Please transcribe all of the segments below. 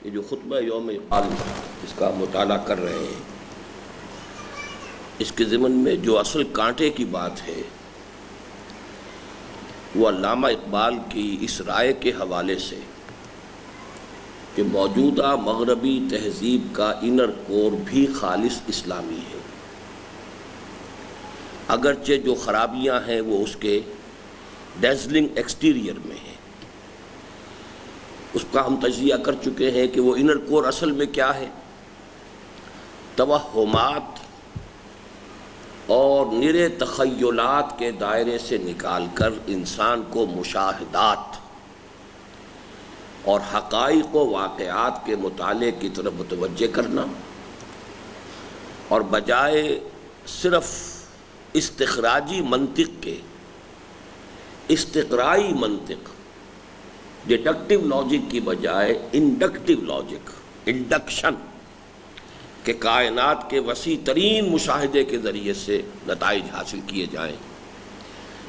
یہ جو خطبہ یوم اقبال اس کا مطالعہ کر رہے ہیں، اس کے ضمن میں جو اصل کانٹے کی بات ہے وہ علامہ اقبال کی اس رائے کے حوالے سے کہ موجودہ مغربی تہذیب کا انر کور بھی خالص اسلامی ہے، اگرچہ جو خرابیاں ہیں وہ اس کے ڈیزلنگ ایکسٹیریئر میں ہیں۔ اس کا ہم تجزیہ کر چکے ہیں کہ وہ انر کور اصل میں کیا ہے۔ توہمات اور نرے تخیلات کے دائرے سے نکال کر انسان کو مشاہدات اور حقائق و واقعات کے مطالعے کی طرف متوجہ کرنا، اور بجائے صرف استخراجی منطق کے استقرائی منطق، ڈیڈکٹیو لاجک کی بجائے انڈکٹیو لاجک، انڈکشن کہ کائنات کے وسیع ترین مشاہدے کے ذریعے سے نتائج حاصل کیے جائیں۔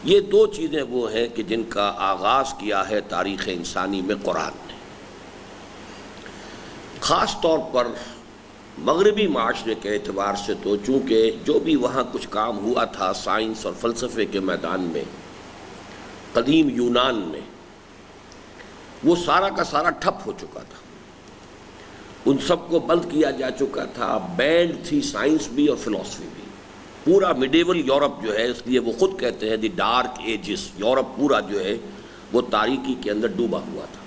یہ دو چیزیں وہ ہیں کہ جن کا آغاز کیا ہے تاریخ انسانی میں قرآن نے، خاص طور پر مغربی معاشرے کے اعتبار سے، تو چونکہ جو بھی وہاں کچھ کام ہوا تھا سائنس اور فلسفے کے میدان میں قدیم یونان میں، وہ سارا کا سارا ٹھپ ہو چکا تھا، ان سب کو بند کیا جا چکا تھا، بینڈ تھی سائنس بھی اور فلسفی بھی۔ پورا میڈیول یورپ جو ہے، اس لیے وہ خود کہتے ہیں دی ڈارک ایجز، یورپ پورا جو ہے وہ تاریکی کے اندر ڈوبا ہوا تھا۔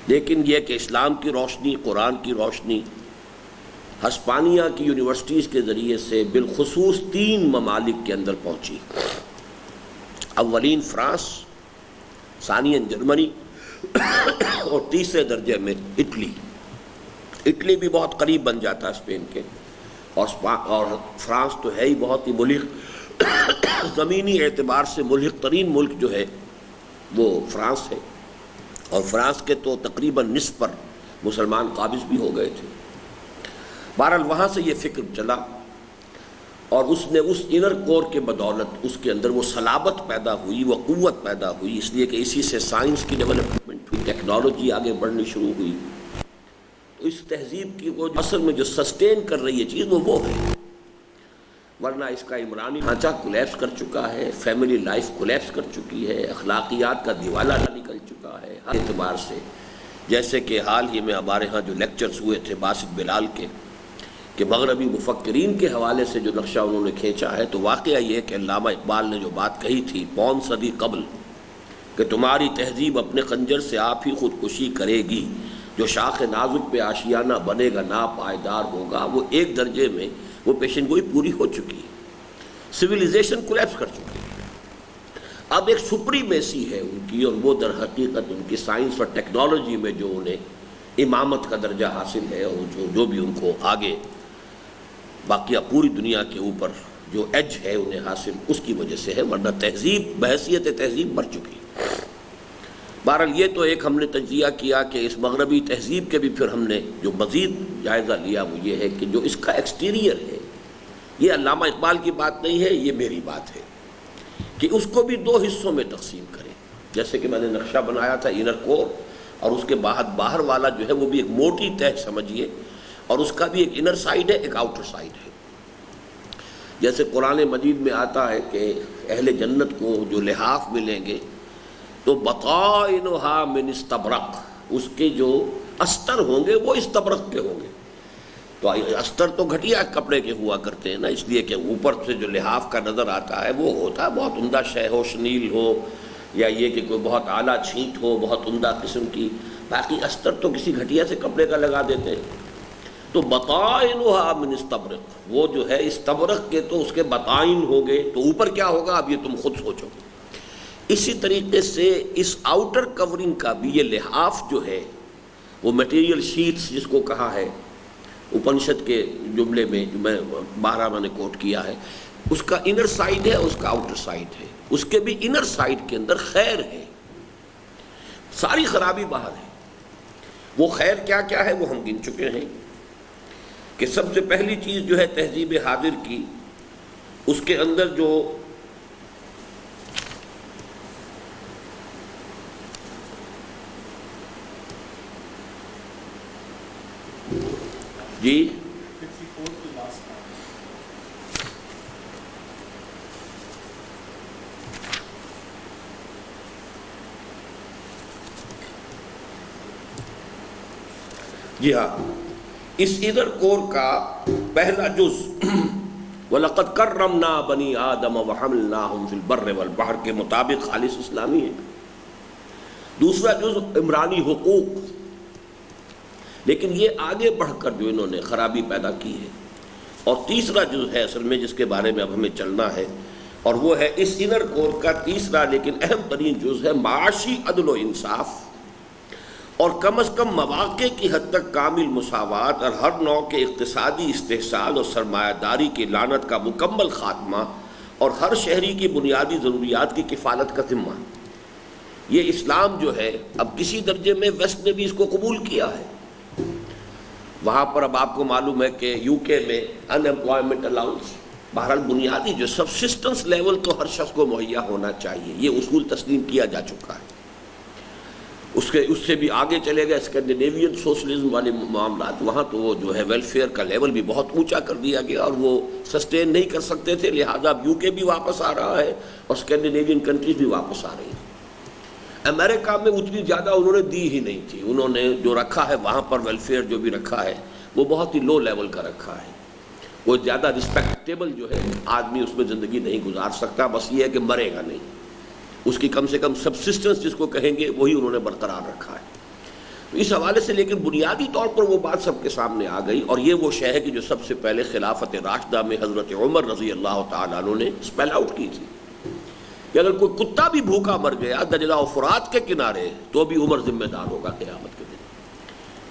لیکن یہ کہ اسلام کی روشنی، قرآن کی روشنی ہسپانیہ کی یونیورسٹیز کے ذریعے سے بالخصوص 3 ممالک کے اندر پہنچی، اولین فرانس، ثانیاً جرمنی اور تیسرے درجے میں اٹلی۔ اٹلی بھی بہت قریب بن جاتا ہے اسپین کے، اور فرانس تو ہے ہی بہت ہی ملحق، زمینی اعتبار سے ملحق ترین ملک جو ہے وہ فرانس ہے، اور فرانس کے تو تقریباً نصف پر مسلمان قابض بھی ہو گئے تھے۔ بہرحال وہاں سے یہ فکر چلا، اور اس نے اس انر کور کے بدولت اس کے اندر وہ صلابت پیدا ہوئی، وہ قوت پیدا ہوئی، اس لیے کہ اسی سے سائنس کی ڈیولپمنٹ ہوئی، ٹیکنالوجی آگے بڑھنی شروع ہوئی۔ تو اس تہذیب کی وہ اصل میں جو سسٹین کر رہی ہے چیز وہ ہے، ورنہ اس کا عمرانی ڈھانچہ کولیپس کر چکا ہے، فیملی لائف کولیپس کر چکی ہے، اخلاقیات کا دیوالہ نکل چکا ہے ہر اعتبار سے۔ جیسے کہ حال ہی میں ہمارے ہاں جو لیکچرز ہوئے تھے باسط بلال کے، کہ مغربی مفکرین کے حوالے سے جو نقشہ انہوں نے کھینچا ہے، تو واقعہ یہ کہ علامہ اقبال نے جو بات کہی تھی 5 صدی قبل کہ تمہاری تہذیب اپنے خنجر سے آپ ہی خودکشی کرے گی، جو شاخ نازک پہ آشیانہ بنے گا ناپائیدار ہوگا، وہ ایک درجے میں وہ پیشن گوئی پوری ہو چکی ہے، سویلائزیشن کولیپس کر چکی ہے۔ اب ایک سپریمیسی ہے ان کی، اور وہ در حقیقت ان کی سائنس اور ٹیکنالوجی میں جو انہیں امامت کا درجہ حاصل ہے، اور جو بھی ان کو آگے باقیہ پوری دنیا کے اوپر جو ایج ہے انہیں حاصل، اس کی وجہ سے ہے، ورنہ تہذیب بحیثیت تہذیب مر چکی۔ بہرحال یہ تو ایک ہم نے تجزیہ کیا کہ اس مغربی تہذیب کے بھی پھر ہم نے جو مزید جائزہ لیا وہ یہ ہے کہ جو اس کا ایکسٹیریئر ہے، یہ علامہ اقبال کی بات نہیں ہے، یہ میری بات ہے، کہ اس کو بھی 2 حصوں میں تقسیم کریں۔ جیسے کہ میں نے نقشہ بنایا تھا انر کور، اور اس کے باہر والا جو ہے وہ بھی ایک موٹی تہ سمجھیے، اور اس کا بھی ایک انر سائیڈ ہے، ایک آؤٹر سائیڈ ہے۔ جیسے قرآن مجید میں آتا ہے کہ اہل جنت کو جو لحاف ملیں گے تو بطائنھا من استبرق، اس کے جو استر ہوں گے وہ استبرق کے ہوں گے۔ تو استر تو گھٹیا کپڑے کے ہوا کرتے ہیں نا، اس لیے کہ اوپر سے جو لحاف کا نظر آتا ہے وہ ہوتا ہے بہت عمدہ شے ہو، شنیل ہو، یا یہ کہ کوئی بہت اعلیٰ چھینٹ ہو بہت عمدہ قسم کی۔ باقی استر تو کسی گھٹیا سے کپڑے کا لگا دیتے ہیں۔ تو بطائنھا من استبرق، وہ جو ہے استبرق کے تو اس کے بطائن ہو گئے، تو اوپر کیا ہوگا اب یہ تم خود سوچو۔ اسی طریقے سے اس آؤٹر کورنگ کا بھی یہ لحاف جو ہے، وہ میٹیریل شیٹس جس کو کہا ہے اپنشد کے جملے میں جو میں 12 میں نے کوٹ کیا ہے، اس کا انر سائیڈ ہے، اس کا آؤٹر سائیڈ ہے۔ اس کے بھی انر سائیڈ کے اندر خیر ہے، ساری خرابی باہر ہے۔ وہ خیر کیا کیا ہے وہ ہم گن چکے ہیں، کہ سب سے پہلی چیز جو ہے تہذیب حاضر کی، اس کے اندر جو جی جی ہاں، اس ادھر کور کا پہلا جز وَلَقَدْ كَرَّمْنَا بَنِي آدَمَ وَحَمَلْنَاهُمْ فِي الْبَرِّ وَالْبَحْرِ کے مطابق خالص اسلامی ہے. دوسرا جز عمرانی حقوق، لیکن یہ آگے بڑھ کر جو انہوں نے خرابی پیدا کی ہے. اور تیسرا جز ہے اصل میں جس کے بارے میں اب ہمیں چلنا ہے، اور وہ ہے اس انر کور کا تیسرا لیکن اہم ترین جز ہے معاشی عدل و انصاف، اور کم از کم مواقع کی حد تک کامل مساوات اور ہر نوع کے اقتصادی استحصال اور سرمایہ داری کی لعنت کا مکمل خاتمہ، اور ہر شہری کی بنیادی ضروریات کی کفالت کا ذمہ. یہ اسلام جو ہے اب کسی درجے میں ویسٹ نے بھی اس کو قبول کیا ہے. وہاں پر اب آپ کو معلوم ہے کہ یو کے میں ان امپلائمنٹ الاؤنس، بہرحال بنیادی جو سبسسٹنس لیول تو ہر شخص کو مہیا ہونا چاہیے، یہ اصول تسلیم کیا جا چکا ہے. اس سے بھی آگے چلے گئے اسکینڈینیوین سوشلزم والے معاملات، وہاں تو وہ جو ہے ویلفیئر کا لیول بھی بہت اونچا کر دیا گیا، اور وہ سسٹین نہیں کر سکتے تھے، لہٰذا اب یو کے بھی واپس آ رہا ہے اور اسکینڈینیوین کنٹریز بھی واپس آ رہی ہیں. امریکہ میں اتنی زیادہ انہوں نے دی ہی نہیں تھی، انہوں نے جو رکھا ہے وہاں پر ویلفیئر جو بھی رکھا ہے وہ بہت ہی لو لیول کا رکھا ہے. وہ زیادہ رسپیکٹیبل جو ہے آدمی اس میں زندگی نہیں گزار سکتا، بس یہ ہے کہ مرے گا نہیں، اس کی کم سے کم سبسسٹنس جس کو کہیں گے وہی انہوں نے برقرار رکھا ہے. تو اس حوالے سے لیکن بنیادی طور پر وہ بات سب کے سامنے آ گئی، اور یہ وہ شے ہے کہ جو سب سے پہلے خلافت راشدہ میں حضرت عمر رضی اللہ تعالیٰ عنہ نے اسپیل آؤٹ کی تھی کہ اگر کوئی کتا بھی بھوکا مر گیا دجلہ و فرات کے کنارے تو بھی عمر ذمہ دار ہوگا قیامت کے دن.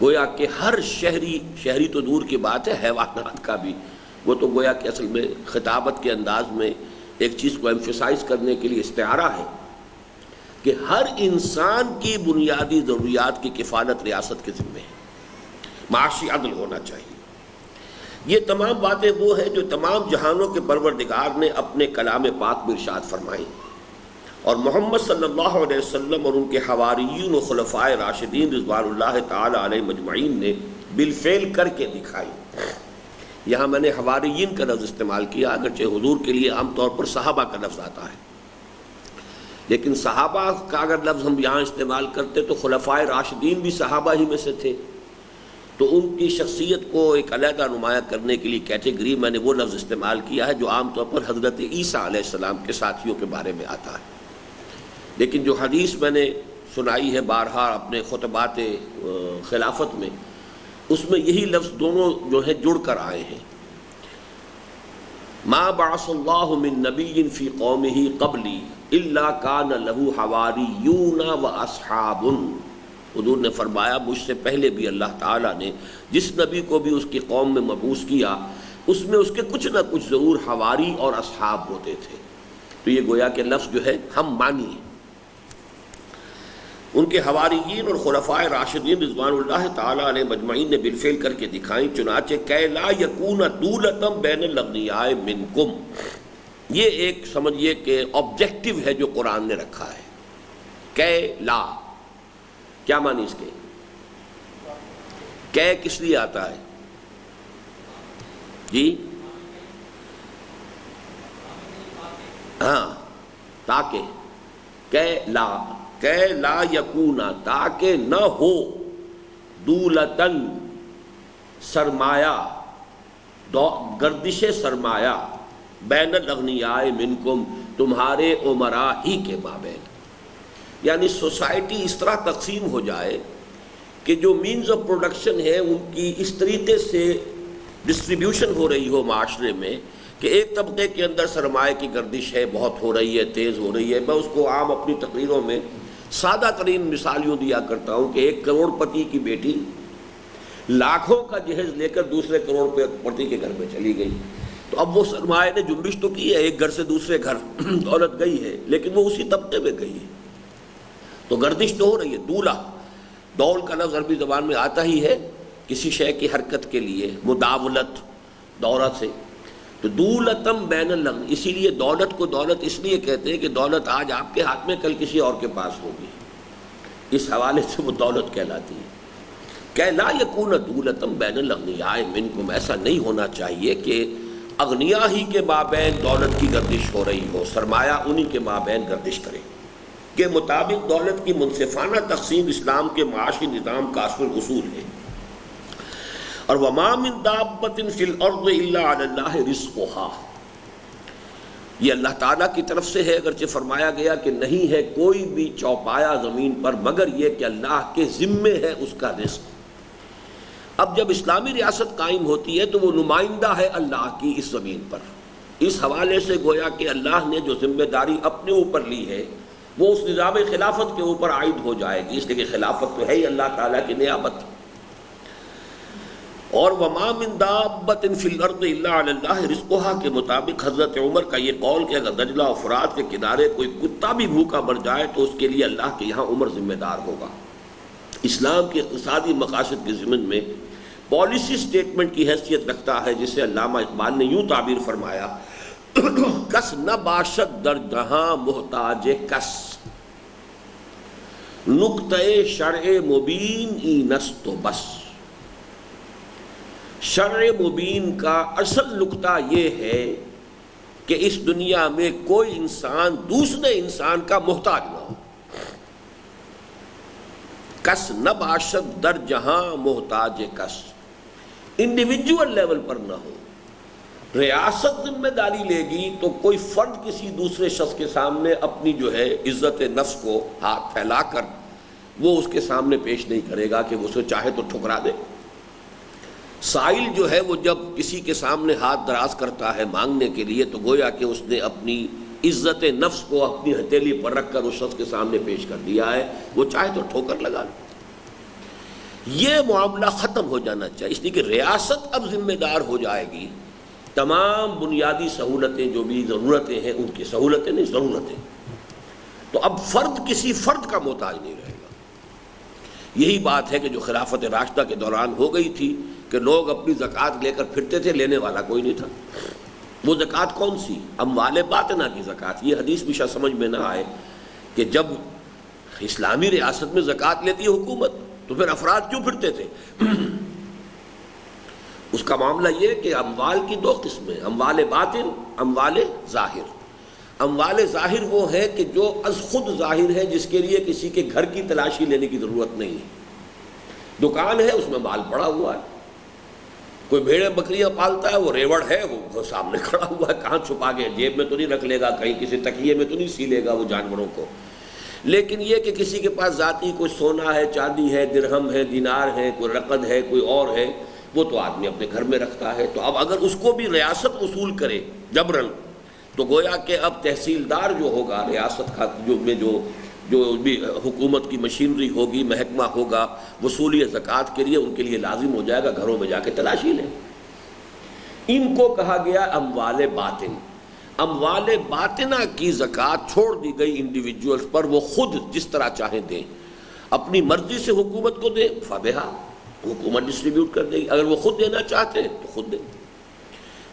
گویا کہ ہر شہری تو دور کی بات ہے، حیوانات کا بھی، وہ تو گویا کہ اصل میں خطابت کے انداز میں ایک چیز کو ایمفیسائز کرنے کے لیے استعارہ ہے کہ ہر انسان کی بنیادی ضروریات کی کفالت ریاست کے ذمہ ہے، معاشی عدل ہونا چاہیے. یہ تمام باتیں وہ ہیں جو تمام جہانوں کے پروردگار نے اپنے کلام پاک میں ارشاد فرمائی، اور محمد صلی اللہ علیہ وسلم اور ان کے حواریین و خلفائے راشدین رضوان اللہ تعالی علیہ مجمعین نے بالفعل کر کے دکھائی. یہاں میں نے حواریین کا لفظ استعمال کیا، اگرچہ حضور کے لیے عام طور پر صحابہ کا لفظ آتا ہے، لیکن صحابہ کا اگر لفظ ہم یہاں استعمال کرتے تو خلفائے راشدین بھی صحابہ ہی میں سے تھے، تو ان کی شخصیت کو ایک علیحدہ نمایاں کرنے کے لیے کیٹیگری میں نے وہ لفظ استعمال کیا ہے جو عام طور پر حضرت عیسیٰ علیہ السلام کے ساتھیوں کے بارے میں آتا ہے. لیکن جو حدیث میں نے سنائی ہے بارہا اپنے خطبات خلافت میں، اس میں یہی لفظ دونوں جو ہیں جڑ کر آئے ہیں. ما بعث اللہ من نبی فی قومہ قبلی الا کان لہ حواریون و اصحاب. حضور نے فرمایا مجھ سے پہلے بھی اللہ تعالیٰ نے جس نبی کو بھی اس کی قوم میں مبعوث کیا اس میں اس کے کچھ نہ کچھ ضرور حواری اور اصحاب ہوتے تھے. تو یہ گویا کہ لفظ جو ہے ہم مانی ہے. ان کے حواریین اور خلفائے راشدین رضوان اللہ تعالیٰ علیہ مجمعین نے بالفعل کر کے دکھائیں، چنانچہ کہ لا یکون دولتم بین الاغنیاء منکم. یہ ایک سمجھیے کہ آبجیکٹو ہے جو قرآن نے رکھا ہے. کہ لا کیا معنی اس کے؟ کہ کس لیے آتا ہے جی؟ ہاں، تاکہ کہ لا یکونا، تاکہ نہ ہو، دولتن سرمایہ، گردش سرمایہ، بین الاغنیاء منکم تمہارے امراء ہی کے مابین. یعنی سوسائٹی اس طرح تقسیم ہو جائے کہ جو مینز آف پروڈکشن ہے ان کی اس طریقے سے ڈسٹریبیوشن ہو رہی ہو معاشرے میں کہ ایک طبقے کے اندر سرمایہ کی گردش ہے، بہت ہو رہی ہے، تیز ہو رہی ہے. میں اس کو عام اپنی تقریروں میں سادہ ترین مثال یوں دیا کرتا ہوں کہ ایک کروڑ پتی کی بیٹی لاکھوں کا جہیز لے کر دوسرے کروڑ پتی کے گھر میں چلی گئی. تو اب وہ سرمایہ نے جنبش تو کی ہے، ایک گھر سے دوسرے گھر دولت گئی ہے، لیکن وہ اسی طبقے میں گئی ہے، تو گردش تو ہو رہی ہے. دولا، دول کا لفظ عربی زبان میں آتا ہی ہے کسی شے کی حرکت کے لیے، مداولت، دورہ سے. تو دولتم بین الاغنیاء، اسی لیے دولت کو دولت اس لیے کہتے ہیں کہ دولت آج آپ کے ہاتھ میں کل کسی اور کے پاس ہوگی، اس حوالے سے وہ دولت کہلاتی ہے. کہ لا یکون دولۃ بین الاغنیاء منکم، ایسا نہیں ہونا چاہیے کہ اغنیاء ہی کے مابین دولت کی گردش ہو رہی ہو، سرمایہ انہی کے مابین گردش کرے، کے مطابق دولت کی منصفانہ تقسیم اسلام کے معاشی نظام کا اصل اصول ہے۔ اور وما من دابۃ فی الارض الا علی اللہ رزقھا، یہ اللہ تعالیٰ کی طرف سے ہے، اگرچہ فرمایا گیا کہ نہیں ہے کوئی بھی چوپایا زمین پر مگر یہ کہ اللہ کے ذمے ہے اس کا رزق۔ اب جب اسلامی ریاست قائم ہوتی ہے تو وہ نمائندہ ہے اللہ کی اس زمین پر، اس حوالے سے گویا کہ اللہ نے جو ذمہ داری اپنے اوپر لی ہے وہ اس نظام خلافت کے اوپر عائد ہو جائے گی، اس لیے کہ خلافت تو ہے ہی اللہ تعالیٰ کی نعمت۔ اور وما من دابۃ فی الارض الا علی اللہ رزقھا کے مطابق حضرت عمر کا یہ قول کہ اگر دجلہ و فرات کے کنارے کوئی کتا بھی بھوکا مر جائے تو اس کے لیے اللہ کے یہاں عمر ذمہ دار ہوگا۔ اسلام کے اقتصادی مقاصد کے ضمن میں پالیسی سٹیٹمنٹ کی حیثیت رکھتا ہے، جسے علامہ اقبال نے یوں تعبیر فرمایا، کس نہ باشد در جہاں محتاج کس، نقطۂ شرع مبین اینست و بس۔ شرع مبین کا اصل نقطہ یہ ہے کہ اس دنیا میں کوئی انسان دوسرے انسان کا محتاج نہ ہو، کس نہ باشد در جہاں محتاج کس، انڈیویجول لیول پر نہ ہو۔ ریاست ذمہ داری لے گی تو کوئی فرد کسی دوسرے شخص کے سامنے اپنی جو ہے عزت نفس کو ہاتھ پھیلا کر وہ اس کے سامنے پیش نہیں کرے گا کہ وہ اسے چاہے تو ٹھکرا دے۔ سائل جو ہے وہ جب کسی کے سامنے ہاتھ دراز کرتا ہے مانگنے کے لیے تو گویا کہ اس نے اپنی عزت نفس کو اپنی ہتھیلی پر رکھ کر اس شخص کے سامنے پیش کر دیا ہے، وہ چاہے تو ٹھوکر لگا لے۔ یہ معاملہ ختم ہو جانا چاہیے، اس لیے کہ ریاست اب ذمہ دار ہو جائے گی تمام بنیادی سہولتیں جو بھی ضرورتیں ہیں ان کی سہولتیں نہیں ضرورتیں، تو اب فرد کسی فرد کا محتاج نہیں رہے گا۔ یہی بات ہے کہ جو خلافت راشدہ کے دوران ہو گئی تھی کہ لوگ اپنی زکوٰۃ لے کر پھرتے تھے، لینے والا کوئی نہیں تھا۔ وہ زکوٰۃ کون سی؟ اموال باطنہ کی زکوٰۃ۔ یہ حدیث بھی شاید سمجھ میں نہ آئے کہ جب اسلامی ریاست میں زکوٰۃ لیتی ہے حکومت تو پھر افراد کیوں پھرتے تھے؟ اس کا معاملہ یہ کہ اموال کی دو قسمیں، اموال باطن، اموال ظاہر۔ اموال ظاہر وہ ہے کہ جو از خود ظاہر ہے، جس کے لیے کسی کے گھر کی تلاشی لینے کی ضرورت نہیں ہے۔ دکان ہے، اس میں مال پڑا ہوا ہے، کوئی بھیڑیں بکریاں پالتا ہے، وہ ریوڑ ہے، وہ سامنے کھڑا ہوا ہے، کہاں چھپا کے جیب میں تو نہیں رکھ لے گا، کہیں کسی تکیے میں تو نہیں سی لے گا وہ جانوروں کو۔ لیکن یہ کہ کسی کے پاس ذاتی کوئی سونا ہے، چاندی ہے، درہم ہے، دینار ہے، کوئی رقد ہے، کوئی اور ہے، وہ تو آدمی اپنے گھر میں رکھتا ہے۔ تو اب اگر اس کو بھی ریاست وصول کرے جبرن تو گویا کہ اب تحصیلدار جو ہوگا ریاست کا جو بھی حکومت کی مشینری ہوگی، محکمہ ہوگا وصولی زکوٰۃ کے لیے، ان کے لیے لازم ہو جائے گا گھروں میں جا کے تلاشی لیں۔ ان کو کہا گیا اموال باطن۔ اموال باطنہ کی زکوٰۃ چھوڑ دی گئی انڈیویجولز پر، وہ خود جس طرح چاہیں دیں، اپنی مرضی سے حکومت کو دیں، فبہا، حکومت ڈسٹریبیوٹ کر دے گی۔ اگر وہ خود دینا چاہتے ہیں تو خود دیں۔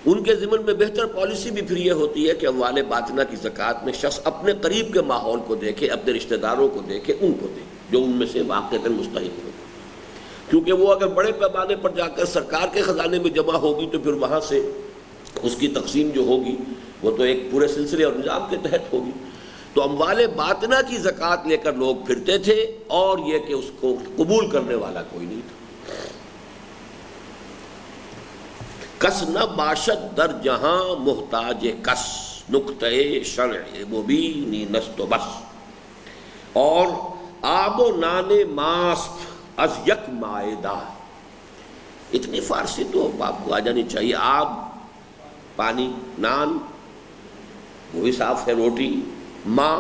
ان کے ضمن میں بہتر پالیسی بھی پھر یہ ہوتی ہے کہ اموال باطنہ کی زکوٰۃ میں شخص اپنے قریب کے ماحول کو دیکھے، اپنے رشتہ داروں کو دیکھے، ان کو دے جو ان میں سے واقعتاً مستحق ہو، کیونکہ وہ اگر بڑے پیمانے پر جا کر سرکار کے خزانے میں جمع ہوگی تو پھر وہاں سے اس کی تقسیم جو ہوگی وہ تو ایک پورے سلسلے اور نظام کے تحت ہوگی۔ تو اموال باطنہ کی زکوٰۃ لے کر لوگ پھرتے تھے، اور یہ کہ اس کو قبول کرنے والا کوئی نہیں تھا۔ کس نہ باشد در جہاں محتاج کس، نقطۂ شرع مبینی نست و بس۔ اور آب و نان ماست از یک مائدہ، اتنی فارسی تو آپ کو آ جانی چاہیے۔ آب پانی، نان وہ بھی صاف ہے، روٹی، ماں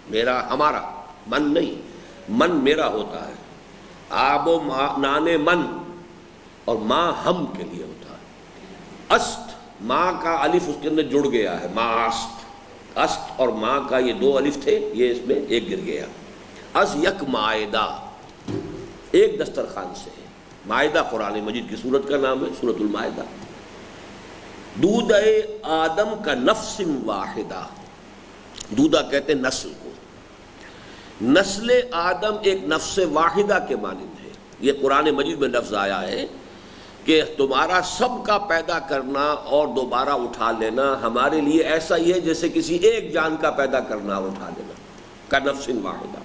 میرا ہمارا، من نہیں، من میرا ہوتا ہے، آب و نان من، اور ماں ہم کے لیے ہوتا ہے۔ است، ماں کا الف اس کے اندر جڑ گیا ہے، ماست، است اور ماں کا یہ دو الف تھے، یہ اس میں ایک گر گیا۔ از یک مائدہ، ایک دسترخوان سے ہے۔ مائدہ قرآن مجید کی سورت کا نام ہے، سورۃ المائدہ۔ دودھ آدم کا نفس واحدہ، دودھا کہتے ہیں نسل کو، نسل آدم ایک نفس واحدہ کے مانند ہے، یہ قرآن مجید میں لفظ آیا ہے کہ تمہارا سب کا پیدا کرنا اور دوبارہ اٹھا لینا ہمارے لیے ایسا ہی ہے جیسے کسی ایک جان کا پیدا کرنا اور اٹھا لینا، کَنَفْسٍ واحدہ۔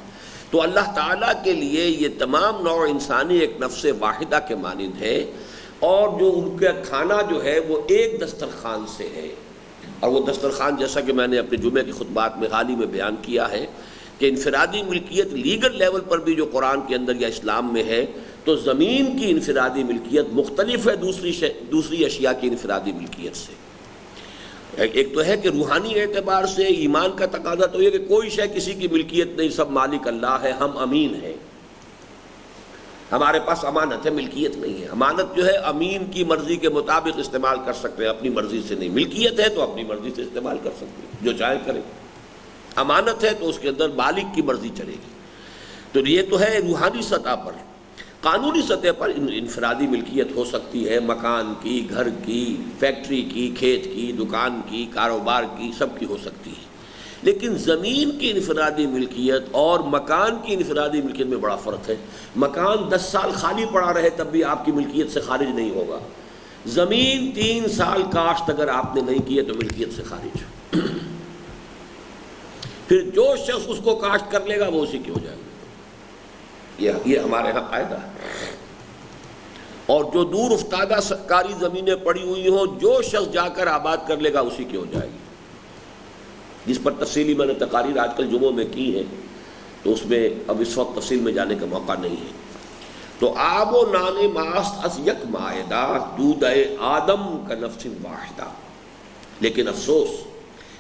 تو اللہ تعالیٰ کے لیے یہ تمام نوع انسانی ایک نفس واحدہ کے مانند ہے، اور جو ان کا کھانا جو ہے وہ ایک دسترخوان سے ہے، اور وہ دسترخوان جیسا کہ میں نے اپنے جمعے کی خطبات میں حال ہی میں بیان کیا ہے کہ انفرادی ملکیت لیگل لیول پر بھی جو قرآن کے اندر یا اسلام میں ہے، تو زمین کی انفرادی ملکیت مختلف ہے دوسری اشیاء کی انفرادی ملکیت سے۔ ایک تو ہے کہ روحانی اعتبار سے ایمان کا تقاضا تو یہ کہ کوئی شے کسی کی ملکیت نہیں، سب مالک اللہ ہے، ہم امین ہیں، ہمارے پاس امانت ہے، ملکیت نہیں ہے۔ امانت جو ہے امین کی مرضی کے مطابق استعمال کر سکتے ہیں، اپنی مرضی سے نہیں۔ ملکیت ہے تو اپنی مرضی سے استعمال کر سکتے ہیں، جو چاہے کریں۔ امانت ہے تو اس کے اندر مالک کی مرضی چلے گی۔ تو یہ تو ہے روحانی سطح پر۔ قانونی سطح پر انفرادی ملکیت ہو سکتی ہے، مکان کی، گھر کی، فیکٹری کی، کھیت کی، دکان کی، کاروبار کی، سب کی ہو سکتی ہے۔ لیکن زمین کی انفرادی ملکیت اور مکان کی انفرادی ملکیت میں بڑا فرق ہے۔ مکان 10 سال خالی پڑا رہے تب بھی آپ کی ملکیت سے خارج نہیں ہوگا، زمین 3 سال کاشت اگر آپ نے نہیں کیے تو ملکیت سے خارج۔ پھر جو شخص اس کو کاشت کر لے گا وہ اسی کی ہو جائے گا، یہ ہمارے ہاں قاعدہ ہے۔ اور جو دور افتادہ سرکاری زمینیں پڑی ہوئی ہوں، جو شخص جا کر آباد کر لے گا اسی کی ہو جائے گی، جس پر تفصیلی میں نے تقاریر آج کل جمعوں میں کی ہے، تو اس میں اب اس وقت تفصیل میں جانے کا موقع نہیں ہے۔ تو آب و نان ماست از یک مائدہ دودھ آدم کا نفس واحدہ۔ لیکن افسوس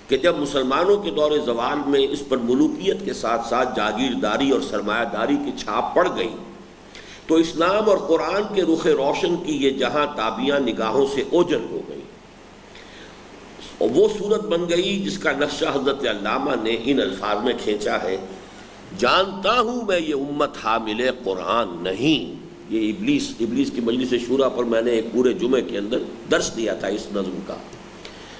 کہ جب مسلمانوں کے دور زوال میں اس پر ملوکیت کے ساتھ ساتھ جاگیرداری اور سرمایہ داری کی چھاپ پڑ گئی، تو اسلام اور قرآن کے رخ روشن کی یہ جہاں تابیاں نگاہوں سے اوجھل ہو گئی، اور وہ صورت بن گئی جس کا نقشہ حضرت علامہ نے ان الفاظ میں کھینچا ہے: جانتا ہوں میں یہ امت حامل قرآن نہیں۔ یہ ابلیس کی مجلس شورا پر میں نے ایک پورے جمعے کے اندر درس دیا تھا اس نظم کا،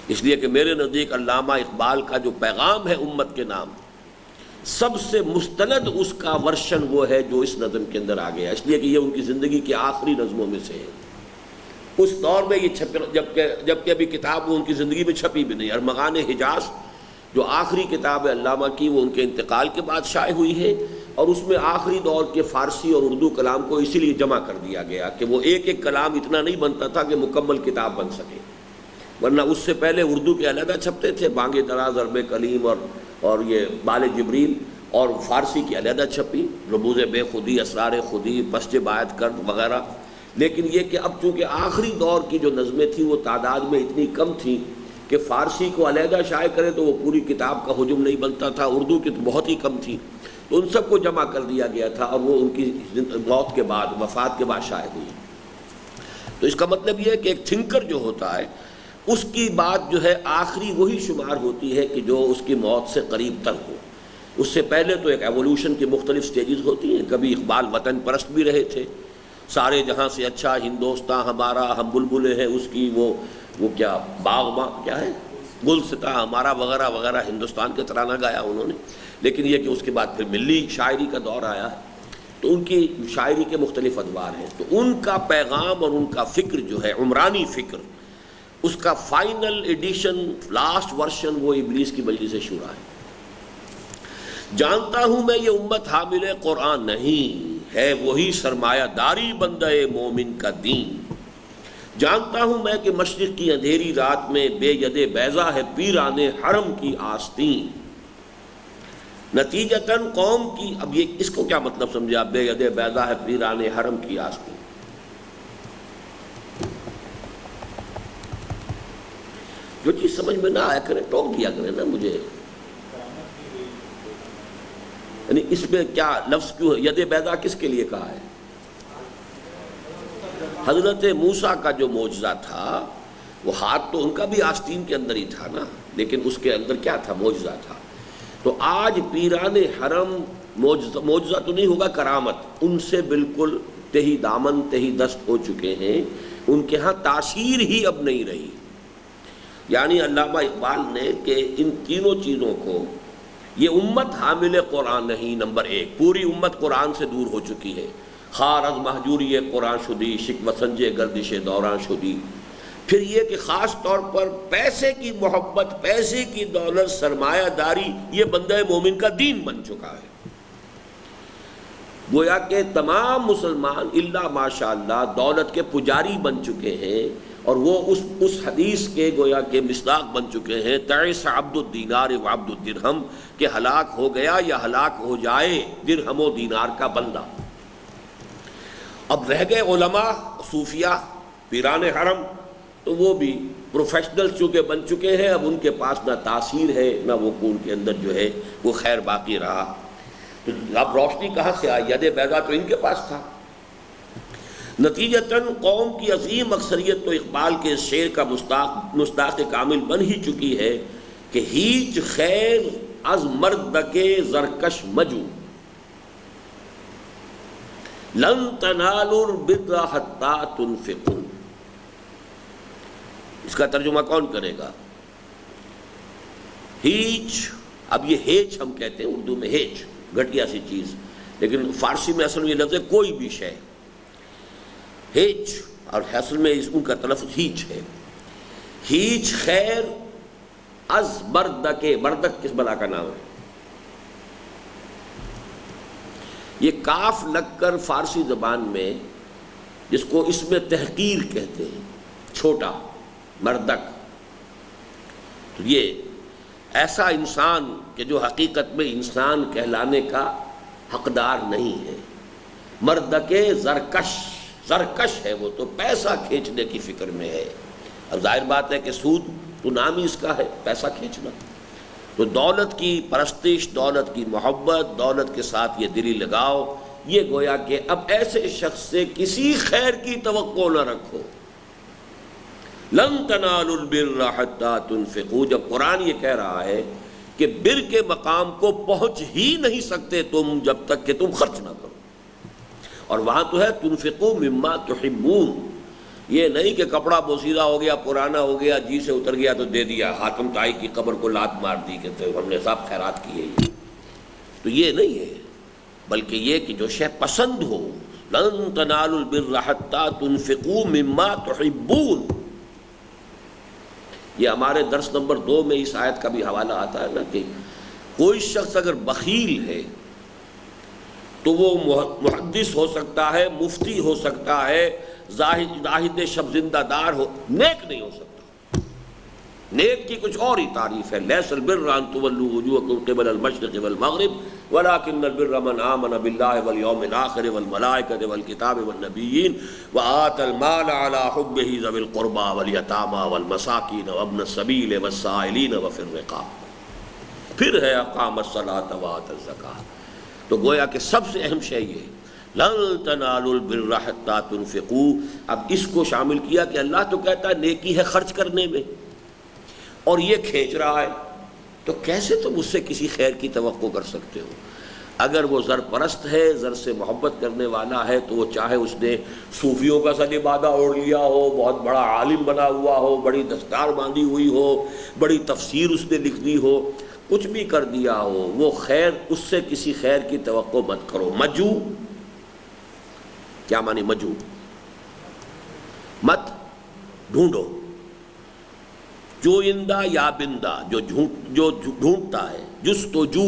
اس لیے کہ میرے نزدیک علامہ اقبال کا جو پیغام ہے امت کے نام، سب سے مستند اس کا ورشن وہ ہے جو اس نظم کے اندر آ گیا، اس لیے کہ یہ ان کی زندگی کی آخری نظموں میں سے ہے۔ اس دور میں یہ جبکہ ابھی کتاب وہ ان کی زندگی میں چھپی بھی نہیں۔ ارمغان حجاز جو آخری کتاب ہے علامہ کی، وہ ان کے انتقال کے بعد شائع ہوئی ہے، اور اس میں آخری دور کے فارسی اور اردو کلام کو اسی لیے جمع کر دیا گیا کہ وہ ایک ایک کلام اتنا نہیں بنتا تھا کہ مکمل کتاب بن سکے، ورنہ اس سے پہلے اردو کے علیحدہ چھپتے تھے، بانگ دراز، ضرب کلیم اور یہ بال جبریل، اور فارسی کی علیحدہ چھپی، رموز بے خودی، اسرار خودی، پشت باعت کرد وغیرہ۔ لیکن یہ کہ اب چونکہ آخری دور کی جو نظمیں تھیں وہ تعداد میں اتنی کم تھیں کہ فارسی کو علیحدہ شائع کرے تو وہ پوری کتاب کا حجم نہیں بنتا تھا، اردو کی تو بہت ہی کم تھی، تو ان سب کو جمع کر دیا گیا تھا، اور وہ ان کی موت کے بعد، وفات کے بعد شائع ہوئی۔ تو اس کا مطلب یہ ہے کہ ایک تھنکر جو ہوتا ہے اس کی بات جو ہے آخری وہی شمار ہوتی ہے کہ جو اس کی موت سے قریب تر ہو۔ اس سے پہلے تو ایک ایوولوشن کی مختلف سٹیجز ہوتی ہیں۔ کبھی اقبال وطن پرست بھی رہے تھے، سارے جہاں سے اچھا ہندوستاں ہمارا، ہم بلبلے ہیں اس کی، وہ کیا باغ کیا ہے، گلستاں ہمارا وغیرہ وغیرہ، ہندوستان کے ترانہ گایا انہوں نے۔ لیکن یہ کہ اس کے بعد پھر ملی شاعری کا دور آیا، تو ان کی شاعری کے مختلف ادوار ہیں۔ تو ان کا پیغام اور ان کا فکر جو ہے عمرانی فکر، اس کا فائنل ایڈیشن، لاسٹ ورشن وہ ابلیس کی مجلس شورا ہے۔ جانتا ہوں میں یہ امت حامل قرآن نہیں، ہے وہی سرمایہ داری بندہ مومن کا دین۔ جانتا ہوں میں کہ مشرق کی اندھیری رات میں بے ید بیضا ہے پیران حرم کی آستین۔ نتیجتاً قوم کی، اب یہ اس کو کیا مطلب سمجھا، بے ید بیضا ہے پیران حرم کی آستین؟ جو چیز سمجھ میں نہ آیا کرے ٹوک دیا کرے نا مجھے، یعنی اس میں کیا لفظ کیوں ہے؟ ید بیضا کس کے لیے کہا ہے؟ حضرت موسیٰ کا جو معجزہ تھا، وہ ہاتھ تو ان کا بھی آستین کے اندر ہی تھا نا، لیکن اس کے اندر کیا تھا؟ معجزہ تھا۔ تو آج پیران حرم معجزہ تو نہیں ہوگا، کرامت، ان سے بالکل تہی دامن تہی دست ہو چکے ہیں، ان کے ہاں تاثیر ہی اب نہیں رہی۔ یعنی علامہ اقبال نے کہ ان تینوں چیزوں کو، یہ امت حامل قرآن نہیں، نمبر ایک، پوری امت قرآن سے دور ہو چکی ہے، خار از محجوری قرآن شدی، شکوہ سنجے گردش دوران شدی۔ پھر یہ کہ خاص طور پر پیسے کی محبت، پیسے کی دولت، سرمایہ داری، یہ بندہ مومن کا دین بن چکا ہے۔ گویا کہ تمام مسلمان الا ماشاء اللہ دولت کے پجاری بن چکے ہیں، اور وہ اس حدیث کے گویا کہ مصداق بن چکے ہیں، تعس عبد الدینار و عبد الدرہم، کہ ہلاک ہو گیا یا ہلاک ہو جائے درہم و دینار کا بندہ۔ اب رہ گئے علماء، صوفیہ، پیران حرم، تو وہ بھی پروفیشنل چونکہ بن چکے ہیں، اب ان کے پاس نہ تاثیر ہے، نہ وہ ان کے اندر جو ہے وہ خیر باقی رہا۔ تو اب روشنی کہاں سے آئی؟ ید بیضا تو ان کے پاس تھا۔ نتیجتاً قوم کی عظیم اکثریت تو اقبال کے اس شعر کا مصداق کامل بن ہی چکی ہے کہ ہیچ خیر از مردک زرکش مجو، لن تنالوا البر حتی تنفقوا۔ اس کا ترجمہ کون کرے گا؟ ہیچ، اب یہ ہیچ ہم کہتے ہیں اردو میں، ہیچ گھٹیا سی چیز، لیکن فارسی میں اصل میں یہ لفظ ہے کوئی بھی شے، ہیچ، اور اصل میں ان کا تلفظ ہیچ ہے۔ ہیچ خیر از بردک، بردک کس بلا کا نام ہے؟ یہ کاف لگ کر فارسی زبان میں جس کو اس میں تحقیر کہتے ہیں، چھوٹا، مردک، تو یہ ایسا انسان کہ جو حقیقت میں انسان کہلانے کا حقدار نہیں ہے۔ مردک زرکش، زرکش ہے وہ، تو پیسہ کھینچنے کی فکر میں ہے۔ اب ظاہر بات ہے کہ سود تو نام ہی اس کا ہے، پیسہ کھینچنا۔ تو دولت کی پرستش، دولت کی محبت، دولت کے ساتھ یہ دلی لگاؤ، یہ گویا کہ اب ایسے شخص سے کسی خیر کی توقع نہ رکھو۔ لن تنالوا البر حتی تنفقوا، جب قرآن یہ کہہ رہا ہے کہ بر کے مقام کو پہنچ ہی نہیں سکتے تم جب تک کہ تم خرچ نہ کرو، اور وہاں تو ہے تنفقوا مما تحبون، یہ نہیں کہ کپڑا بوسیدہ ہو گیا، پرانا ہو گیا، جی سے اتر گیا تو دے دیا، حاتم طائی کی قبر کو لات مار دی کہ ہم نے سب خیرات کیے، تو یہ نہیں ہے، بلکہ یہ کہ جو شے پسند ہو، لن تنالوا البر حتی تنفقوا مما تحبون۔ یہ ہمارے درس نمبر 2 میں اس آیت کا بھی حوالہ آتا ہے نا کہ کوئی شخص اگر بخیل ہے تو وہ محدث ہو سکتا ہے، مفتی ہو سکتا ہے، زاہد شب زندہ دار ہو، نیک نہیں ہو سکتا۔ نیک کی کچھ اور ہی تعریف ہے، لیس البر ان تولوا وجوہکم قبل المشرق والمغرب ولکن البر من آمن باللہ والیوم الآخر والملائکۃ والکتاب والنبیین وآتى المال على حبہ ذوی القربى والیتامى والمساکین وابن السبیل والسائلین وفی الرقاب۔ پھر ہے اقام الصلاۃ وآتى الزکاۃ۔ تو گویا کہ سب سے اہم شے یہ لن تنالوا البر حتی تنفقوا۔ اب اس کو شامل کیا کہ اللہ تو کہتا ہے نیکی ہے خرچ کرنے میں، اور یہ کھینچ رہا ہے، تو کیسے تم اس سے کسی خیر کی توقع کر سکتے ہو؟ اگر وہ زر پرست ہے، زر سے محبت کرنے والا ہے، تو وہ چاہے اس نے صوفیوں کا سا لبادہ اوڑھ لیا ہو، بہت بڑا عالم بنا ہوا ہو، بڑی دستار باندھی ہوئی ہو، بڑی تفسیر اس نے لکھ دی ہو، کچھ بھی کر دیا ہو، وہ خیر، اس سے کسی خیر کی توقع مت کرو۔ مجو کیا معنی؟ مجو مت ڈھونڈو، جوئندہ یا بندہ، جو ڈھونڈتا ہے، جستجو،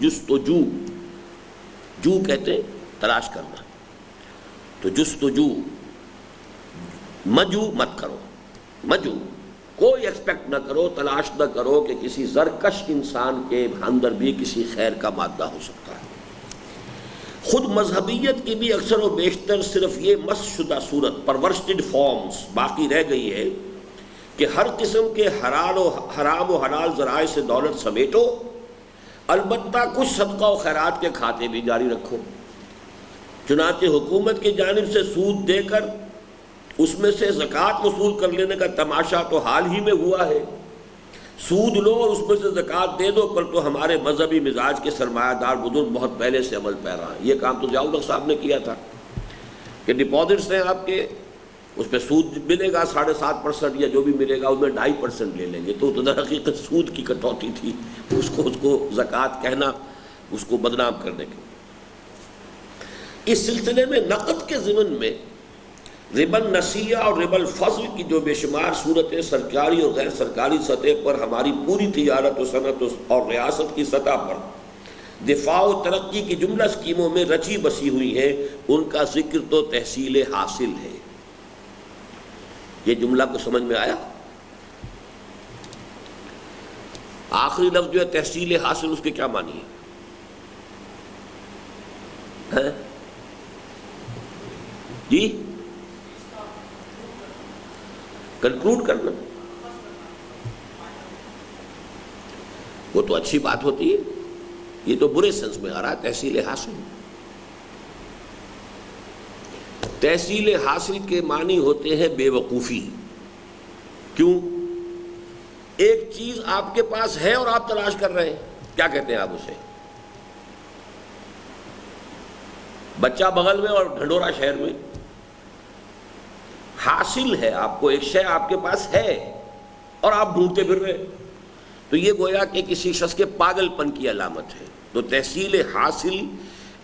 جستجو، جو کہتے ہیں تلاش کرنا، تو جستجو، مجو مت کرو، مجو کوئی ایکسپیکٹ نہ کرو، تلاش نہ کرو کہ کسی زرکش انسان کے اندر بھی کسی خیر کا مادہ ہو سکتا ہے۔ خود مذہبیت کی بھی اکثر و بیشتر صرف یہ مس شدہ صورت، پرورسٹڈ فارمز باقی رہ گئی ہے کہ ہر قسم کے حرام و حلال ذرائع سے دولت سمیٹو، البتہ کچھ صدقہ و خیرات کے کھاتے بھی جاری رکھو۔ چنانچہ حکومت کی جانب سے سود دے کر اس میں سے زکوٰۃ وصول کر لینے کا تماشا تو حال ہی میں ہوا ہے۔ سود لو اور اس میں سے زکوٰۃ دے دو، پر تو ہمارے مذہبی مزاج کے سرمایہ دار بزرگ بہت پہلے سے عمل پیرا ہیں۔ یہ کام تو ضیاء الحق صاحب نے کیا تھا کہ ڈپازٹس ہیں آپ کے، اس پہ سود ملے گا 7.5% یا جو بھی ملے گا اس میں 2.5% لے لیں گے، تو در حقیقت سود کی کٹوتی تھی، اس کو زکوٰۃ کہنا، اس کو بدنام کرنے کے۔ اس سلسلے میں نقد کے ضمن میں ربا النسیہ اور ربا الفضل کی جو بے شمار صورتیں سرکاری اور غیر سرکاری سطح پر ہماری پوری تجارت و صنعت اور ریاست کی سطح پر دفاع و ترقی کی جملہ اسکیموں میں رچی بسی ہوئی ہیں، ان کا ذکر تو تحصیل حاصل ہے۔ یہ جملہ کو سمجھ میں آیا؟ آخری لفظ جو ہے تحصیل حاصل، اس کے کیا معنی ہے؟ جی، کنکلوڈ کرنا، وہ تو اچھی بات ہوتی ہے، یہ تو برے سینس میں آ رہا ہے تحصیل حاصل۔ تحصیل حاصل کے معنی ہوتے ہیں بے وقوفی۔ کیوں؟ ایک چیز آپ کے پاس ہے اور آپ تلاش کر رہے ہیں، کیا کہتے ہیں آپ اسے؟ بچہ بغل میں اور ڈھنڈورا شہر میں۔ حاصل ہے آپ کو، ایک شے آپ کے پاس ہے اور آپ ڈھونڈتے پھر رہے، تو یہ گویا کہ کسی شخص کے پاگل پن کی علامت ہے۔ تو تحصیل حاصل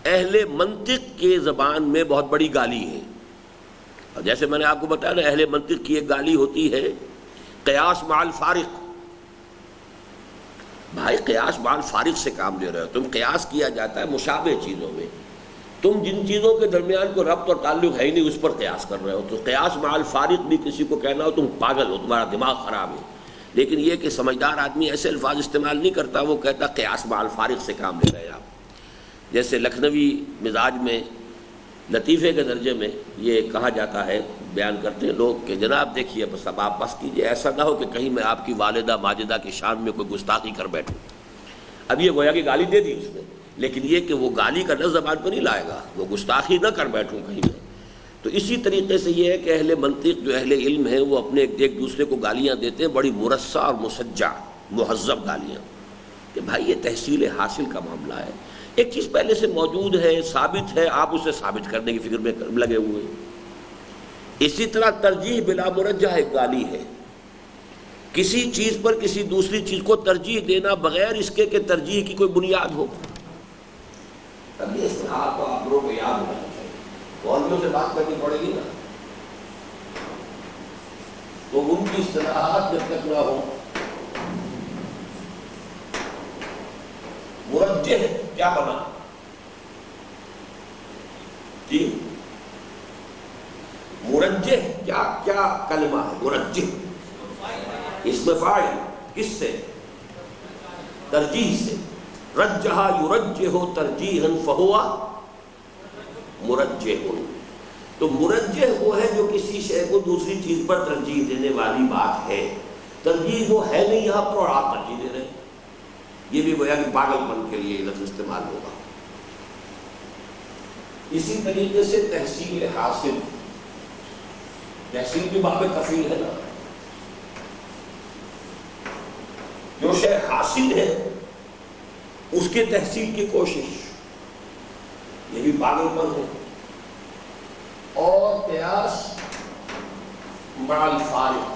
اہل منطق کے زبان میں بہت بڑی گالی ہے، اور جیسے میں نے آپ کو بتایا نا، اہل منطق کی ایک گالی ہوتی ہے قیاس مع الفارق۔ بھائی قیاس مع الفارق سے کام لے رہے ہو تم، قیاس کیا جاتا ہے مشابہ چیزوں میں، تم جن چیزوں کے درمیان کوئی ربط اور تعلق ہے ہی نہیں اس پر قیاس کر رہے ہو، تو قیاس مع الفارق بھی کسی کو کہنا ہو تم پاگل ہو، تمہارا دماغ خراب ہے۔ لیکن یہ کہ سمجھدار آدمی ایسے الفاظ استعمال نہیں کرتا، وہ کہتا قیاس مع الفارق سے کام لے رہے ہیں آپ۔ جیسے لکھنوی مزاج میں لطیفے کے درجے میں یہ کہا جاتا ہے، بیان کرتے ہیں لوگ کہ جناب دیکھیے بس اب آپ بس کیجیے، ایسا نہ ہو کہ کہیں میں آپ کی والدہ ماجدہ کی شان میں کوئی گستاخی کر بیٹھوں۔ اب یہ گویا کہ گالی دے دی اس نے، لیکن یہ کہ وہ گالی کا لفظ زبان پہ نہیں لائے گا، وہ گستاخی نہ کر بیٹھوں کہیں میں۔ تو اسی طریقے سے یہ ہے کہ اہل منطق جو اہل علم ہیں وہ اپنے ایک دوسرے کو گالیاں دیتے ہیں، بڑی مرصع اور مسجع مہذب گالیاں، کہ بھائی یہ تحصیل حاصل کا معاملہ ہے، ایک چیز پہلے سے موجود ہے، ثابت ہے، آپ اسے ثابت کرنے کی فکر میں لگے ہوئے ہیں۔ اسی طرح ترجیح بلا مرجح ایک گالی ہے، کسی چیز پر کسی دوسری چیز کو ترجیح دینا بغیر اس کے کہ ترجیح کی کوئی بنیاد ہو۔ اب یہ اصطلاحات تو آپ لوگوں کو یاد ہونا چاہیے، مولویوں سے بات کرنی پڑے گی نا، تو ان کی اصطلاحات جب تک نہ ہو۔ مرجح کیا بنا؟ جی مرجح کیا کلمہ ہے؟ مرجح اسم فاعل، کس سے؟ ترجیح سے۔ رجح یرجح ترجیحا فہو مرجح۔ تو مرجح وہ ہے جو کسی شے کو دوسری چیز پر ترجیح دینے والی بات ہے، ترجیح وہ ہے نہیں یہاں پر اور آپ ترجیح دے رہے ہیں، یہ بھی گویا کہ پاگل پن کے لیے لفظ استعمال ہوگا۔ اسی طریقے سے تحصیل حاصل، تحصیل بھی باب کفیل ہے نا، جو شے حاصل ہے اس کے تحصیل کی کوشش، یہ بھی پاگل پن ہے۔ اور قیاس مع الفارق،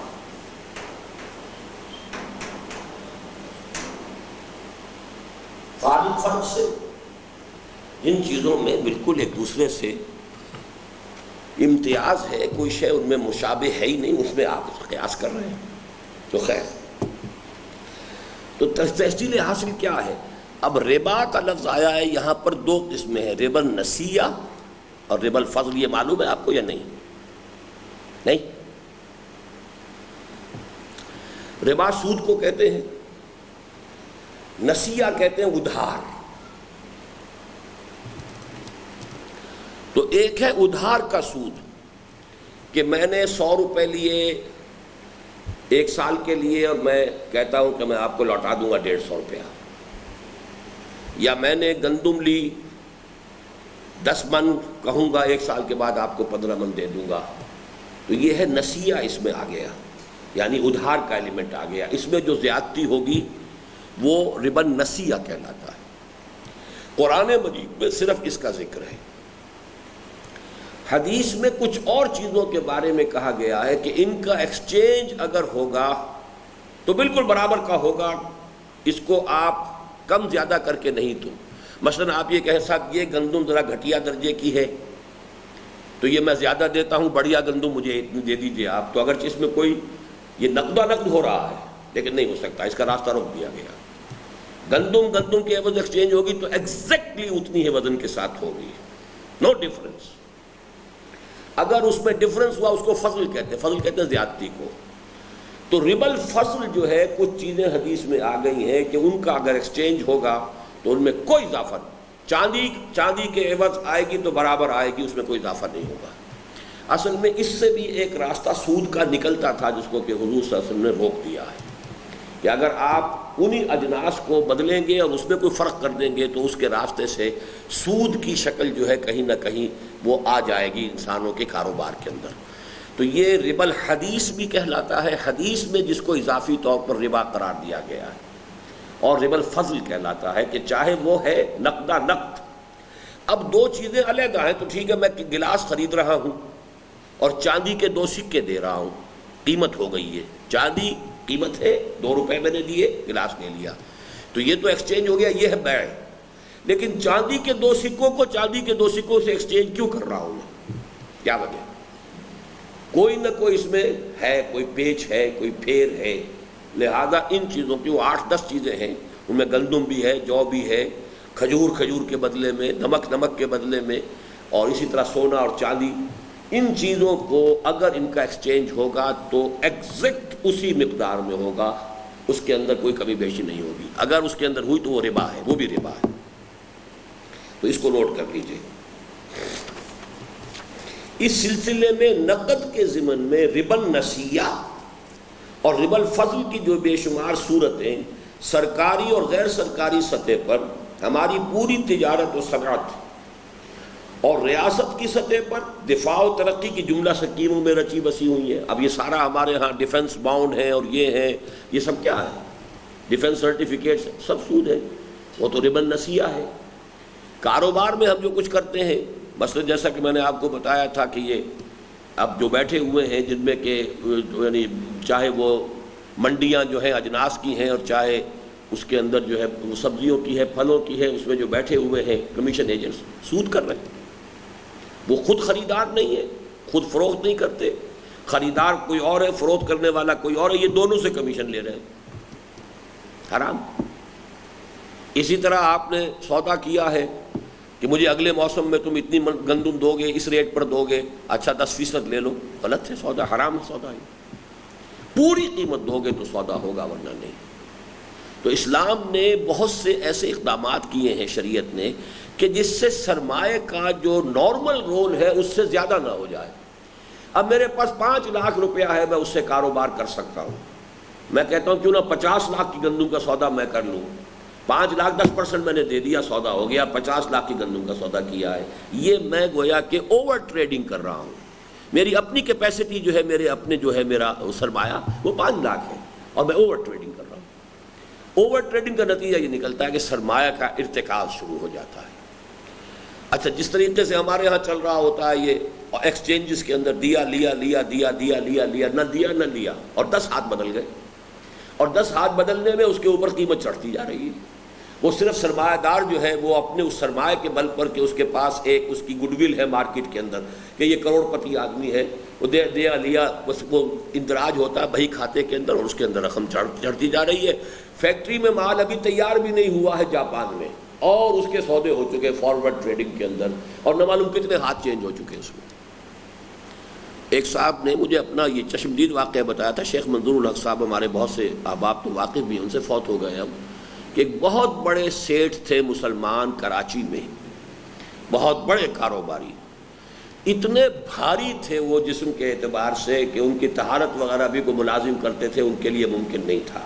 فارق فرق سے، ان چیزوں میں بالکل ایک دوسرے سے امتیاز ہے، کوئی شے ان میں مشابہ ہے ہی نہیں، اس میں آپ قیاس کر رہے ہیں۔ تو خیر، تو تحصیل حاصل کیا ہے؟ اب ربا کا لفظ آیا ہے یہاں پر دو قسمیں ہیں، ربا النسیہ اور ربا الفضل۔ یہ معلوم ہے آپ کو یا نہیں؟ نہیں؟ ربا سود کو کہتے ہیں، نسیہ کہتے ہیں ادھار۔ تو ایک ہے ادھار کا سود، کہ میں نے 100 روپے لیے 1 سال کے لیے اور میں کہتا ہوں کہ میں آپ کو لوٹا دوں گا 150 روپیہ، یا میں نے گندم لی 10 من، کہوں گا 1 سال کے بعد آپ کو 15 من دے دوں گا۔ تو یہ ہے نسیہ، اس میں آ گیا، یعنی ادھار کا ایلیمنٹ آ گیا، اس میں جو زیادتی ہوگی وہ ربا النسیہ کہلاتا ہے۔ قرآن مجید میں صرف اس کا ذکر ہے، حدیث میں کچھ اور چیزوں کے بارے میں کہا گیا ہے کہ ان کا ایکسچینج اگر ہوگا تو بالکل برابر کا ہوگا، اس کو آپ کم زیادہ کر کے نہیں دو۔ مثلا آپ یہ کہیں صاحب یہ گندم ذرا گھٹیا درجے کی ہے تو یہ میں زیادہ دیتا ہوں، بڑھیا گندم مجھے اتنی دے دیجئے آپ، تو اگرچہ اس میں کوئی یہ نقد و نقد ہو رہا ہے لیکن نہیں ہو سکتا، اس کا راستہ روک دیا گیا۔ گندم کے عوض ایکسچینج ہوگی تو ایگزیکٹلی اتنی ہی وزن کے ساتھ ہوگی، نو ڈفرنس۔ اگر اس میں ڈفرنس ہوا اس کو فضل کہتے ہیں زیادتی کو۔ تو ربا الفضل جو ہے، کچھ چیزیں حدیث میں آ گئی ہیں کہ ان کا اگر ایکسچینج ہوگا تو ان میں کوئی اضافہ نہیں، چاندی کے عوض آئے گی تو برابر آئے گی، اس میں کوئی اضافہ نہیں ہوگا۔ اصل میں اس سے بھی ایک راستہ سود کا نکلتا تھا جس کو کہ حضور صلی اللہ علیہ وسلم نے روک دیا ہے کہ اگر آپ انہی اجناس کو بدلیں گے اور اس میں کوئی فرق کر دیں گے تو اس کے راستے سے سود کی شکل جو ہے کہیں نہ کہیں وہ آ جائے گی انسانوں کے کاروبار کے اندر۔ تو یہ ربا الحدیث بھی کہلاتا ہے، حدیث میں جس کو اضافی طور پر ربا قرار دیا گیا ہے، اور ربا الفضل کہلاتا ہے کہ چاہے وہ ہے نقدہ نقد۔ اب دو چیزیں علیحدہ ہیں، تو ٹھیک ہے میں گلاس خرید رہا ہوں اور چاندی کے 2 سکے دے رہا ہوں، قیمت ہو گئی ہے، چاندی قیمت ہے 2 روپے میں نے دیے، گلاس لے لیا، تو یہ تو ایکسچینج ہو گیا، یہ ہے بیع۔ لیکن چاندی کے 2 سکوں کو چاندی کے 2 سکوں سے ایکسچینج کیوں کر رہا ہوں میں؟ کیا وجہ؟ کوئی نہ کوئی اس میں ہے، کوئی پیچ ہے، کوئی پھیر ہے، لہذا ان چیزوں کی وہ 8-10 چیزیں ہیں، ان میں گندم بھی ہے، جو بھی ہے، کھجور کے بدلے میں، نمک کے بدلے میں، اور اسی طرح سونا اور چاندی، ان چیزوں کو اگر ان کا ایکسچینج ہوگا تو ایگزیکٹ اسی مقدار میں ہوگا، اس کے اندر کوئی کمی بیشی نہیں ہوگی۔ اگر اس کے اندر ہوئی تو وہ ربا ہے، وہ بھی ربا ہے۔ تو اس کو نوٹ کر لیجئے۔ اس سلسلے میں نقد کے ضمن میں ربا النسیہ اور ربا الفضل کی جو بے شمار صورتیں سرکاری اور غیر سرکاری سطح پر ہماری پوری تجارت و صنعت اور ریاست کی سطح پر دفاع و ترقی کی جملہ سکیموں میں رچی بسی ہوئی ہیں۔ اب یہ سارا ہمارے ہاں ڈیفنس باؤنڈ ہیں اور یہ ہیں، یہ سب کیا ہے؟ ڈیفنس سرٹیفکیٹس، سب سود ہے، وہ تو ربا النسیہ ہے۔ کاروبار میں ہم جو کچھ کرتے ہیں، مثلا جیسا کہ میں نے آپ کو بتایا تھا کہ یہ اب جو بیٹھے ہوئے ہیں جن میں کہ یعنی چاہے وہ منڈیاں جو ہیں اجناس کی ہیں اور چاہے اس کے اندر جو ہے سبزیوں کی ہے، پھلوں کی ہے، اس میں جو بیٹھے ہوئے ہیں کمیشن ایجنٹس سود کر رہے ہیں۔ وہ خود خریدار نہیں ہے، خود فروخت نہیں کرتے، خریدار کوئی اور ہے، فروخت کرنے والا کوئی اور ہے، یہ دونوں سے کمیشن لے رہے ہیں، حرام۔ اسی طرح آپ نے سودا کیا ہے کہ مجھے اگلے موسم میں تم اتنی گندم دو گے، اس ریٹ پر دو گے، اچھا 10% لے لو، غلط ہے سودا، حرام ہے سودا، پوری قیمت دو گے تو سودا ہوگا ورنہ نہیں۔ تو اسلام نے بہت سے ایسے اقدامات کیے ہیں شریعت نے کہ جس سے سرمایہ کا جو نارمل رول ہے اس سے زیادہ نہ ہو جائے۔ اب میرے پاس 5 لاکھ روپیہ ہے، میں اس سے کاروبار کر سکتا ہوں، میں کہتا ہوں کیوں نہ 50 لاکھ کی گندم کا سودا میں کر لوں، 5 لاکھ 10% میں نے دے دیا، سودا ہو گیا، 50 لاکھ کی گندم کا سودا کیا ہے۔ یہ میں گویا کہ اوور ٹریڈنگ کر رہا ہوں، میری اپنی کیپیسٹی جو ہے، میرے اپنے جو ہے میرا سرمایہ وہ 5 لاکھ ہے اور میں اوور ٹریڈنگ کر رہا ہوں۔ اوور ٹریڈنگ کا نتیجہ یہ نکلتا ہے کہ سرمایہ کا ارتکاز شروع ہو جاتا ہے۔ اچھا، جس طریقے سے ہمارے ہاں چل رہا ہوتا ہے یہ ایکسچینجز کے اندر دیا لیا لیا دیا دیا لیا لیا، نہ دیا نہ لیا، اور 10 ہاتھ بدل گئے، اور 10 ہاتھ بدلنے میں اس کے اوپر قیمت چڑھتی جا رہی ہے۔ وہ صرف سرمایہ دار جو ہے وہ اپنے اس سرمایہ کے بل پر کہ اس کے پاس ایک اس کی گڈ ول ہے مارکیٹ کے اندر کہ یہ کروڑ پتی آدمی ہے، وہ دیا لیا، بس وہ اندراج ہوتا ہے بہی کھاتے کے اندر اور اس کے اندر رقم چڑھتی جا رہی ہے۔ فیکٹری میں مال ابھی تیار بھی نہیں ہوا ہے جاپان میں، اور اس کے سودے ہو چکے فارورڈ ٹریڈنگ کے اندر، اور نہ معلوم کتنے ہاتھ چینج ہو چکے اس میں۔ ایک صاحب نے مجھے اپنا یہ چشمدید واقعہ بتایا تھا، شیخ منظور الحق صاحب، ہمارے بہت سے احباب تو واقف بھی ان سے فوت ہو گئے اب، کہ ایک بہت بڑے سیٹھ تھے مسلمان کراچی میں، بہت بڑے کاروباری، اتنے بھاری تھے وہ جسم کے اعتبار سے کہ ان کی طہارت وغیرہ بھی کو ملازم کرتے تھے ان کے لیے ممکن نہیں تھا۔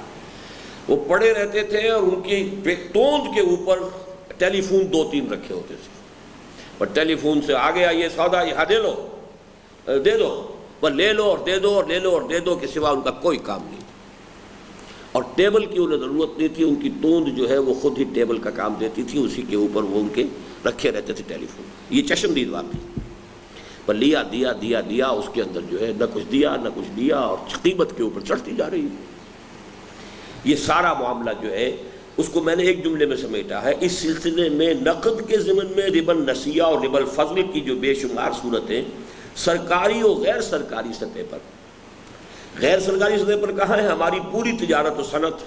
وہ پڑے رہتے تھے اور ان کی توند کے اوپر ٹیلی فون 2-3 رکھے ہوتے تھے، اور ٹیلی فون سے آ گیا یہ سودا، یہاں دے لو دے دو، بس لے لو اور دے دو اور لے لو اور دے دو کے سوا ان کا کوئی کام نہیں تھا۔ اور ٹیبل کی انہیں ضرورت نہیں تھی، ان کی توند جو ہے وہ خود ہی ٹیبل کا کام دیتی تھی، اسی کے اوپر وہ ان کے رکھے رہتے تھے ٹیلی فون۔ یہ چشمدید واقعی پر لیا دیا دیا دیا، اس کے اندر جو ہے نہ کچھ دیا نہ کچھ دیا، اور قیمت کے اوپر چڑھتی جا رہی ہے۔ یہ سارا معاملہ جو ہے اس کو میں نے ایک جملے میں سمیٹا ہے. اس سلسلے میں نقد کے ضمن میں ربا النسیہ اور ربا الفضل کی جو بے شمار صورتیں سرکاری اور غیر سرکاری سطح پر، غیر سرکاری سطح پر کہاں ہے؟ ہماری پوری تجارت و صنعت،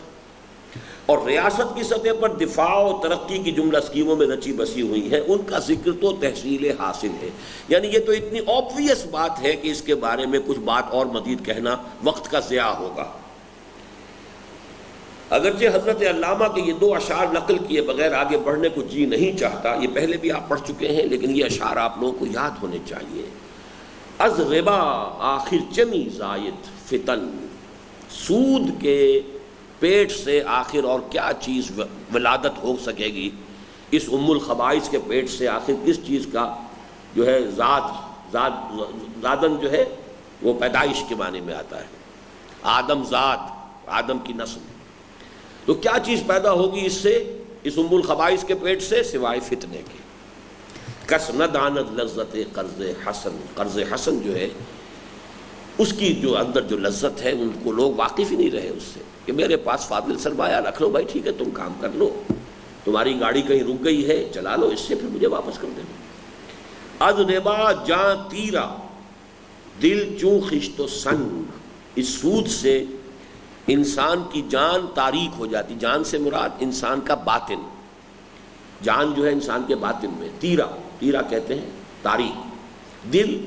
اور ریاست کی سطح پر دفاع و ترقی کی جملہ اسکیموں میں رچی بسی ہوئی ہیں، ان کا ذکر تو تحصیل حاصل ہے. یعنی یہ تو اتنی آبویس بات ہے کہ اس کے بارے میں کچھ بات اور مزید کہنا وقت کا ضیاع ہوگا. اگرچہ حضرت علامہ کے یہ 2 اشعار نقل کیے بغیر آگے بڑھنے کو جی نہیں چاہتا، یہ پہلے بھی آپ پڑھ چکے ہیں، لیکن یہ اشعار آپ لوگوں کو یاد ہونے چاہیے. از ربا آخر چمی زائد فتن، سود کے پیٹ سے آخر اور کیا چیز ولادت ہو سکے گی؟ اس ام الخبائث کے پیٹ سے آخر کس چیز کا جو ہے زادن جو ہے وہ پیدائش کے معنی میں آتا ہے، آدم زاد، آدم کی نسل. تو کیا چیز پیدا ہوگی اس سے، اس ام الخبائث کے پیٹ سے، سوائے فتنے کے. کس نہ داند لذت قرض حسن، قرض حسن جو ہے اس کی جو اندر جو لذت ہے ان کو لوگ واقف ہی نہیں رہے اس سے، کہ میرے پاس فاضل سرمایہ رکھ لو بھائی، ٹھیک ہے تم کام کر لو، تمہاری گاڑی کہیں رک گئی ہے چلا لو، اس سے پھر مجھے واپس کر دینا. از ربا جاں تیرا دل چوں خشت و سنگ، اس سود سے انسان کی جان تاریک ہو جاتی. جان سے مراد انسان کا باطن، جان جو ہے انسان کے باطن میں، تیرا، تیرا کہتے ہیں تاریک، دل،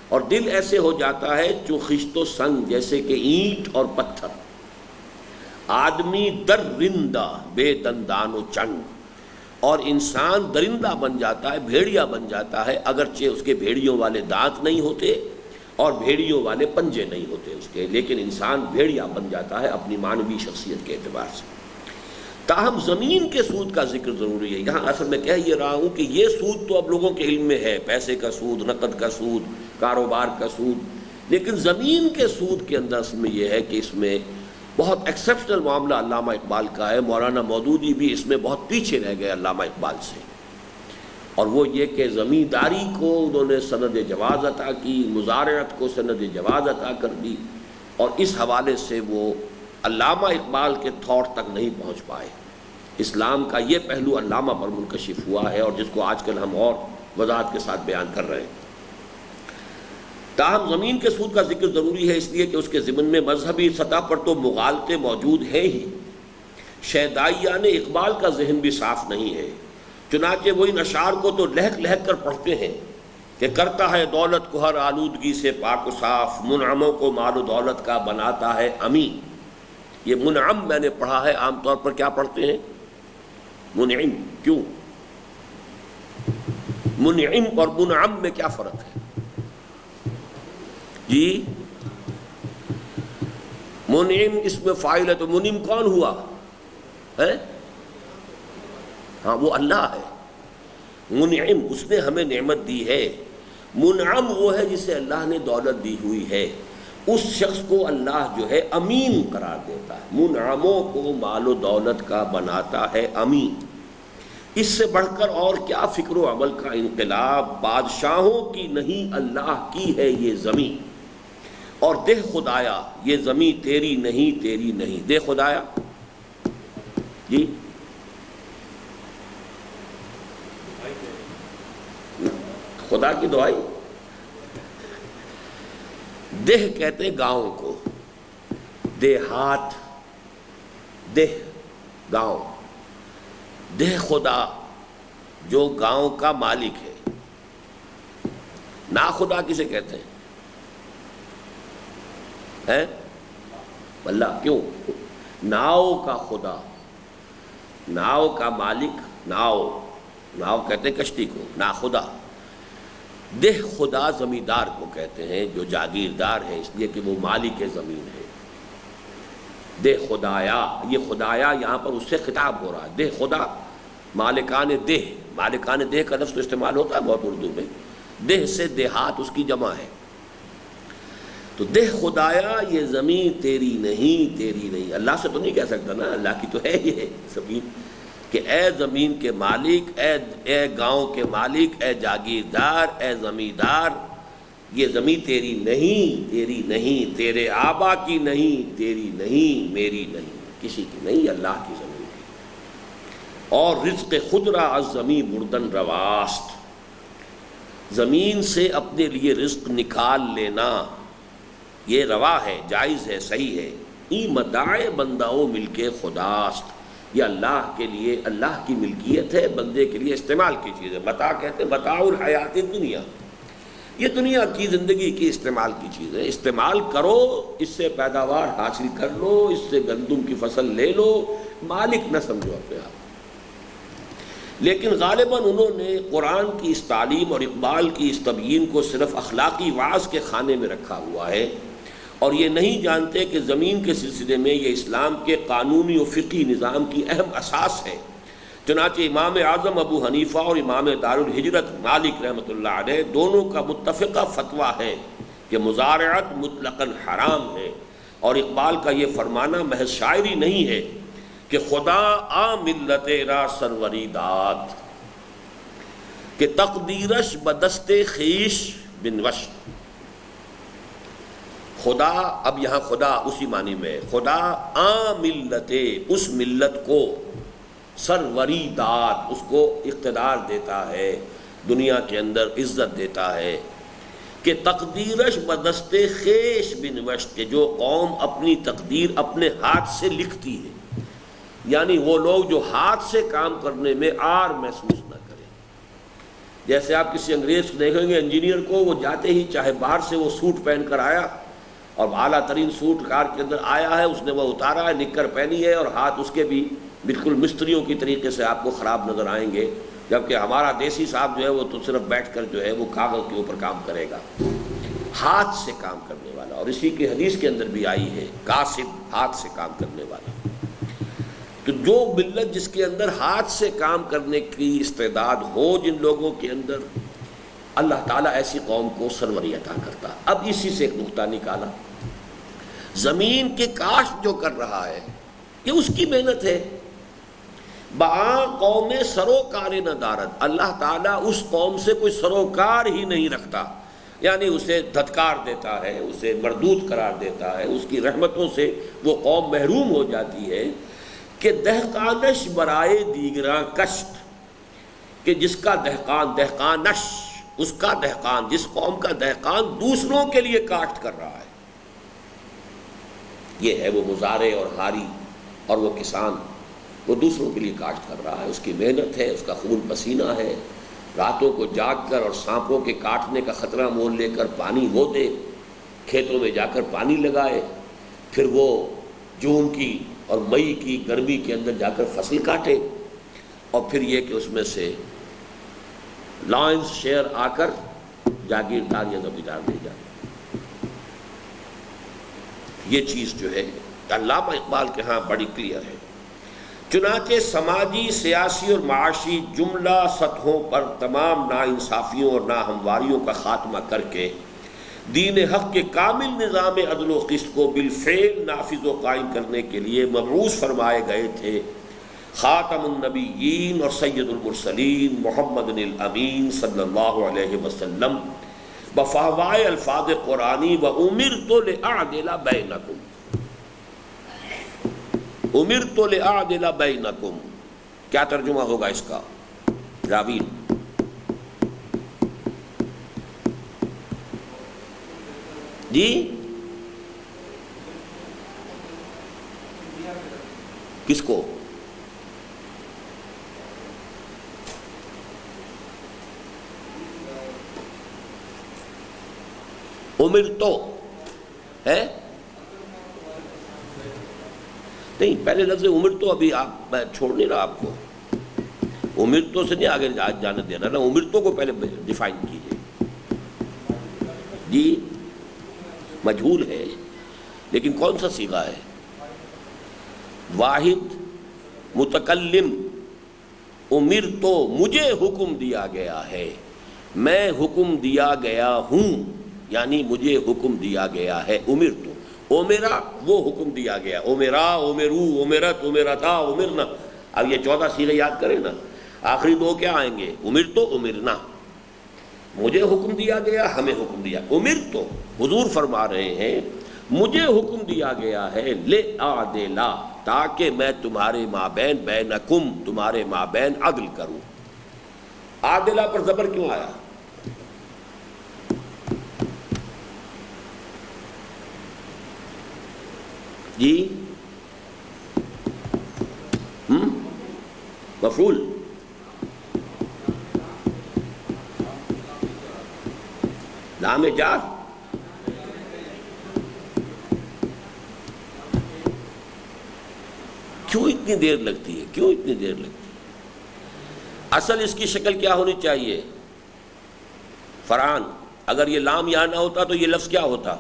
اور دل ایسے ہو جاتا ہے جو خشت و سنگ، جیسے کہ اینٹ اور پتھر. آدمی درندہ بے دندان و چنگ، اور انسان درندہ بن جاتا ہے، بھیڑیا بن جاتا ہے، اگرچہ اس کے بھیڑیوں والے دانت نہیں ہوتے اور بھیڑیوں والے پنجے نہیں ہوتے اس کے، لیکن انسان بھیڑیا بن جاتا ہے اپنی معنوی شخصیت کے اعتبار سے. تاہم زمین کے سود کا ذکر ضروری ہے. یہاں اصل میں کہہ یہ رہا ہوں کہ یہ سود تو اب لوگوں کے علم میں ہے، پیسے کا سود، نقد کا سود، کاروبار کا سود، لیکن زمین کے سود کے اندر اصل میں یہ ہے کہ اس میں بہت ایکسیپشنل معاملہ علامہ اقبال کا ہے. مولانا مودودی بھی اس میں بہت پیچھے رہ گئے علامہ اقبال سے، اور وہ یہ کہ زمینداری کو انہوں نے سند جواز عطا کی، مزارعت کو سند جواز عطا کر دی، اور اس حوالے سے وہ علامہ اقبال کے تھاٹ تک نہیں پہنچ پائے. اسلام کا یہ پہلو علامہ پر منکشف ہوا ہے، اور جس کو آج کل ہم اور وضاحت کے ساتھ بیان کر رہے ہیں. تاہم زمین کے سود کا ذکر ضروری ہے، اس لیے کہ اس کے ضمن میں مذہبی سطح پر تو مغالطے موجود ہیں ہی. شیدائیہ نے اقبال کا ذہن بھی صاف نہیں ہے، چنانچہ وہ ان اشعار کو تو لہک لہک کر پڑھتے ہیں کہ کرتا ہے دولت کو ہر آلودگی سے پاک و صاف، منعموں کو مال و دولت کا بناتا ہے امی. یہ منعم میں نے پڑھا ہے، عام طور پر کیا پڑھتے ہیں؟ منعم. کیوں؟ منعم اور منعم میں کیا فرق ہے جی؟ منعم اس میں فاعل ہے، تو منعم کون ہوا ہے؟ ہاں وہ اللہ ہے. منعم اس نے ہمیں نعمت دی ہے. منعم وہ ہے جسے اللہ نے دولت دی ہوئی ہے، اس شخص کو اللہ جو ہے امین قرار دیتا ہے. منعموں کو مال و دولت کا بناتا ہے امین. اس سے بڑھ کر اور کیا فکر و عمل کا انقلاب. بادشاہوں کی نہیں اللہ کی ہے یہ زمین، اور دہ خدایا یہ زمین تیری نہیں تیری نہیں. دہ خدایا جی خدا کی دعائی. دہ کہتے ہیں گاؤں کو، دیہات، دہ گاؤں. دہ خدا جو گاؤں کا مالک ہے. نا خدا کسے کہتے ہیں؟ اللہ. کیوں؟ ناؤ کا خدا، ناؤ کا مالک. ناؤ، ناؤ کہتے ہیں کشتی کو، نا خدا. دہ خدا زمیندار کو کہتے ہیں جو جاگیردار ہے، اس لیے کہ وہ مالک زمین ہے. دہ خدایا، یہ خدایا یہاں پر اس سے خطاب ہو رہا ہے. دہ خدا مالکان دہ، مالکان دہ کا لفظ تو استعمال ہوتا ہے بہت اردو میں. دہ سے دیہات اس کی جمع ہے. تو دہ خدایا یہ زمین تیری نہیں تیری نہیں. اللہ سے تو نہیں کہہ سکتا نا، اللہ کی تو ہے یہ زمین، کہ اے زمین کے مالک، اے گاؤں کے مالک، اے جاگیردار، اے زمیندار، یہ زمین تیری نہیں تیری نہیں، تیرے آبا کی نہیں تیری نہیں، میری نہیں، کسی کی نہیں، اللہ کی زمین ہے. اور رزق خود را از زمین بردن رواست، زمین سے اپنے لیے رزق نکال لینا یہ روا ہے، جائز ہے، صحیح ہے۔ ای متاع بنداؤ ملک خداست، یہ اللہ کے لیے، اللہ کی ملکیت ہے، بندے کے لیے استعمال کی چیز ہے۔ متاع کہتے ہیں متاع الحیات دنیا، یہ دنیا کی زندگی کی استعمال کی چیز ہے، استعمال کرو، اس سے پیداوار حاصل کر لو، اس سے گندم کی فصل لے لو، مالک نہ سمجھو اپنے آپ۔ لیکن غالباً انہوں نے قرآن کی اس تعلیم اور اقبال کی اس تبیین کو صرف اخلاقی وعظ کے خانے میں رکھا ہوا ہے، اور یہ نہیں جانتے کہ زمین کے سلسلے میں یہ اسلام کے قانونی و فقہی نظام کی اہم اساس ہے۔ چنانچہ امام اعظم ابو حنیفہ اور امام دارالہجرت مالک رحمۃ اللہ علیہ دونوں کا متفقہ فتویٰ ہے کہ مزارعت مطلقاً حرام ہے، اور اقبال کا یہ فرمانا محض شاعری نہیں ہے کہ خدا آ ملت را سروری داد کہ تقدیرش بدست خیش بنوشت۔ خدا، اب یہاں خدا اسی معنی میں، خدا آ ملت، اس ملت کو، سروری داد، اس کو اقتدار دیتا ہے، دنیا کے اندر عزت دیتا ہے کہ تقدیرش بدست خیش بنوشت، کہ جو قوم اپنی تقدیر اپنے ہاتھ سے لکھتی ہے، یعنی وہ لوگ جو ہاتھ سے کام کرنے میں عار محسوس نہ کریں۔ جیسے آپ کسی انگریز کو دیکھیں گے انجینئر کو، وہ جاتے ہی چاہے باہر سے وہ سوٹ پہن کر آیا اور اعلیٰ ترین سوٹ کار کے اندر آیا ہے، اس نے وہ اتارا ہے، نکر پہنی ہے، اور ہاتھ اس کے بھی بالکل مستریوں کی طریقے سے آپ کو خراب نظر آئیں گے، جبکہ ہمارا دیسی صاحب جو ہے وہ تو صرف بیٹھ کر جو ہے وہ کاغذ کے اوپر کام کرے گا، ہاتھ سے کام کرنے والا۔ اور اسی کی حدیث کے اندر بھی آئی ہے کاسب، ہاتھ سے کام کرنے والا۔ تو جو ملت جس کے اندر ہاتھ سے کام کرنے کی استعداد ہو جن لوگوں کے اندر، اللہ تعالیٰ ایسی قوم کو سروری عطا کرتا۔ اب اسی سے ایک نقطہ نکالا، زمین کے کاشت جو کر رہا ہے یہ اس کی محنت ہے۔ با قوم سروکار ندارت، اللہ تعالیٰ اس قوم سے کوئی سروکار ہی نہیں رکھتا، یعنی اسے دھتکار دیتا ہے، اسے مردود قرار دیتا ہے، اس کی رحمتوں سے وہ قوم محروم ہو جاتی ہے کہ دہقانش برائے دیگراں کشت، کہ جس کا دہقانش، اس کا دہقان، جس قوم کا دہقان دوسروں کے لیے کاشت کر رہا ہے، یہ ہے وہ مزارع اور ہاری، اور وہ کسان وہ دوسروں کے لیے کاشت کر رہا ہے، اس کی محنت ہے، اس کا خون پسینہ ہے، راتوں کو جاگ کر اور سانپوں کے کاٹنے کا خطرہ مول لے کر پانی وہ دے، کھیتوں میں جا کر پانی لگائے، پھر وہ جون کی اور مئی کی گرمی کے اندر جا کر فصل کاٹے، اور پھر یہ کہ اس میں سے لائنز شیئر آ کر جاگیردار یا زمیندار دے جائے۔ یہ چیز جو ہے علامہ اقبال کے ہاں بڑی کلیئر ہے۔ چنانچہ سماجی، سیاسی اور معاشی جملہ سطحوں پر تمام ناانصافیوں اور ناہمواریوں کا خاتمہ کر کے دین حق کے کامل نظام عدل و قسط کو بالفعل نافذ و قائم کرنے کے لیے مبعوث فرمائے گئے تھے خاتم النبیین اور سید المرسلین محمد الامین صلی اللہ علیہ وسلم بفہوائے الفاظ قرآنی وَأُمِرْتُ لِأَعْدِلَ بَيْنَكُمْ۔ اُمِرْتُ لِأَعْدِلَ بَيْنَكُمْ کیا ترجمہ ہوگا اس کا؟ راوین جی کس کو؟ امرتو ہے نہیں، پہلے لفظ امرتو ابھی آپ میں چھوڑ نہیں رہا آپ کو، امرتو سے نہیں آگے جانے دے رہا نا، امرتو کو پہلے ڈیفائن کیجئے۔ جی مجہول ہے، لیکن کون سا صیغہ ہے؟ واحد متکلم، امرتو مجھے حکم دیا گیا ہے، میں حکم دیا گیا ہوں، یعنی مجھے حکم دیا گیا ہے۔ امرتو، اومیرا وہ حکم دیا گیا، اومیرا، اومیرو، اومیرت، اومیرتا، امرنا۔ اب یہ 14 صیغے یاد کریں نا، آخری دو کیا آئیں گے؟ امرتو، امرنا، مجھے حکم دیا گیا، ہمیں حکم دیا۔ امرتو، حضور فرما رہے ہیں مجھے حکم دیا گیا ہے لِأَعْدِلَ تاکہ میں تمہارے مابین بینکم تمہارے مابین عدل کروں. عادلہ پر زبر کیوں آیا؟ جی مفعول لام جار کیوں اتنی دیر لگتی ہے؟ کیوں اتنی دیر لگتی ہے؟ اصل اس کی شکل کیا ہونی چاہیے فرحان؟ اگر یہ لام یہاں نہ ہوتا تو یہ لفظ کیا ہوتا؟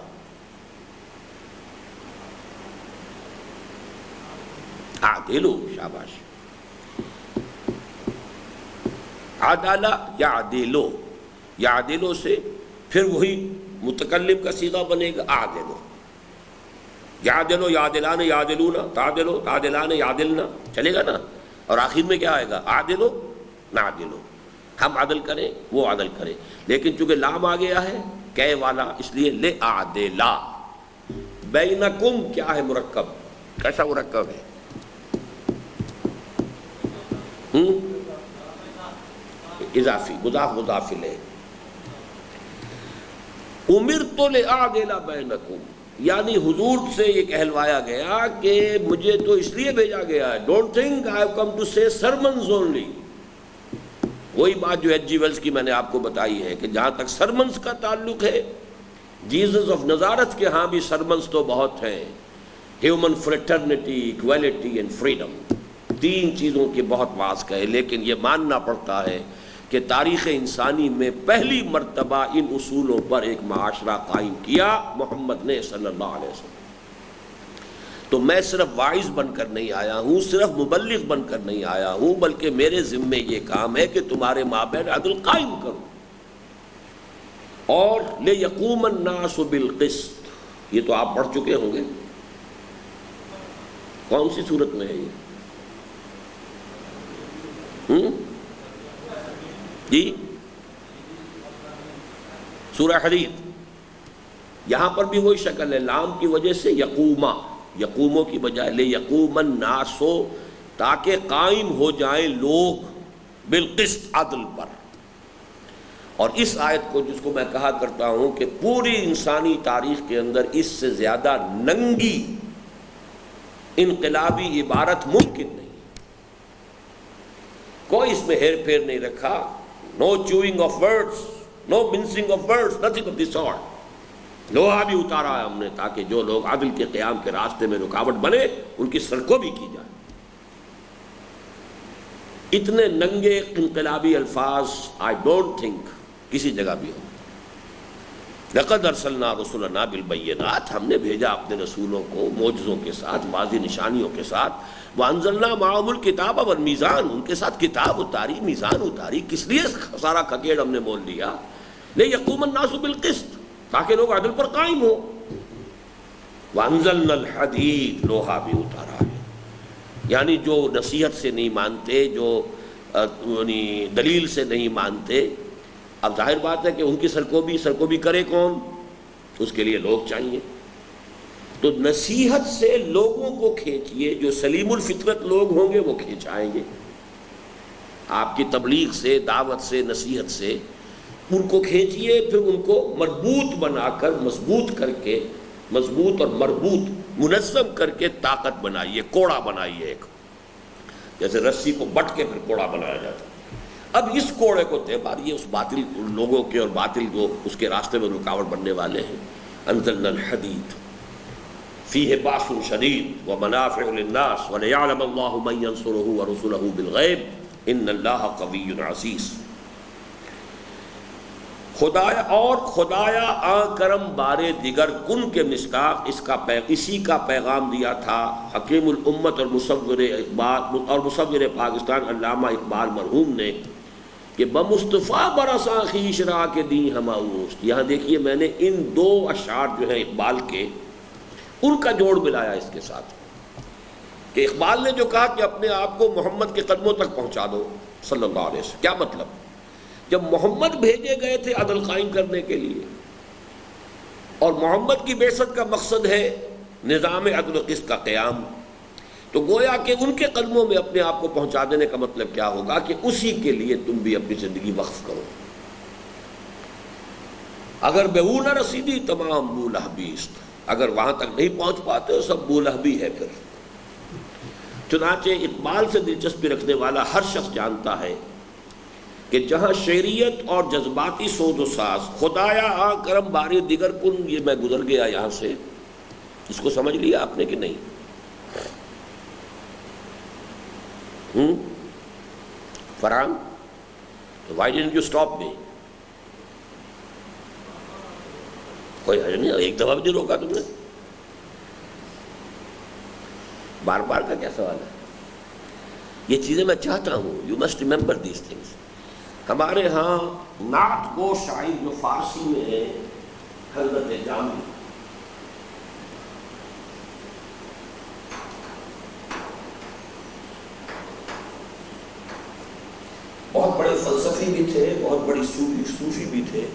عادلو. شاباش. عدالہ یعدلو، یعدلو سے پھر وہی متکلم کا صیغہ بنے گا عادلو. یعدلو یعدلان یعدلون، تعدلو تعدلان یعدلنا، چلے گا نا. اور آخر میں کیا آئے گا؟ عادلو نعدلو، ہم عدل کریں وہ عدل کرے. لیکن چونکہ لام آ گیا ہے کہ والا اس لیے لِأَعْدِلَ. بینکم کیا ہے؟ مرکب. کیسا مرکب ہے؟ اضافی، مضاف مضاف الیہ. امرت لِأَعْدِلَ بینکم، یعنی حضور سے یہ کہلوایا گیا کہ مجھے تو اس لیے بھیجا گیا ہے. Don't think I have come to say sermons only. وہی بات جو ایچ جی ویلز کی میں نے آپ کو بتائی ہے کہ جہاں تک سرمنز کا تعلق ہے، جیزس آف نزارت کے ہاں بھی سرمنز تو بہت ہیں. Human fraternity, equality and freedom, تین چیزوں کے بہت واعظ کہے. لیکن یہ ماننا پڑتا ہے کہ تاریخ انسانی میں پہلی مرتبہ ان اصولوں پر ایک معاشرہ قائم کیا محمد نے صلی اللہ علیہ وسلم. تو میں صرف واعظ بن کر نہیں آیا ہوں، صرف مبلغ بن کر نہیں آیا ہوں، بلکہ میرے ذمے یہ کام ہے کہ تمہارے مابین عدل قائم کروں. اور لِيَقُومَ النَّاسُ بِالْقِسْطِ، یہ تو آپ پڑھ چکے ہوں گے. کون سی صورت میں ہے یہ؟ جی سورہ حدید. یہاں پر بھی وہی شکل ہے، لام کی وجہ سے یقوما، یقوموں کی بجائے لِيَقُومَ النَّاسُ تاکہ قائم ہو جائیں لوگ بالقسط، عدل پر. اور اس آیت کو جس کو میں کہا کرتا ہوں کہ پوری انسانی تاریخ کے اندر اس سے زیادہ ننگی انقلابی عبارت ممکن نہیں. کوئی اس میں ہیر پھیر نہیں رکھا. No chewing of words, no mincing of words, nothing of the sort. لوہا بھی اتارا ہے ہم نے تاکہ جو لوگ عدل کے قیام کے راستے میں رکاوٹ بنے ان کی سڑکوں بھی کی جائے. اتنے ننگے انقلابی الفاظ آئی ڈونٹ تھنک کسی جگہ بھی ہو. لقد ارسلنا رسلنا بالبینات، ہم نے بھیجا اپنے رسولوں کو معجزوں کے ساتھ، واضح نشانیوں کے ساتھ. وانزلنا معهم الکتاب والمیزان، ان کے ساتھ کتاب اتاری، میزان اتاری. کس لیے سارا کھکیڑ ہم نے بول دیا؟ لیقوم الناس بالقسط، تاکہ لوگ عدل پر قائم ہو. وانزلنا الحدید، لوہا بھی اتارا ہے. یعنی جو نصیحت سے نہیں مانتے، جو دلیل سے نہیں مانتے، اب ظاہر بات ہے کہ ان کی سرکو بھی کرے کون؟ اس کے لیے لوگ چاہیے. تو نصیحت سے لوگوں کو کھینچیے، جو سلیم الفطرت لوگ ہوں گے وہ کھینچ آئیں گے. آپ کی تبلیغ سے، دعوت سے، نصیحت سے ان کو کھینچیے، پھر ان کو مربوط بنا کر، مضبوط کر کے، مضبوط اور مربوط منظم کر کے طاقت بنائیے، کوڑا بنائیے. ایک جیسے رسی کو بٹ کے پھر کوڑا بنایا جاتا ہے. اب اس کوڑے کو طے ماریے اس باطل لوگوں کے اور باطل جو اس کے راستے میں رکاوٹ بننے والے ہیں. انزلنا الحدید فیہ باس شدید ومنافع للناس وليعلم اللہ من ینصرہ ورسلہ بالغیب ان اللہ قوی عزیز. خدایا اور خدایا آن کرم بارے دیگر کن کے مصداق اسی کا پیغام دیا تھا حکیم الامت اور مصور پاکستان علامہ اقبال مرحوم نے کہ بمصطفیٰ برساں خویش را کے دی ہم اوست. یہاں دیکھیے میں نے ان دو اشعار جو ہیں اقبال کے، ان کا جوڑ ملایا اس کے ساتھ کہ اقبال نے جو کہا کہ اپنے آپ کو محمد کے قدموں تک پہنچا دو صلی اللہ علیہ وسلم. کیا مطلب؟ جب محمد بھیجے گئے تھے عدل قائم کرنے کے لیے اور محمد کی بعثت کا مقصد ہے نظام عدل و قسط کا قیام، تو گویا کہ ان کے قدموں میں اپنے آپ کو پہنچا دینے کا مطلب کیا ہوگا کہ اسی کے لیے تم بھی اپنی زندگی وقف کرو۔ اگر بے وہ نہ رسیدی تمام بو لہبیست، اگر وہاں تک نہیں پہنچ پاتے تو سب بو لہبی ہے پھر۔ چنانچہ اقبال سے دلچسپی رکھنے والا ہر شخص جانتا ہے کہ جہاں شعریت اور جذباتی سوز و ساز، خدایا آ کرم باری دیگر کن، یہ میں گزر گیا یہاں سے، اس کو سمجھ لیا آپ نے کہ نہیں؟ Farhan, why didn't you stop me? کوئی حرج نہیں، ایک دفعہ بھی نہیں روکا تم نے، بار بار کا کیا سوال ہے؟ یہ چیزیں میں چاہتا ہوں، you must remember these things. ہمارے ہاں نعت گو شاعر جو فارسی میں ہے حضرت جامی، بہت بڑے فلسفی بھی تھے، بہت بڑی صوفی بھی تھے،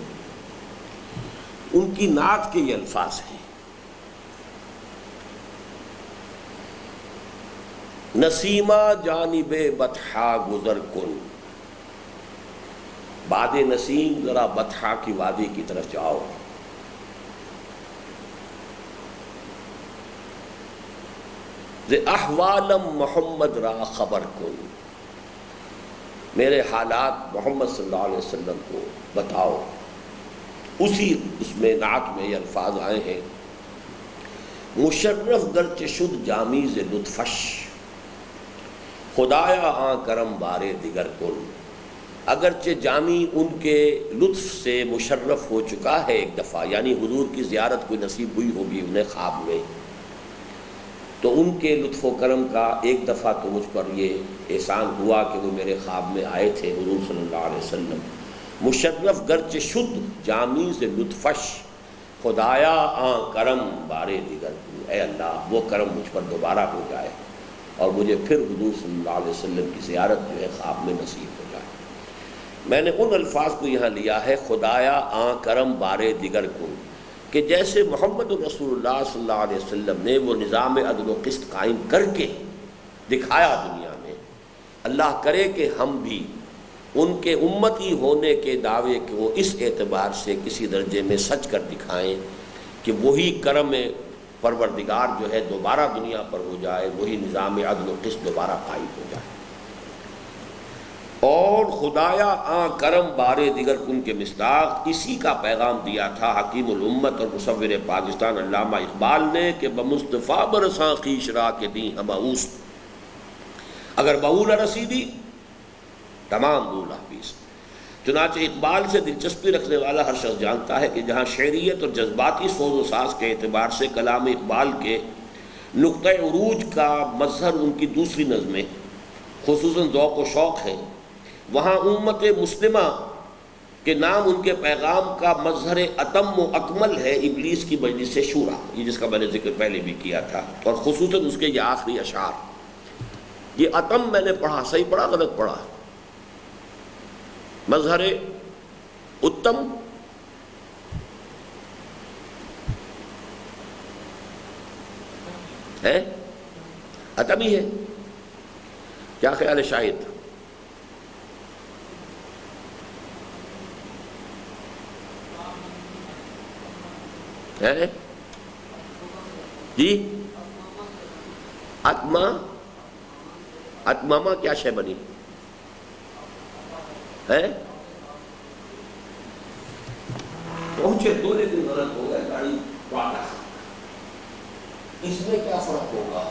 ان کی نعت کے یہ الفاظ ہیں: نسیمہ جانب بطحا گزر کن، باد نسیم ذرا بطحا کی وادی کی طرف جاؤ، ز احوالم محمد را خبر کن، میرے حالات محمد صلی اللہ علیہ وسلم کو بتاؤ۔ اسی اس میں نعت میں یہ الفاظ آئے ہیں: مشرف گرچہ شد جامی ز لطفش، خدایا آں کرم بارے دیگر کن، اگرچہ جامی ان کے لطف سے مشرف ہو چکا ہے ایک دفعہ، یعنی حضور کی زیارت کوئی نصیب ہوئی ہوگی انہیں خواب میں، تو ان کے لطف و کرم کا ایک دفعہ تو مجھ پر یہ احسان ہوا کہ وہ میرے خواب میں آئے تھے حضور صلی اللہ علیہ وسلم۔ مشرف گرچہ شد جامی سے لطفش، خدایا آں کرم بارے دیگر کن، اے اللہ وہ کرم مجھ پر دوبارہ ہو جائے اور مجھے پھر حضور صلی اللہ علیہ وسلم کی زیارت جو ہے خواب میں نصیب ہو جائے۔ میں نے ان الفاظ کو یہاں لیا ہے خدایا آں کرم بارے دیگر کن، کہ جیسے محمد رسول اللہ صلی اللہ علیہ وسلم نے وہ نظام عدل و قسط قائم کر کے دکھایا دنیا میں، اللہ کرے کہ ہم بھی ان کے امتی ہونے کے دعوے کو اس اعتبار سے کسی درجے میں سچ کر دکھائیں کہ وہی کرم پروردگار جو ہے دوبارہ دنیا پر ہو جائے، وہی نظام عدل و قسط دوبارہ قائم ہو جائے۔ اور خدایا آں کرم بارے دیگر کن کے مصداق اسی کا پیغام دیا تھا حکیم الامت اور مصور پاکستان علامہ اقبال نے کہ بمصطفیٰ برساں خویش را کے دیں ہماؤس، اگر بہو نہ رسیدی تمام بولا بیس۔ چنانچہ اقبال سے دلچسپی رکھنے والا ہر شخص جانتا ہے کہ جہاں شعریت اور جذباتی سوز و ساز کے اعتبار سے کلام اقبال کے نقطۂ عروج کا مظہر ان کی دوسری نظمیں خصوصاً ذوق و شوق ہے، وہاں امت مسلمہ کے نام ان کے پیغام کا مظہر اتم و اکمل ہے ابلیس کی مجلس شورا، یہ جس کا میں نے ذکر پہلے بھی کیا تھا، اور خصوصاً اس کے یہ آخری اشعار۔ یہ اتم میں نے پڑھا، صحیح پڑھا غلط پڑھا؟ مظہر اتم ہے، اتم ہی ہے، کیا خیال ہے شاہد؟ ہے جی؟ اتما، اتماما کیا شے بنی ہے؟ پہنچے دو لیکن غلط ہو گیا، گاڑی والا، اس میں کیا فرق ہوگا؟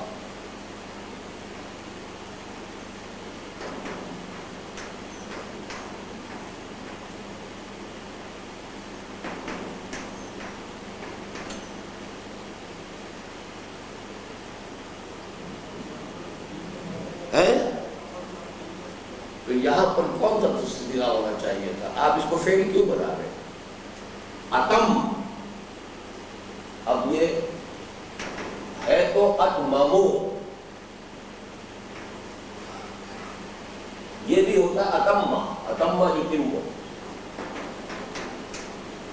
تو یہاں پر کون سا تصدیقہ ہونا چاہیے تھا؟ آپ اس کو فعل کیوں بنا رہے ہیں؟ اتم، اب یہ ہے تو اتممو، یہ بھی ہوتا ہے اتمہ، اتمہ یتمو۔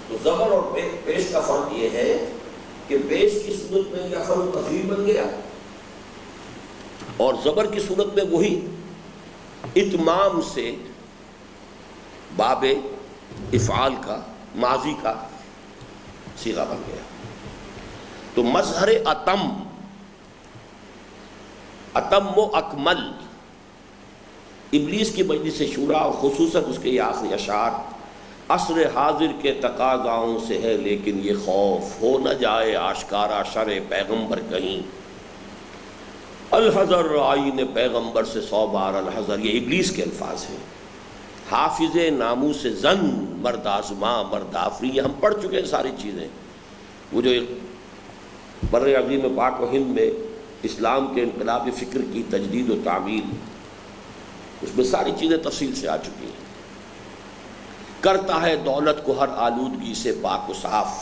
تو زبر اور پیش کا فرق یہ ہے کہ پیش کی صورت میں یا خبر تفریح بن گیا اور زبر کی صورت میں وہی اتمام سے باب افعال کا ماضی کا صیغہ بن گیا. تو مظہر اتم و اکمل ابلیس کی مجلس شورا اور خصوصاً اس کے یہ آخری اشعار عصر حاضر کے تقاضاؤں سے ہے لیکن یہ خوف ہو نہ جائے آشکارا شر پیغمبر کہیں الحذر آئین پیغمبر سے 100 بار الحذر. یہ ابلیس کے الفاظ ہیں. حافظ ناموس زن مرد آزما مرد آفری یہ ہم پڑھ چکے ہیں ساری چیزیں. وہ جو بر عظیم پاک و ہند میں اسلام کے انقلاب فکر کی تجدید و تعمیل اس میں ساری چیزیں تفصیل سے آ چکی ہیں. کرتا ہے دولت کو ہر آلودگی سے پاک و صاف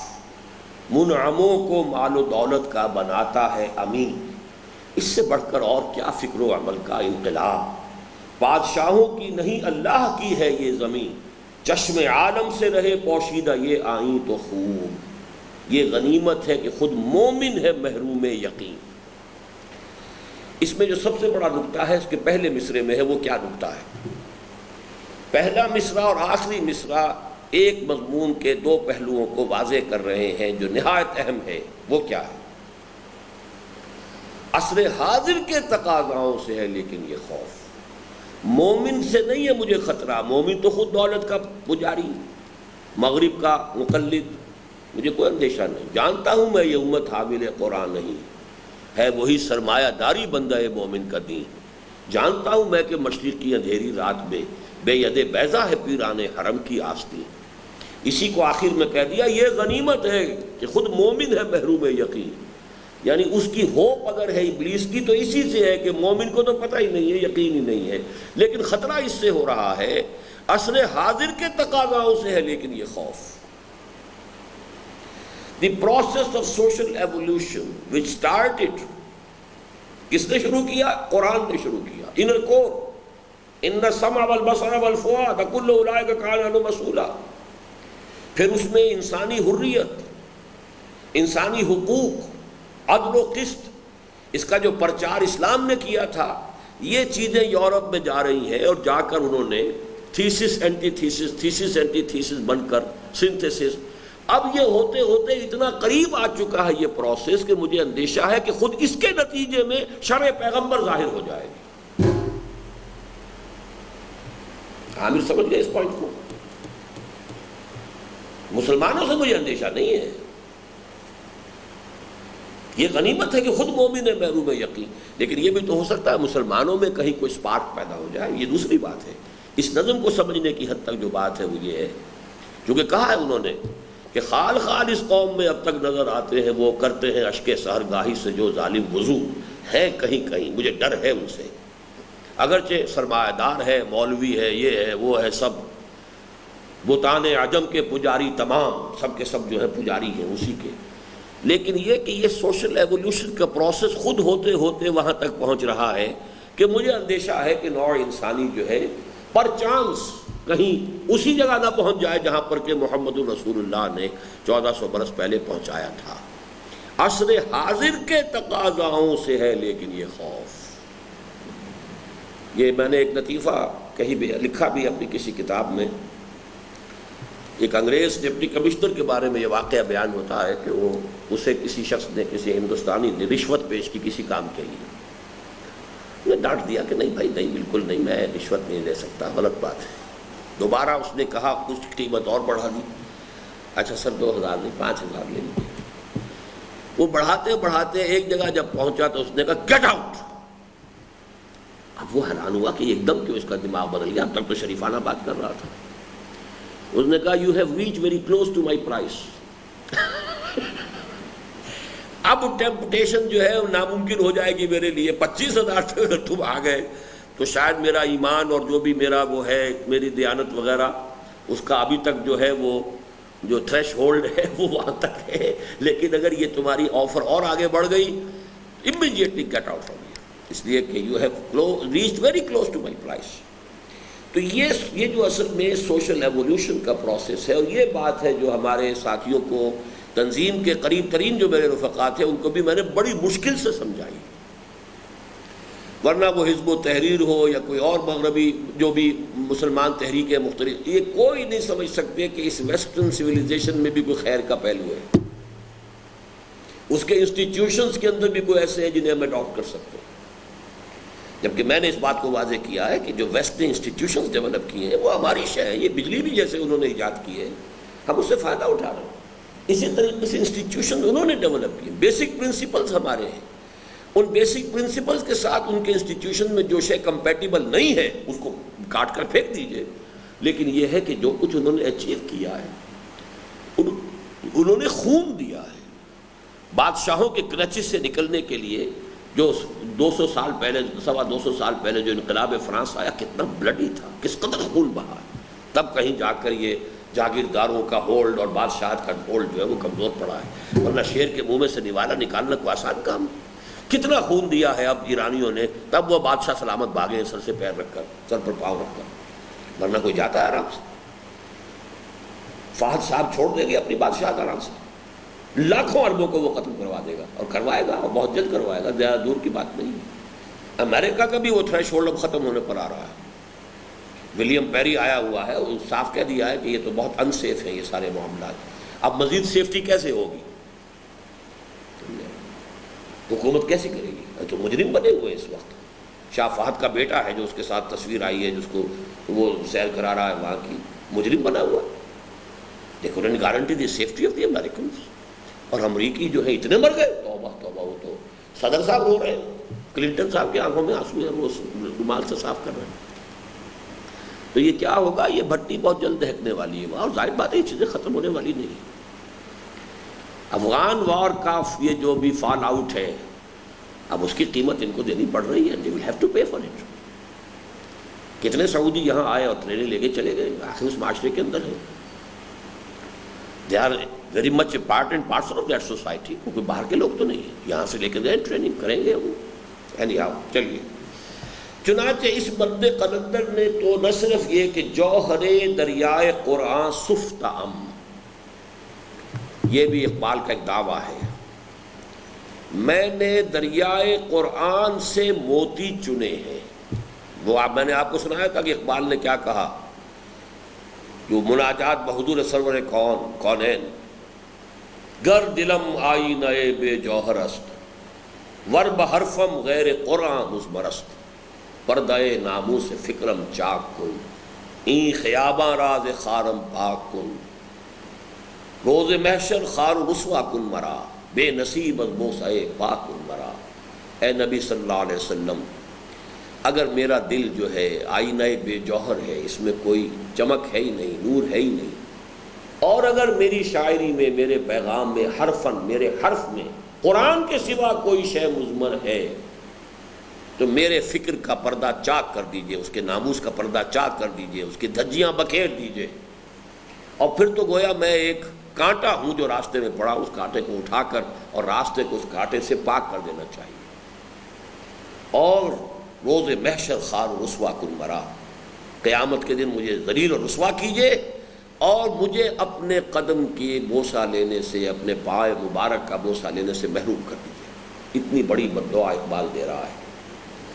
منعموں کو مال و دولت کا بناتا ہے امین. اس سے بڑھ کر اور کیا فکر و عمل کا انقلاب. بادشاہوں کی نہیں اللہ کی ہے یہ زمین چشم عالم سے رہے پوشیدہ یہ آئیں تو خوب. یہ غنیمت ہے کہ خود مومن ہے محروم یقین. اس میں جو سب سے بڑا نکتہ ہے اس کے پہلے مصرے میں ہے. وہ کیا نکتہ ہے؟ پہلا مصرع اور آخری مصرع ایک مضمون کے دو پہلوؤں کو واضح کر رہے ہیں جو نہایت اہم ہے. وہ کیا ہے؟ عصر حاضر کے تقاضاؤں سے ہے لیکن یہ خوف. مومن سے نہیں ہے مجھے خطرہ. مومن تو خود دولت کا پجاری مغرب کا مقلد. مجھے کوئی اندیشہ نہیں. جانتا ہوں میں یہ امت حامل قرآن نہیں ہے وہی سرمایہ داری بندہ ہے مومن کا دین. جانتا ہوں میں کہ مشرق کی اندھیری رات میں بے ید بیضا ہے پیران حرم کی آستی. اسی کو آخر میں کہہ دیا یہ غنیمت ہے کہ خود مومن ہے محروم یقین. یعنی اس کی ہوپ اگر ہے ابلیس کی تو اسی سے ہے کہ مومن کو تو پتہ ہی نہیں ہے یقین ہی نہیں ہے لیکن خطرہ اس سے ہو رہا ہے. عصر حاضر کے تقاضاؤں سے ہے لیکن یہ خوف. The process of social evolution which started کس نے شروع کیا؟ قرآن نے شروع کیا. inner core ان السمع والبصر والفؤاد کل اولئک کان عنہ مسئولا. پھر اس میں انسانی حریت انسانی حقوق عدل و قسط اس کا جو پرچار اسلام نے کیا تھا یہ چیزیں یورپ میں جا رہی ہیں اور جا کر انہوں نے thesis antithesis thesis antithesis بن کر سنتھسس. اب یہ ہوتے ہوتے اتنا قریب آ چکا ہے یہ پروسیس کہ مجھے اندیشہ ہے کہ خود اس کے نتیجے میں شرع پیغمبر ظاہر ہو جائے گی. عامر سمجھ گئے اس پوائنٹ کو؟ مسلمانوں سے مجھے اندیشہ نہیں ہے. یہ غنیمت ہے کہ خود مومن ہے محروم یقین. لیکن یہ بھی تو ہو سکتا ہے مسلمانوں میں کہیں کوئی سپارک پیدا ہو جائے. یہ دوسری بات ہے. اس نظم کو سمجھنے کی حد تک جو بات ہے وہ یہ ہے چونکہ کہا ہے انہوں نے کہ خال خال اس قوم میں اب تک نظر آتے ہیں وہ کرتے ہیں اشک سحرگاہی سے جو ظالم وضو ہے کہیں کہیں. مجھے ڈر ہے ان سے. اگرچہ سرمایہ دار ہے مولوی ہے یہ ہے وہ ہے سب بتان عجم کے پجاری تمام سب کے سب جو ہے پجاری ہیں اسی کے. لیکن یہ کہ یہ سوشل ایولیوشن کا پروسیس خود ہوتے ہوتے وہاں تک پہنچ رہا ہے کہ مجھے اندیشہ ہے کہ نوع انسانی جو ہے پر چانس کہیں اسی جگہ نہ پہنچ جائے جہاں پر کہ محمد رسول اللہ نے 1400 برس پہلے پہنچایا تھا. عصر حاضر کے تقاضاؤں سے ہے لیکن یہ خوف. یہ میں نے ایک لطیفہ کہیں بھی لکھا بھی اپنی کسی کتاب میں. ایک انگریز ڈپٹی کمشنر کے بارے میں یہ واقعہ بیان ہوتا ہے کہ وہ اسے کسی شخص نے کسی ہندوستانی نے رشوت پیش کی کسی کام کے لیے. نے ڈانٹ دیا کہ نہیں بھائی نہیں بالکل نہیں میں رشوت نہیں لے سکتا غلط بات ہے. دوبارہ اس نے کہا کچھ قیمت اور بڑھا دی. اچھا سر 2000 نہیں 5000 لے لیجیے. وہ بڑھاتے بڑھاتے ایک جگہ جب پہنچا تو اس نے کہا گیٹ آؤٹ. اب وہ حیران ہوا کہ ایک دم کیوں اس کا دماغ بدل گیا. اب تک تو شریفانہ بات کر رہا تھا. اس نے کہا you have reach very close to my price. اب ٹیمپٹیشن جو ہے ناممکن ہو جائے گی میرے لیے. 25,000 سے اگر تم آ گئے تو شاید میرا ایمان اور جو بھی میرا وہ ہے میری دیانت وغیرہ اس کا ابھی تک جو ہے وہ جو تھریش ہولڈ ہے وہ وہاں تک ہے. لیکن اگر یہ تمہاری آفر اور آگے بڑھ گئی immediately get out from here. اس لیے کہ you have reach very close to my price. تو یہ جو اصل میں سوشل ایولیوشن کا پروسیس ہے اور یہ بات ہے جو ہمارے ساتھیوں کو تنظیم کے قریب ترین جو میرے رفقا تھے ان کو بھی میں نے بڑی مشکل سے سمجھائی، ورنہ وہ حزب و تحریر ہو یا کوئی اور مغربی جو بھی مسلمان تحریکیں مختلف، یہ کوئی نہیں سمجھ سکتے کہ اس ویسٹرن سویلائزیشن میں بھی کوئی خیر کا پہلو ہے، اس کے انسٹیٹیوشنز کے اندر بھی کوئی ایسے ہیں جنہیں ہم اڈاپٹ کر سکتے ہیں۔ جبکہ میں نے اس بات کو واضح کیا ہے کہ جو ویسٹ نے انسٹیٹیوشنز ڈیولپ کیے ہیں وہ ہماری شے ہیں، یہ بجلی بھی جیسے انہوں نے ایجاد کی ہے ہم اس سے فائدہ اٹھا رہے ہیں، اسی طریقے سے انسٹیٹیوشن انہوں نے ڈیولپ کیے، بیسک پرنسپلز ہمارے ہیں، ان بیسک پرنسپلز کے ساتھ ان کے انسٹیٹیوشن میں جو شے کمپیٹیبل نہیں ہے اس کو کاٹ کر پھینک دیجئے، لیکن یہ ہے کہ جو کچھ انہوں نے اچیو کیا ہے انہوں نے خون دیا ہے۔ بادشاہوں کے کلچز سے نکلنے کے لیے جو 200 سال پہلے 250 سال پہلے جو انقلاب فرانس آیا کتنا بلڈی تھا، کس قدر خون بہا، تب کہیں جا کر یہ جاگیرداروں کا ہولڈ اور بادشاہت کا ہولڈ جو ہے وہ کمزور پڑا ہے، ورنہ شیر کے منہ میں سے نوالا نکالنا کوئی آسان کام، کتنا خون دیا ہے اب ایرانیوں نے، تب وہ بادشاہ سلامت بھاگے سر سے پیر رکھ کر، سر پر پاؤں رکھ کر، ورنہ کوئی جاتا ہے آرام سے۔ فہد صاحب چھوڑ دیں گے اپنی بادشاہت آرام سے، لاکھوں اربوں کو وہ ختم کروا دے گا اور کروائے گا، اور بہت جلد کروائے گا، زیادہ دور کی بات نہیں ہے۔ امریکہ کا بھی وہ تھریش ہولڈ اب ختم ہونے پر آ رہا ہے، ولیم پیری آیا ہوا ہے، وہ صاف کہہ دیا ہے کہ یہ تو بہت ان سیف ہیں یہ سارے معاملات، اب مزید سیفٹی کیسے ہوگی، حکومت کیسے کرے گی، تو مجرم بنے ہوئے اس وقت، شاہ فہد کا بیٹا ہے جو اس کے ساتھ تصویر آئی ہے جس کو وہ سیر کرا رہا ہے وہاں کی، مجرم بنا ہوا ہے، دیکھو انہوں نے guarantee the safety of the Americans, اور امریکی جو ہے اتنے مر گئے، توبہ توبہ، وہ تو صدر صاحب رو رہے ہیں، کلنٹن صاحب کی آنکھوں میں آنسو ہیں، وہ رومال سے صاف کر رہے ہیں، تو یہ کیا ہوگا، یہ بھٹی بہت جلد دہکنے والی ہے، اور ظاہر بات ہے یہ چیزیں ختم ہونے والی نہیں۔ افغان وار کا یہ جو بھی فال آؤٹ ہے اب اس کی قیمت ان کو دینی پڑ رہی ہے، they will have to pay for it۔ کتنے سعودی یہاں آئے اور ٹریننگ لے کے چلے گئے، آخر اس معاشرے کے اندر ہے، they are very much a part and parcel of that society، کوئی باہر کے لوگ تو نہیں ہیں، یہاں سے لے کے گئے ٹریننگ کریں گے وہ، anyhow چلیے۔ چنانچہ اس بند قلندر نے تو نہ صرف یہ کہ جوہر دریائے قرآن صفتام، یہ بھی اقبال کا ایک دعویٰ ہے، میں نے دریائے قرآن سے موتی چنے ہیں، وہ میں نے آپ کو سنایا تھا کہ اقبال نے کیا کہا، جو مناجات بحضور سرور کونین، گر دلم آئینہ بے جوہر است، ور بحرفم غیر قرآن مزمرست، پردہ ناموس فکرم چاک کن، این خیاباں راز خارم پاک کن، روز محشر خار رسوا کن مرا، بے نصیب از بوسہ پاک کن مرا۔ اے نبی صلی اللہ علیہ وسلم، اگر میرا دل جو ہے آئینہ بے جوہر ہے، اس میں کوئی چمک ہے ہی نہیں، نور ہے ہی نہیں، اور اگر میری شاعری میں، میرے پیغام میں، حرفاً میرے حرف میں قرآن کے سوا کوئی شے مضمر ہے تو میرے فکر کا پردہ چاک کر دیجئے، اس کے ناموس کا پردہ چاک کر دیجئے، اس کی دھجیاں بکھیر دیجئے، اور پھر تو گویا میں ایک کانٹا ہوں جو راستے میں پڑا، اس کانٹے کو اٹھا کر اور راستے کو اس کانٹے سے پاک کر دینا چاہیے، اور روز محشر خار و رسوا کن مرا، قیامت کے دن مجھے ذلیل اور رسوا کیجئے اور مجھے اپنے قدم کی بوسہ لینے سے، اپنے پائے مبارک کا بوسہ لینے سے محروم کر دیجئے۔ اتنی بڑی بددعا اقبال دے رہا ہے،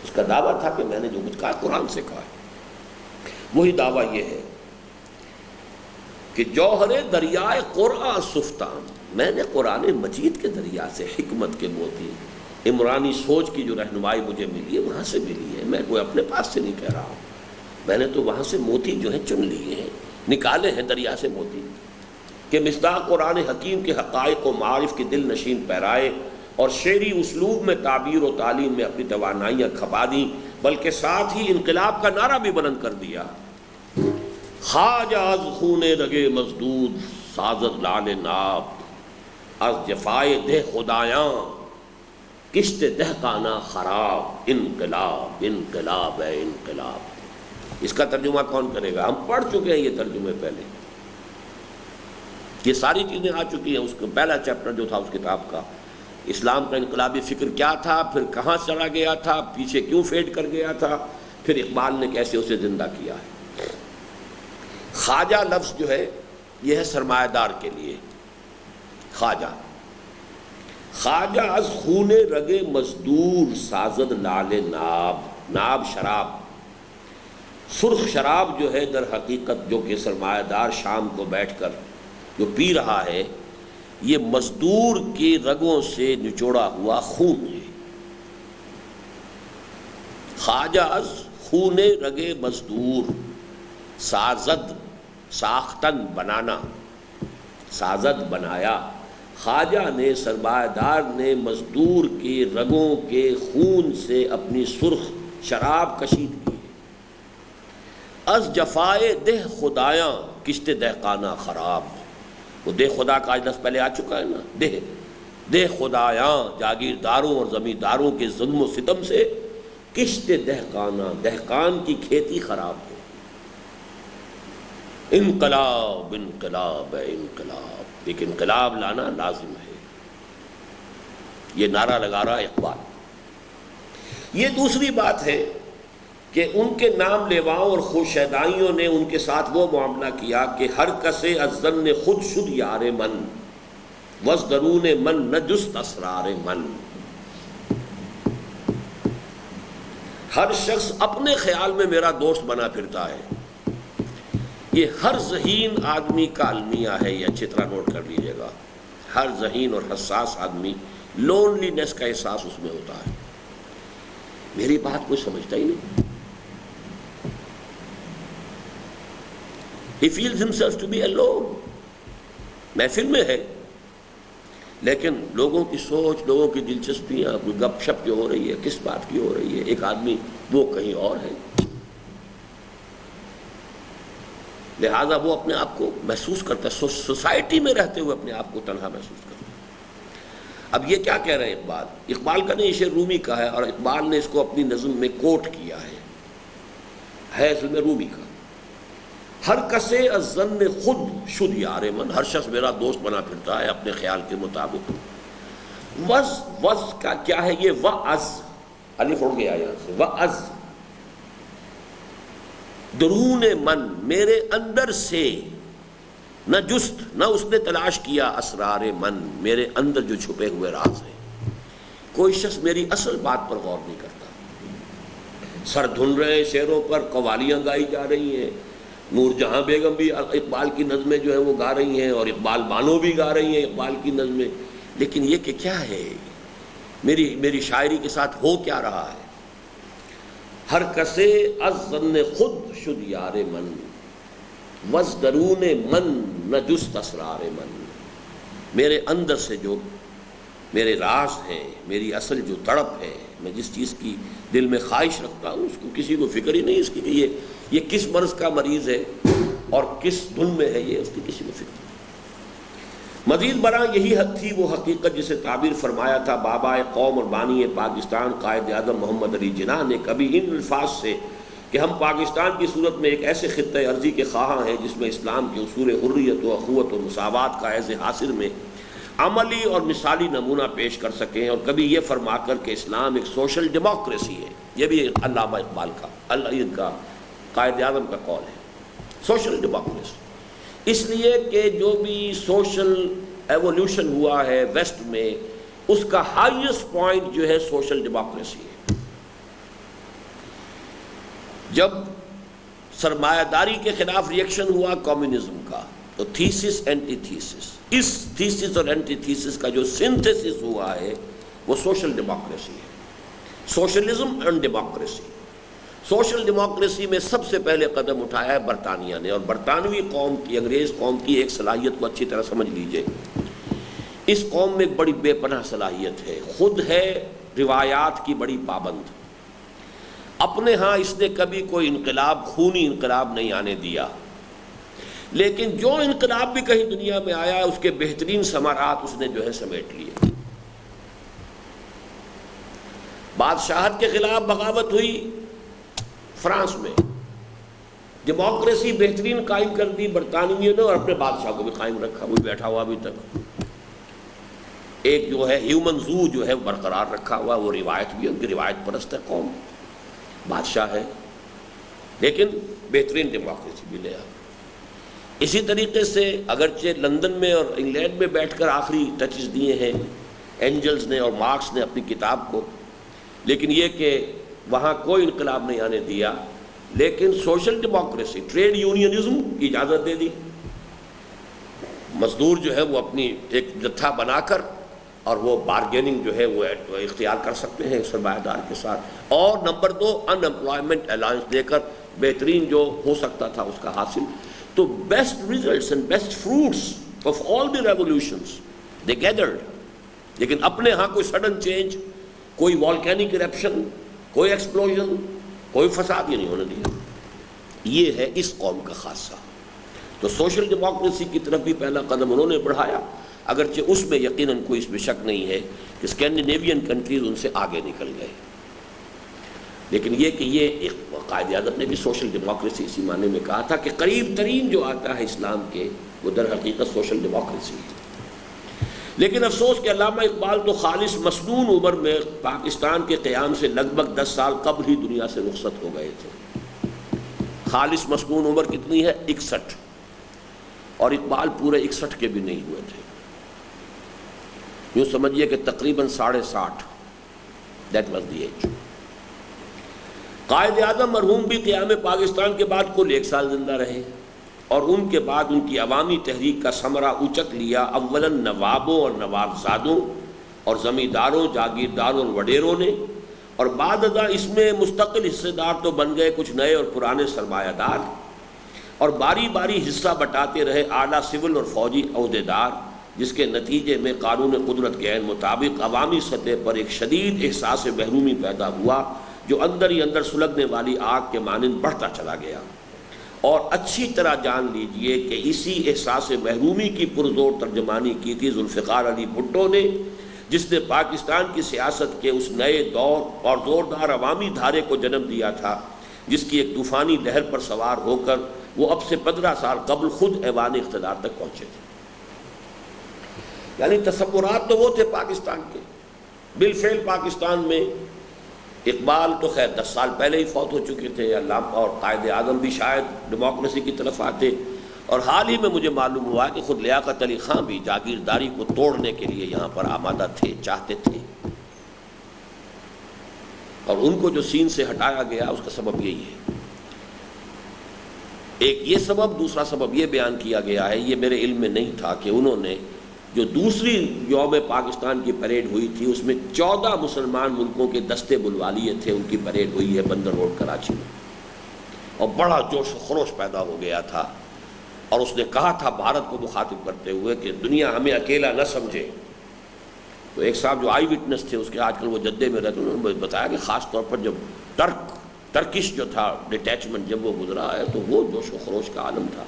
اس کا دعویٰ تھا کہ میں نے جو کچھ کہا قرآن سے کہا ہے، وہی دعویٰ یہ ہے کہ جوہر دریائے قرآن صفتان، میں نے قرآن مجید کے دریا سے حکمت کے موتی، عمرانی سوچ کی جو رہنمائی مجھے ملی ہے وہاں سے ملی ہے، میں کوئی اپنے پاس سے نہیں کہہ رہا ہوں، میں نے تو وہاں سے موتی جو ہے چن لیے ہیں، نکالے ہیں دریا سے موتی، کہ مصداق قرآن حکیم کے حقائق و معارف کی دل نشین پیرائے، اور شعری اسلوب میں تعبیر و تعلیم میں اپنی توانائیاں کھپا دیں، بلکہ ساتھ ہی انقلاب کا نعرہ بھی بلند کر دیا۔ خواجہ از خون رگے مزدود سازد لال ناب، از جفائے دہ خدایاں کشت دہقانہ خراب، انقلاب انقلاب ہے انقلاب۔ اس کا ترجمہ کون کرے گا؟ ہم پڑھ چکے ہیں یہ ترجمے پہلے، یہ ساری چیزیں آ چکی ہیں۔ اس کا پہلا چیپٹر جو تھا اس کتاب کا، اسلام کا انقلابی فکر کیا تھا، پھر کہاں چلا گیا تھا، پیچھے کیوں فیڈ کر گیا تھا، پھر اقبال نے کیسے اسے زندہ کیا ہے۔ خواجہ لفظ جو ہے یہ ہے سرمایہ دار کے لیے، خواجہ خواجہ از خون رگ مزدور سازد لال ناب، ناب شراب، سرخ شراب جو ہے در حقیقت جو کہ سرمایہ دار شام کو بیٹھ کر جو پی رہا ہے، یہ مزدور کے رگوں سے نچوڑا ہوا خون ہے۔ خواجہ از خون رگ مزدور سازد، ساختن بنانا، سازد بنایا، خواجہ نے سرمایہ دار نے مزدور کے رگوں کے خون سے اپنی سرخ شراب کشید کی۔ از جفائے دہ خدایاں کشت دہقانہ خراب، وہ دہ خدا کا آج لفظ پہلے آ چکا ہے نا، دہ خدایاں جاگیرداروں اور زمینداروں کے ظلم و ستم سے کشت دہقانہ، دہقان کی کھیتی خراب ہو۔ انقلاب انقلاب انقلاب، ایک انقلاب لانا لازم ہے، یہ نعرہ لگا رہا ہے اقبال۔ یہ دوسری بات ہے کہ ان کے نام لیواؤں اور خوشیدائیوں نے ان کے ساتھ وہ معاملہ کیا کہ ہر کسے از ظن خود شد یار من، وز درون من نہ جست اسرار من، ہر شخص اپنے خیال میں میرا دوست بنا پھرتا ہے۔ یہ ہر ذہین آدمی کا المیہ ہے، یہ اچھی طرح نوٹ کر لیجیے گا۔ ہر ذہین اور حساس آدمی لونلی نیس کا احساس اس میں ہوتا ہے۔ میری بات کوئی سمجھتا ہی نہیں۔ He feels himself to be alone۔ محفل میں ہے لیکن لوگوں کی سوچ، لوگوں کی دلچسپیاں، کوئی گپ شپ جو ہو رہی ہے، کس بات کی ہو رہی ہے، ایک آدمی وہ کہیں اور ہے، لہذا وہ اپنے آپ کو محسوس کرتا ہے، سوسائٹی میں رہتے ہوئے اپنے آپ کو تنہا محسوس کرتا ہے۔ اب یہ کیا کہہ رہے ہیں اقبال؟ اقبال کا نہیں، یہ شعر رومی کا ہے، اور اقبال نے اس کو اپنی نظم میں کوٹ کیا ہے اصل میں رومی کا۔ ہر کسے از ظن خود شد یار من، ہر شخص میرا دوست بنا پھرتا ہے اپنے خیال کے مطابق۔ وز کا کیا ہے؟ یہ وعز، الف اڑ گیا یہاں سے، وعز درون من، میرے اندر سے، نہ جست، نہ اس نے تلاش کیا اسرار من، میرے اندر جو چھپے ہوئے راز ہیں۔ کوئی شخص میری اصل بات پر غور نہیں کرتا۔ سر دھن رہے شعروں پر قوالیاں گائی جا رہی ہیں، نور جہاں بیگم بھی اقبال کی نظمیں جو ہیں وہ گا رہی ہیں، اور اقبال بانو بھی گا رہی ہیں اقبال کی نظمیں، لیکن یہ کہ کیا ہے میری شاعری کے ساتھ ہو کیا رہا ہے؟ ہر کسے از ظن خود شد یار من، وز درون من نہ جست اسرار من، میرے اندر سے جو میرے راز ہیں، میری اصل جو تڑپ ہے، میں جس چیز کی دل میں خواہش رکھتا ہوں، اس کو کسی کو فکر ہی نہیں اس کی کہ یہ کس مرض کا مریض ہے اور کس دھن میں ہے، یہ اس کی کسی کو فکر نہیں۔ مزید برآں یہی حد تھی وہ حقیقت جسے تعبیر فرمایا تھا بابا قوم اور بانی پاکستان قائد اعظم محمد علی جناح نے کبھی ان الفاظ سے کہ ہم پاکستان کی صورت میں ایک ایسے خطۂ ارضی کے خواہاں ہیں جس میں اسلام کے اصول حریت و اخوت و مساوات کا عز حاصل میں عملی اور مثالی نمونہ پیش کر سکیں، اور کبھی یہ فرما کر کہ اسلام ایک سوشل ڈیموکریسی ہے۔ یہ بھی علامہ اقبال کا قائد اعظم کا قول ہے، سوشل ڈیموکریسی، اس لیے کہ جو بھی سوشل ایولیوشن ہوا ہے ویسٹ میں، اس کا ہائیسٹ پوائنٹ جو ہے سوشل ڈیموکریسی ہے۔ جب سرمایہ داری کے خلاف ریئیکشن ہوا کمیونزم کا، تو تھیسس اینٹی تھیسس، اس تھیسس اور اینٹی تھیسس کا جو سنتھسس ہوا ہے وہ سوشل ڈیموکریسی ہے، socialism and democracy. Social democracy میں سب سے پہلے قدم اٹھایا ہے برطانیہ نے، اور برطانوی قوم کی، انگریز قوم کی ایک صلاحیت کو اچھی طرح سمجھ لیجئے۔ اس قوم میں ایک بڑی بے پناہ صلاحیت ہے، خود ہے روایات کی بڑی پابند، اپنے ہاں اس نے کبھی کوئی انقلاب، خونی انقلاب نہیں آنے دیا، لیکن جو انقلاب بھی کہیں دنیا میں آیا ہے اس کے بہترین ثمرات اس نے جو ہے سمیٹ لیے۔ بادشاہت کے خلاف بغاوت ہوئی فرانس میں، ڈیموکریسی بہترین قائم کر دی برطانویوں نے، اور اپنے بادشاہ کو بھی قائم رکھا، وہ بیٹھا ہوا ابھی تک، ایک جو ہے ہیومن زو جو ہے برقرار رکھا ہوا، وہ روایت بھی ان کی روایت پرست ہے قوم، بادشاہ ہے لیکن بہترین ڈیموکریسی بھی لے آ۔ اسی طریقے سے اگرچہ لندن میں اور انگلینڈ میں بیٹھ کر آخری ٹچز دیے ہیں اینجلز نے اور مارکس نے اپنی کتاب کو، لیکن یہ کہ وہاں کوئی انقلاب نہیں آنے دیا، لیکن سوشل ڈیموکریسی، ٹریڈ یونینزم کی اجازت دے دی۔ مزدور جو ہے وہ اپنی ایک جتھا بنا کر اور وہ بارگیننگ جو ہے وہ اختیار کر سکتے ہیں سرمایہ دار کے ساتھ، اور نمبر 2 ان امپلائمنٹ الائنس دے کر بہترین جو ہو سکتا تھا اس کا حاصل۔ تو best results and best fruits of all the revolutions they gathered, لیکن اپنے ہاں کوئی سڈن چینج، کوئی والکینک ایرپشن، کوئی ایکسپلوژن، کوئی فساد یہ نہیں ہونے دیا۔ یہ ہے اس قوم کا خاصہ۔ تو سوشل ڈیموکریسی کی طرف بھی پہلا قدم انہوں نے بڑھایا، اگرچہ اس میں یقیناً کوئی اس میں شک نہیں ہے کہ اسکینڈینیوین کنٹریز ان سے آگے نکل گئے، لیکن یہ کہ یہ ایک قائد اعظم نے بھی سوشل ڈیموکریسی اسی معنی میں کہا تھا کہ قریب ترین جو آتا ہے اسلام کے وہ در حقیقت سوشل ڈیموکریسی ہے۔ لیکن افسوس کہ علامہ اقبال تو خالص مسنون عمر میں پاکستان کے قیام سے لگ بھگ 10 سال قبل ہی دنیا سے رخصت ہو گئے تھے۔ خالص مسنون عمر کتنی ہے؟ 61، اور اقبال پورے 61 کے بھی نہیں ہوئے تھے، یوں سمجھیے کہ تقریباً 60.5، that was the age. Quaid Azam مرحوم بھی قیام پاکستان کے بعد کل 1 سال زندہ رہے، اور ان کے بعد ان کی عوامی تحریک کا ثمرہ اچک لیا اولاً نوابوں اور نوابزادوں اور زمینداروں، جاگیرداروں اور وڈیروں نے، اور بعد ازاں اس میں مستقل حصے دار تو بن گئے کچھ نئے اور پرانے سرمایہ دار، اور باری باری حصہ بٹاتے رہے اعلیٰ سول اور فوجی عہدیدار، جس کے نتیجے میں قانون قدرت کے عین مطابق عوامی سطح پر ایک شدید احساس محرومی پیدا ہوا جو اندر ہی اندر سلگنے والی آگ کے مانند بڑھتا چلا گیا۔ اور اچھی طرح جان لیجئے کہ اسی احساس محرومی کی پرزور ترجمانی کی تھی ذوالفقار علی بھٹو نے، جس نے پاکستان کی سیاست کے اس نئے دور اور زوردار عوامی دھارے کو جنم دیا تھا جس کی ایک طوفانی لہر پر سوار ہو کر وہ اب سے 15 سال قبل خود ایوان اقتدار تک پہنچے تھے۔ یعنی تصورات تو وہ تھے پاکستان کے، بالفعل پاکستان میں اقبال تو خیر 10 سال پہلے ہی فوت ہو چکے تھے، علامہ اور قائد اعظم بھی شاید ڈیموکریسی کی طرف آتے، اور حال ہی میں مجھے معلوم ہوا کہ خود لیاقت علی خان بھی جاگیرداری کو توڑنے کے لیے یہاں پر آمادہ تھے، چاہتے تھے، اور ان کو جو سین سے ہٹایا گیا اس کا سبب یہی ہے۔ ایک یہ سبب، دوسرا سبب یہ بیان کیا گیا ہے، یہ میرے علم میں نہیں تھا، کہ انہوں نے جو دوسری یوم پاکستان کی پریڈ ہوئی تھی اس میں 14 مسلمان ملکوں کے دستے بلوا لیے تھے، ان کی پریڈ ہوئی ہے بندر روڈ کراچی میں، اور بڑا جوش و خروش پیدا ہو گیا تھا، اور اس نے کہا تھا بھارت کو مخاطب کرتے ہوئے کہ دنیا ہمیں اکیلا نہ سمجھے۔ تو ایک صاحب جو آئی وٹنس تھے، اس کے آج کل وہ جدے میں رہتے، انہوں نے بتایا کہ خاص طور پر جب ترکش جو تھا ڈیٹیچمنٹ جب وہ گزرا ہے تو وہ جوش و خروش کا عالم تھا۔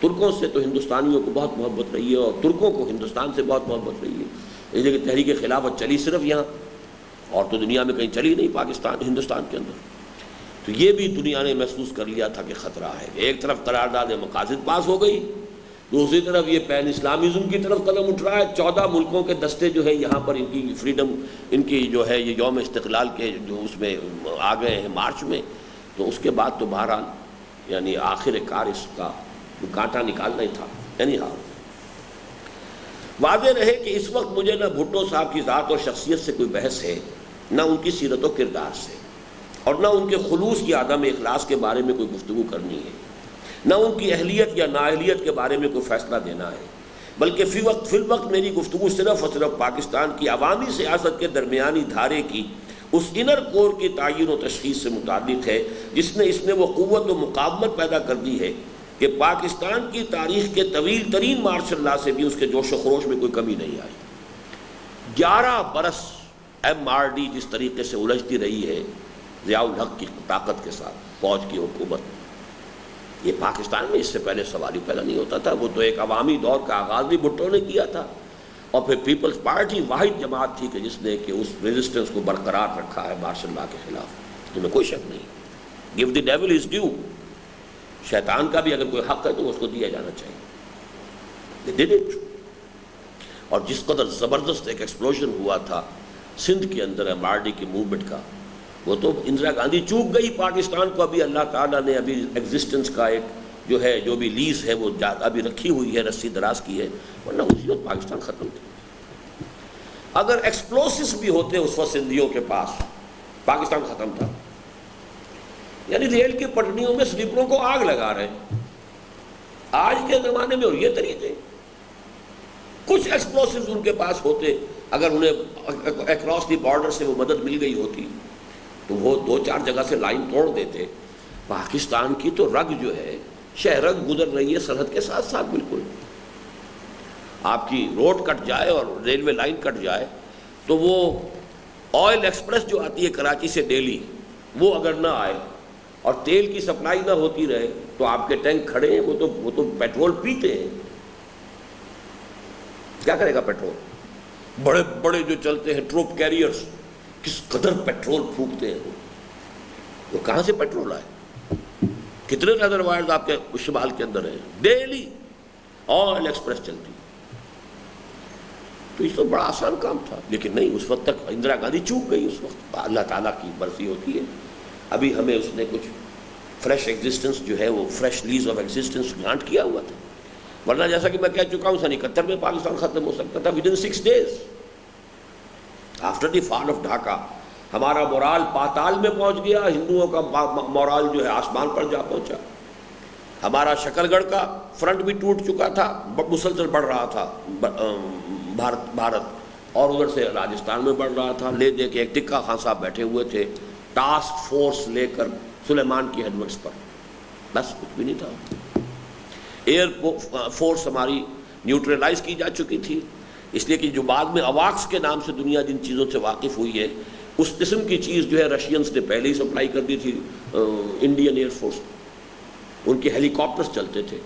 ترکوں سے تو ہندوستانیوں کو بہت محبت رہی ہے، اور ترکوں کو ہندوستان سے بہت محبت رہی ہے، اس لیے کہ تحریک خلافت چلی صرف یہاں، اور تو دنیا میں کہیں چلی نہیں، پاکستان ہندوستان کے اندر۔ تو یہ بھی دنیا نے محسوس کر لیا تھا کہ خطرہ ہے۔ ایک طرف قرارداد مقاصد پاس ہو گئی، دوسری طرف یہ پین اسلامزم کی طرف قدم اٹھ رہا ہے۔ 14 ملکوں کے دستے جو ہے یہاں پر ان کی فریڈم، ان کی جو ہے یہ یوم استقلال کے جو اس میں آ گئے ہیں مارچ میں، تو اس کے بعد تو بہرحال یعنی آخر کار اس کا کانٹا نکالنا ہی تھا۔ یعنی ہاں واضح رہے کہ اس وقت مجھے نہ بھٹو صاحب کی ذات اور شخصیت سے کوئی بحث ہے، نہ ان کی سیرت و کردار سے، اور نہ ان کے خلوص یا عدم اخلاص کے بارے میں کوئی گفتگو کرنی ہے، نہ ان کی اہلیت یا نااہلیت کے بارے میں کوئی فیصلہ دینا ہے، بلکہ فی الوقت میری گفتگو صرف اور صرف پاکستان کی عوامی سیاست کے درمیانی دھارے کی اس انر کور کی تعین و تشخیص سے متعلق ہے جس نے اس میں وہ قوت و مقاومت پیدا کر دی ہے کہ پاکستان کی تاریخ کے طویل ترین مارشل لا سے بھی اس کے جوش و خروش میں کوئی کمی نہیں آئی۔ 11 برس ایم آر ڈی جس طریقے سے الجھتی رہی ہے ضیاء الحق کی طاقت کے ساتھ، فوج کی حکومت، یہ پاکستان میں اس سے پہلے سوال ہی پیدا نہیں ہوتا تھا۔ وہ تو ایک عوامی دور کا آغاز بھی بھٹو نے کیا تھا، اور پھر پیپلز پارٹی واحد جماعت تھی کہ جس نے کہ اس ریزسٹنس کو برقرار رکھا ہے مارشل لا کے خلاف، جن میں کوئی شک نہیں۔ Give the dual is due, شیطان کا بھی اگر کوئی حق ہے تو اس کو دیا جانا چاہیے۔ They did it۔ اور جس قدر زبردست ایک ایکسپلوژن ہوا تھا سندھ کے اندر ایم آر ڈی کی موومنٹ کا، وہ تو اندرا گاندھی چوک گئی پاکستان کو، ابھی اللہ تعالیٰ نے ابھی ایگزسٹنس کا ایک جو ہے جو بھی لیز ہے وہ ابھی رکھی ہوئی ہے، رسی دراز کی ہے، ورنہ اسی وقت پاکستان ختم تھا۔ اگر ایکسپلوسوس بھی ہوتے اس وقت سندھیوں کے پاس، پاکستان ختم تھا۔ یعنی ریل کی پٹڑیوں میں سلیپروں کو آگ لگا رہے ہیں آج کے زمانے میں، اور یہ طریقے کچھ ایکسپلوسوز ان کے پاس ہوتے، اگر انہیں اکراس دی بارڈر سے وہ مدد مل گئی ہوتی تو وہ 2-4 جگہ سے لائن توڑ دیتے۔ پاکستان کی تو رگ جو ہے، شہرگ گزر رہی ہے سرحد کے ساتھ ساتھ، بالکل آپ کی روڈ کٹ جائے اور ریلوے لائن کٹ جائے تو وہ آئل ایکسپریس جو آتی ہے کراچی سے ڈیلی، وہ اگر نہ آئے اور تیل کی سپلائی نہ ہوتی رہے تو آپ کے ٹینک کھڑے ہیں، وہ تو پیٹرول پیتے ہیں۔ کیا کرے گا پیٹرول؟ بڑے بڑے جو چلتے ہیں ٹروپ کیریئرز، کس قدر پیٹرول پھونکتے ہیں، وہ کہاں سے پیٹرول آئے؟ کتنے ریزروائرز آپ کے شمال کے اندر ہیں، ڈیلی آئل ایکسپریس چلتی۔ تو اس تو بڑا آسان کام تھا، لیکن نہیں، اس وقت تک اندرا گاندھی چوک گئی۔ اس وقت اللہ تعالیٰ کی مرضی ہوتی ہے، ابھی ہمیں اس نے کچھ فریش ایگزسٹنس جو ہے، وہ fresh lease of existence grant کیا ہوا تھا، ورنہ جیسا کہ میں کہہ چکا ہوں 1971 میں پاکستان ختم ہو سکتا تھا ودن 6 days after the fall of Dhaka. ہمارا مورال پاتال میں پہنچ گیا، ہندوؤں کا مورال جو ہے آسمان پر جا پہنچا۔ ہمارا شکل گڑھ کا فرنٹ بھی ٹوٹ چکا تھا، مسلسل بڑھ رہا تھا بھارت، اور ادھر سے راجستھان میں بڑھ رہا تھا، لے دے کے ایک ٹکا خان صاحب بیٹھے ہوئے تھے ٹاسک فورس لے کر سلیمان کی ہیڈورڈز پر، بس کچھ بھی نہیں تھا۔ ایئر فورس ہماری نیوٹرلائز کی جا چکی تھی، اس لیے کہ جو بعد میں اواکس کے نام سے دنیا جن چیزوں سے واقف ہوئی ہے، اس قسم کی چیز جو ہے رشینز نے پہلے ہی سپلائی کر دی تھی انڈین ایئر فورس، ان کے ہیلی کاپٹرز چلتے تھے،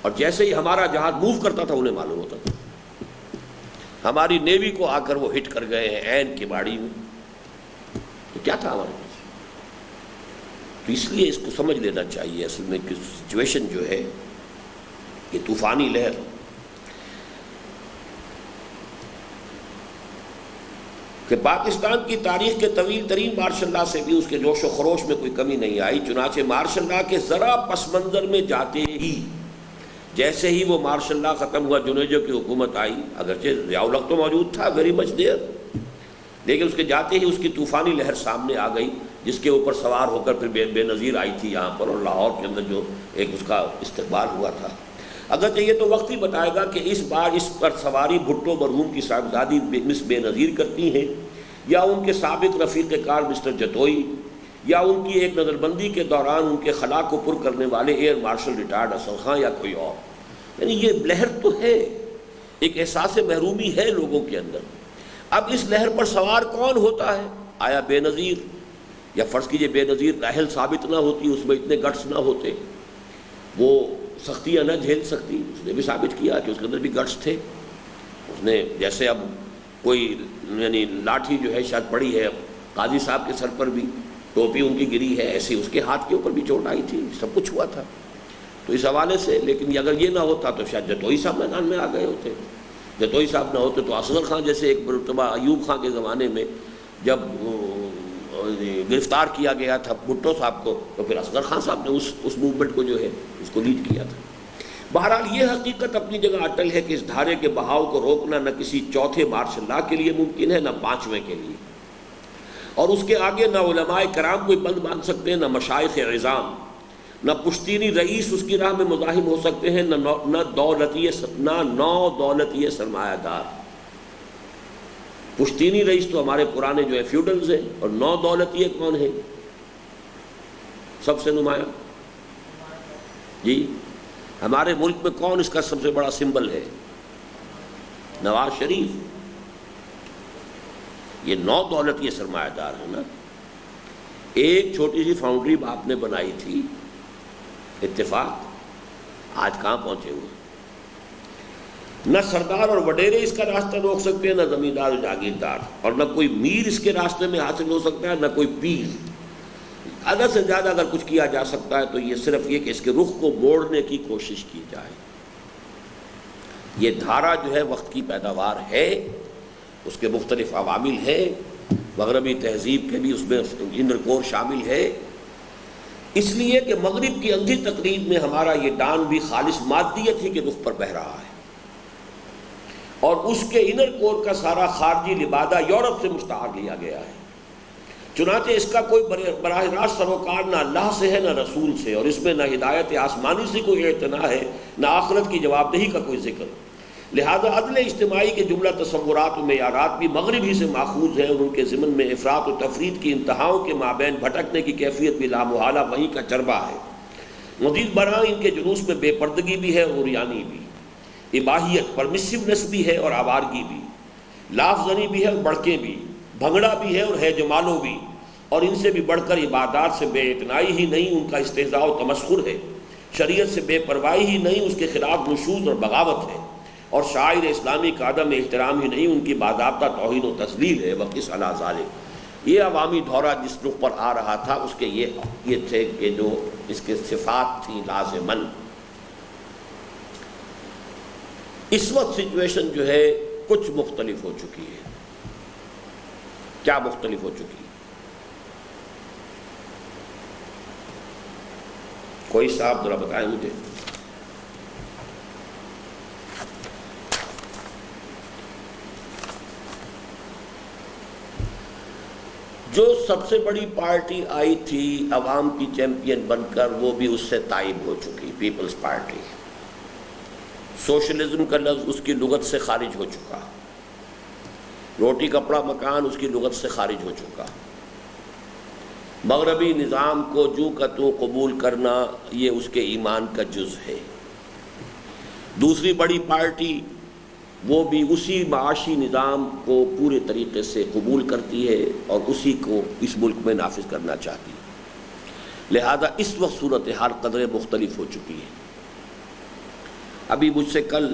اور جیسے ہی ہمارا جہاز موو کرتا تھا انہیں معلوم ہوتا تھا۔ ہماری نیوی کو آ کر وہ ہٹ کر گئے ہیں عین کے باڑی میں، تو کیا تھا ہمارے پاس؟ تو اس لیے اس کو سمجھ لینا چاہیے اصل میں کہ سچویشن جو ہے کہ طوفانی لہر کہ پاکستان کی تاریخ کے طویل ترین مارشل لا سے بھی اس کے جوش و خروش میں کوئی کمی نہیں آئی، چنانچہ مارشل لا کے ذرا پس منظر میں جاتے ہی، جیسے ہی وہ مارشل لا ختم ہوا، جنیجو کی حکومت آئی، اگرچہ ضیاء الحق تو موجود تھا ویری مچ دیر، لیکن اس کے جاتے ہی اس کی طوفانی لہر سامنے آ گئی، جس کے اوپر سوار ہو کر پھر بے نظیر آئی تھی یہاں پر، اور لاہور کے اندر جو ایک اس کا استقبال ہوا تھا۔ اگرچہ یہ تو وقت ہی بتائے گا کہ اس بار اس پر سواری بھٹو مرحوم کی صاحبزادی مس بے نظیر کرتی ہیں، یا ان کے سابق رفیق کار مسٹر جتوئی، یا ان کی ایک نظر بندی کے دوران ان کے خلا کو پر کرنے والے air marshal retired Asad Khan, یا کوئی اور۔ یعنی یہ لہر تو ہے، ایک احساس محرومی ہے لوگوں کے اندر۔ اب اس لہر پر سوار کون ہوتا ہے؟ آیا بے نظیر، یا فرض کیجئے بے نظیر راحل ثابت نہ ہوتی، اس میں اتنے گٹس نہ ہوتے، وہ سختیاں نہ جھیل سکتی، اس نے بھی ثابت کیا کہ اس کے اندر بھی گٹس تھے۔ اس نے جیسے اب کوئی یعنی لاٹھی جو ہے شاید پڑی ہے قاضی صاحب کے سر پر بھی، ٹوپی ان کی گری ہے، ایسے اس کے ہاتھ کے اوپر بھی چوٹ آئی تھی، سب کچھ ہوا تھا۔ تو اس حوالے سے لیکن اگر یہ نہ ہوتا تو شاید جتوئی صاحب میدان میں آ گئے ہوتے، جتوئی صاحب نہ ہوتے تو اصغر خان جیسے ایک مرتبہ ایوب خان کے زمانے میں جب گرفتار کیا گیا تھا بھٹو صاحب کو، تو پھر اصغر خان صاحب نے اس موومنٹ کو جو ہے اس کو لیڈ کیا تھا۔ بہرحال یہ حقیقت اپنی جگہ اٹل ہے کہ اس دھارے کے بہاؤ کو روکنا نہ کسی چوتھے مارشل لا کے لیے ممکن ہے، نہ پانچویں کے لیے، اور اس کے آگے نہ علماء کرام کوئی بند باندھ سکتے ہیں، نہ مشائخ عظام، نہ پشتینی رئیس اس کی راہ میں مزاحم ہو سکتے ہیں، نہ نو دولتی سرمایہ دار۔ پشتینی رئیس تو ہمارے پرانے جو ہے فیوڈلز ہیں، اور نو دولتی کون ہے سب سے نمایاں؟ جی ہمارے ملک میں کون اس کا سب سے بڑا سمبل ہے؟ نواز شریف۔ یہ نو دولتی سرمایہ دار ہے نا۔ ایک چھوٹی سی فاؤنڈری آپ نے بنائی تھی، اتفاق، آج کہاں پہنچے ہوئے؟ نہ سردار اور وڈیرے اس کا راستہ روک سکتے ہیں، نہ زمیندار اور جاگیردار، اور نہ کوئی میر اس کے راستے میں حاصل ہو سکتا ہے، نہ کوئی پیر۔ زیادہ سے زیادہ اگر کچھ کیا جا سکتا ہے تو یہ صرف یہ کہ اس کے رخ کو موڑنے کی کوشش کی جائے۔ یہ دھارا جو ہے وقت کی پیداوار ہے، اس کے مختلف عوامل ہیں، مغربی تہذیب کے بھی اس میں انر کور شامل ہے۔ اس لیے کہ مغرب کی اندھی تقریب میں ہمارا یہ ڈان بھی خالص مادیت ہی کے رخ پر بہہ رہا ہے، اور اس کے انر کور کا سارا خارجی لبادہ یورپ سے مستعار لیا گیا ہے۔ چنانچہ اس کا کوئی براہ راست سروکار نہ اللہ سے ہے نہ رسول سے، اور اس میں نہ ہدایت آسمانی سے کوئی اعتنا ہے، نہ آخرت کی جواب دہی کا کوئی ذکر۔ لہذا عدل اجتماعی کے جملہ تصورات و معیارات بھی مغرب ہی سے ماخوذ ہیں، اور ان کے ضمن میں افراط و تفرید کی انتہاؤں کے مابین بھٹکنے کی کیفیت بھی لامحالہ وہیں کا چربہ ہے۔ مزید برآں ان کے جلوس میں بے پردگی بھی ہے اور عریانی بھی، اباحیت پرمسیونیس بھی ہے اور آوارگی بھی، لاف زنی بھی ہے اور بڑکیں بھی، بھنگڑا بھی ہے اور ہے جمالو بھی، اور ان سے بھی بڑھ کر عبادات سے بے اعتنائی ہی نہیں ان کا استہزاء و تمسخر ہے، شریعت سے بے پرواہی ہی نہیں اس کے خلاف نشوز اور بغاوت ہے، اور شاعر اسلامی کا عدم احترام ہی نہیں ان کی باضابطہ توہین و تذلیل ہے۔ وقس علی ذالک، یہ عوامی دورہ جس رخ پر آ رہا تھا اس کے یہ تھے کہ جو اس کے صفات تھیں لازماً۔ اس وقت سچویشن جو ہے کچھ مختلف ہو چکی ہے۔ کیا مختلف ہو چکی ہے؟ کوئی صاحب ذرا بتائیں مجھے۔ جو سب سے بڑی پارٹی آئی تھی عوام کی چیمپئن بن کر، وہ بھی اس سے تائب ہو چکی، پیپلز پارٹی۔ سوشلزم کا لفظ اس کی لغت سے خارج ہو چکا، روٹی کپڑا مکان اس کی لغت سے خارج ہو چکا، مغربی نظام کو جو کا تو قبول کرنا یہ اس کے ایمان کا جز ہے۔ دوسری بڑی پارٹی وہ بھی اسی معاشی نظام کو پورے طریقے سے قبول کرتی ہے اور اسی کو اس ملک میں نافذ کرنا چاہتی ہے۔ لہذا اس وقت صورتحال قدرے مختلف ہو چکی ہے۔ ابھی مجھ سے کل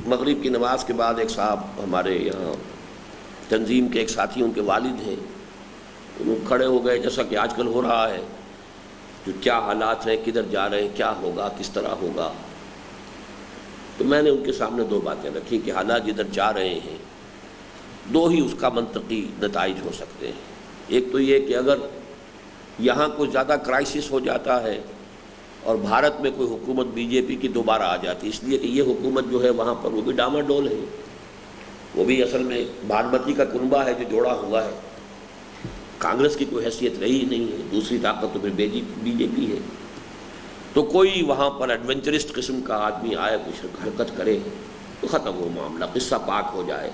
مغرب کی نماز کے بعد ایک صاحب ہمارے یہاں تنظیم کے ایک ساتھی، ان کے والد ہیں، وہ کھڑے ہو گئے جیسا کہ آج کل ہو رہا ہے، جو کیا حالات ہیں، کدھر جا رہے ہیں، کیا ہوگا، کس طرح ہوگا۔ تو میں نے ان کے سامنے دو باتیں رکھی کہ حالات جدھر جا رہے ہیں دو ہی اس کا منطقی نتائج ہو سکتے ہیں۔ ایک تو یہ کہ اگر یہاں کوئی زیادہ کرائسس ہو جاتا ہے اور بھارت میں کوئی حکومت بی جے پی کی دوبارہ آ جاتی، اس لیے کہ یہ حکومت جو ہے وہاں پر وہ بھی ڈاما ڈول ہے، وہ بھی اصل میں بھانمتی کا کنبہ ہے جو جوڑا ہوا ہے، کانگریس کی کوئی حیثیت رہی نہیں ہے، دوسری طاقت تو پھر بی جے پی ہے۔ تو کوئی وہاں پر ایڈونچرسٹ قسم کا آدمی آئے، کچھ حرکت کرے تو ختم ہو معاملہ، قصہ پاک ہو جائے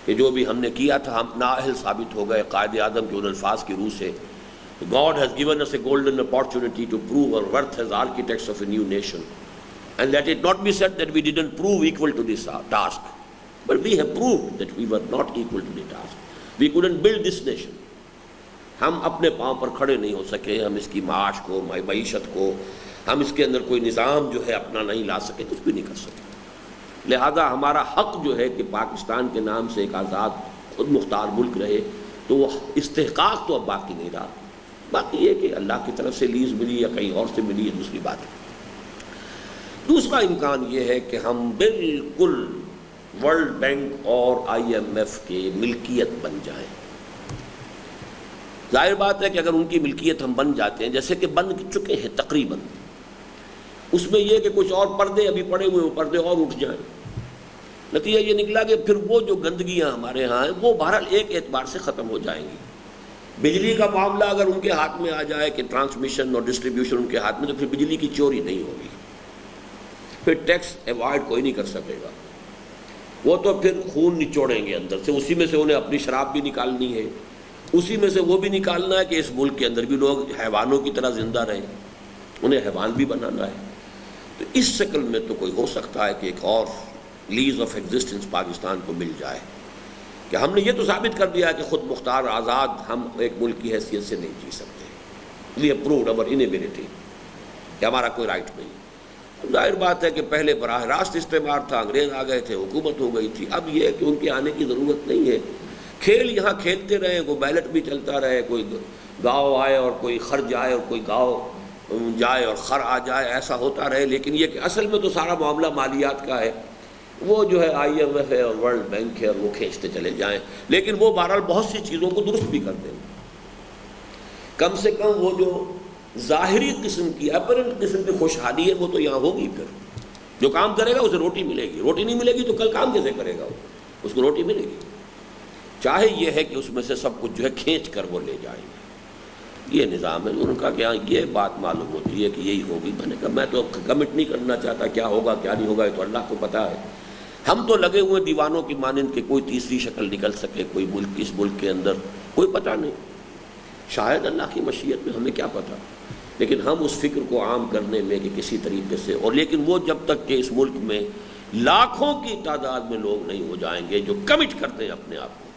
کہ جو بھی ہم نے کیا تھا ہم نااہل ثابت ہو گئے قائد اعظم کے ان الفاظ کی روح سے۔ God has given us a golden opportunity to prove our worth as architects of a new nation, and let it not be said that we didn't prove equal to this task, but we have proved that we were not equal to the task. We couldn't build this nation. ہم اپنے پاؤں پر کھڑے نہیں ہو سکے، ہم اس کی معاش کو، معیشت کو، ہم اس کے اندر کوئی نظام جو ہے اپنا نہیں لا سکے، کچھ بھی نہیں کر سکے۔ لہذا ہمارا حق جو ہے کہ پاکستان کے نام سے ایک آزاد خود مختار ملک رہے، تو وہ استحقاق تو اب باقی نہیں رہا۔ باقی یہ کہ اللہ کی طرف سے لیز ملی یا کہیں اور سے ملی، یہ دوسری بات ہے۔ دوسرا امکان یہ ہے کہ ہم بالکل ورلڈ بینک اور IMF کے ملکیت بن جائیں۔ ظاہر بات ہے کہ اگر ان کی ملکیت ہم بن جاتے ہیں، جیسے کہ بن چکے ہیں تقریباً، اس میں یہ کہ کچھ اور پردے ابھی پڑے ہوئے، وہ پردے اور اٹھ جائیں، نتیجہ یہ نکلا کہ پھر وہ جو گندگیاں ہمارے ہاں ہیں وہ بہرحال ایک اعتبار سے ختم ہو جائیں گی۔ بجلی کا معاملہ اگر ان کے ہاتھ میں آ جائے کہ ٹرانسمیشن اور ڈسٹریبیوشن ان کے ہاتھ میں، تو پھر بجلی کی چوری نہیں ہوگی، پھر ٹیکس ایوائڈ کوئی نہیں کر سکے گا، وہ تو پھر خون نچوڑیں گے اندر سے، اسی میں سے انہیں اپنی شراب بھی نکالنی ہے، اسی میں سے وہ بھی نکالنا ہے کہ اس ملک کے اندر بھی لوگ حیوانوں کی طرح زندہ رہیں، انہیں حیوان بھی بنانا ہے۔ تو اس شکل میں تو کوئی ہو سکتا ہے کہ ایک اور لیز آف ایگزسٹنس پاکستان کو مل جائے، کہ ہم نے یہ تو ثابت کر دیا کہ خود مختار آزاد ہم ایک ملک کی حیثیت سے نہیں جی سکتے، وی اپرووڈ اور انیبلٹی، کہ ہمارا کوئی رائٹ نہیں۔ ظاہر بات ہے کہ پہلے براہ راست استعمار تھا، انگریز آ گئے تھے، حکومت ہو گئی تھی، اب یہ کہ ان کے آنے کی ضرورت نہیں ہے، کھیل یہاں کھیلتے رہے، کوئی بیلٹ بھی چلتا رہے، کوئی گاؤں آئے اور کوئی خر جائے اور کوئی گاؤں جائے اور خر آ جائے، ایسا ہوتا رہے، لیکن یہ کہ اصل میں تو سارا معاملہ مالیات کا ہے، وہ جو ہے IMF ہے اور ورلڈ بینک ہے اور وہ کھینچتے چلے جائیں، لیکن وہ بہرحال بہت سی چیزوں کو درست بھی کر دیں۔ کم سے کم وہ جو ظاہری قسم کی اپرنٹ قسم کی خوشحالی ہے وہ تو یہاں ہوگی. پھر جو کام کرے گا اسے روٹی ملے گی، روٹی نہیں ملے گی تو کل کام کیسے کرے گا وہ؟ اس کو روٹی ملے گی. چاہے یہ ہے کہ اس میں سے سب کچھ جو ہے کھینچ کر وہ لے جائیں گے. یہ نظام ہے. ان کا کیا یہ بات معلوم ہوتی ہے کہ یہی ہوگی. میں نے کہا میں تو کمٹ نہیں کرنا چاہتا، کیا ہوگا کیا نہیں ہوگا یہ تو اللہ کو پتہ ہے. ہم تو لگے ہوئے دیوانوں کی مانند کہ کوئی تیسری شکل نکل سکے کوئی ملک اس ملک کے اندر، کوئی پتہ نہیں. شاید اللہ کی مشیت میں، ہمیں کیا پتہ. لیکن ہم اس فکر کو عام کرنے میں کہ کسی طریقے سے، اور لیکن وہ جب تک کہ اس ملک میں لاکھوں کی تعداد میں لوگ نہیں ہو جائیں گے جو کمٹ کرتے ہیں اپنے آپ کو.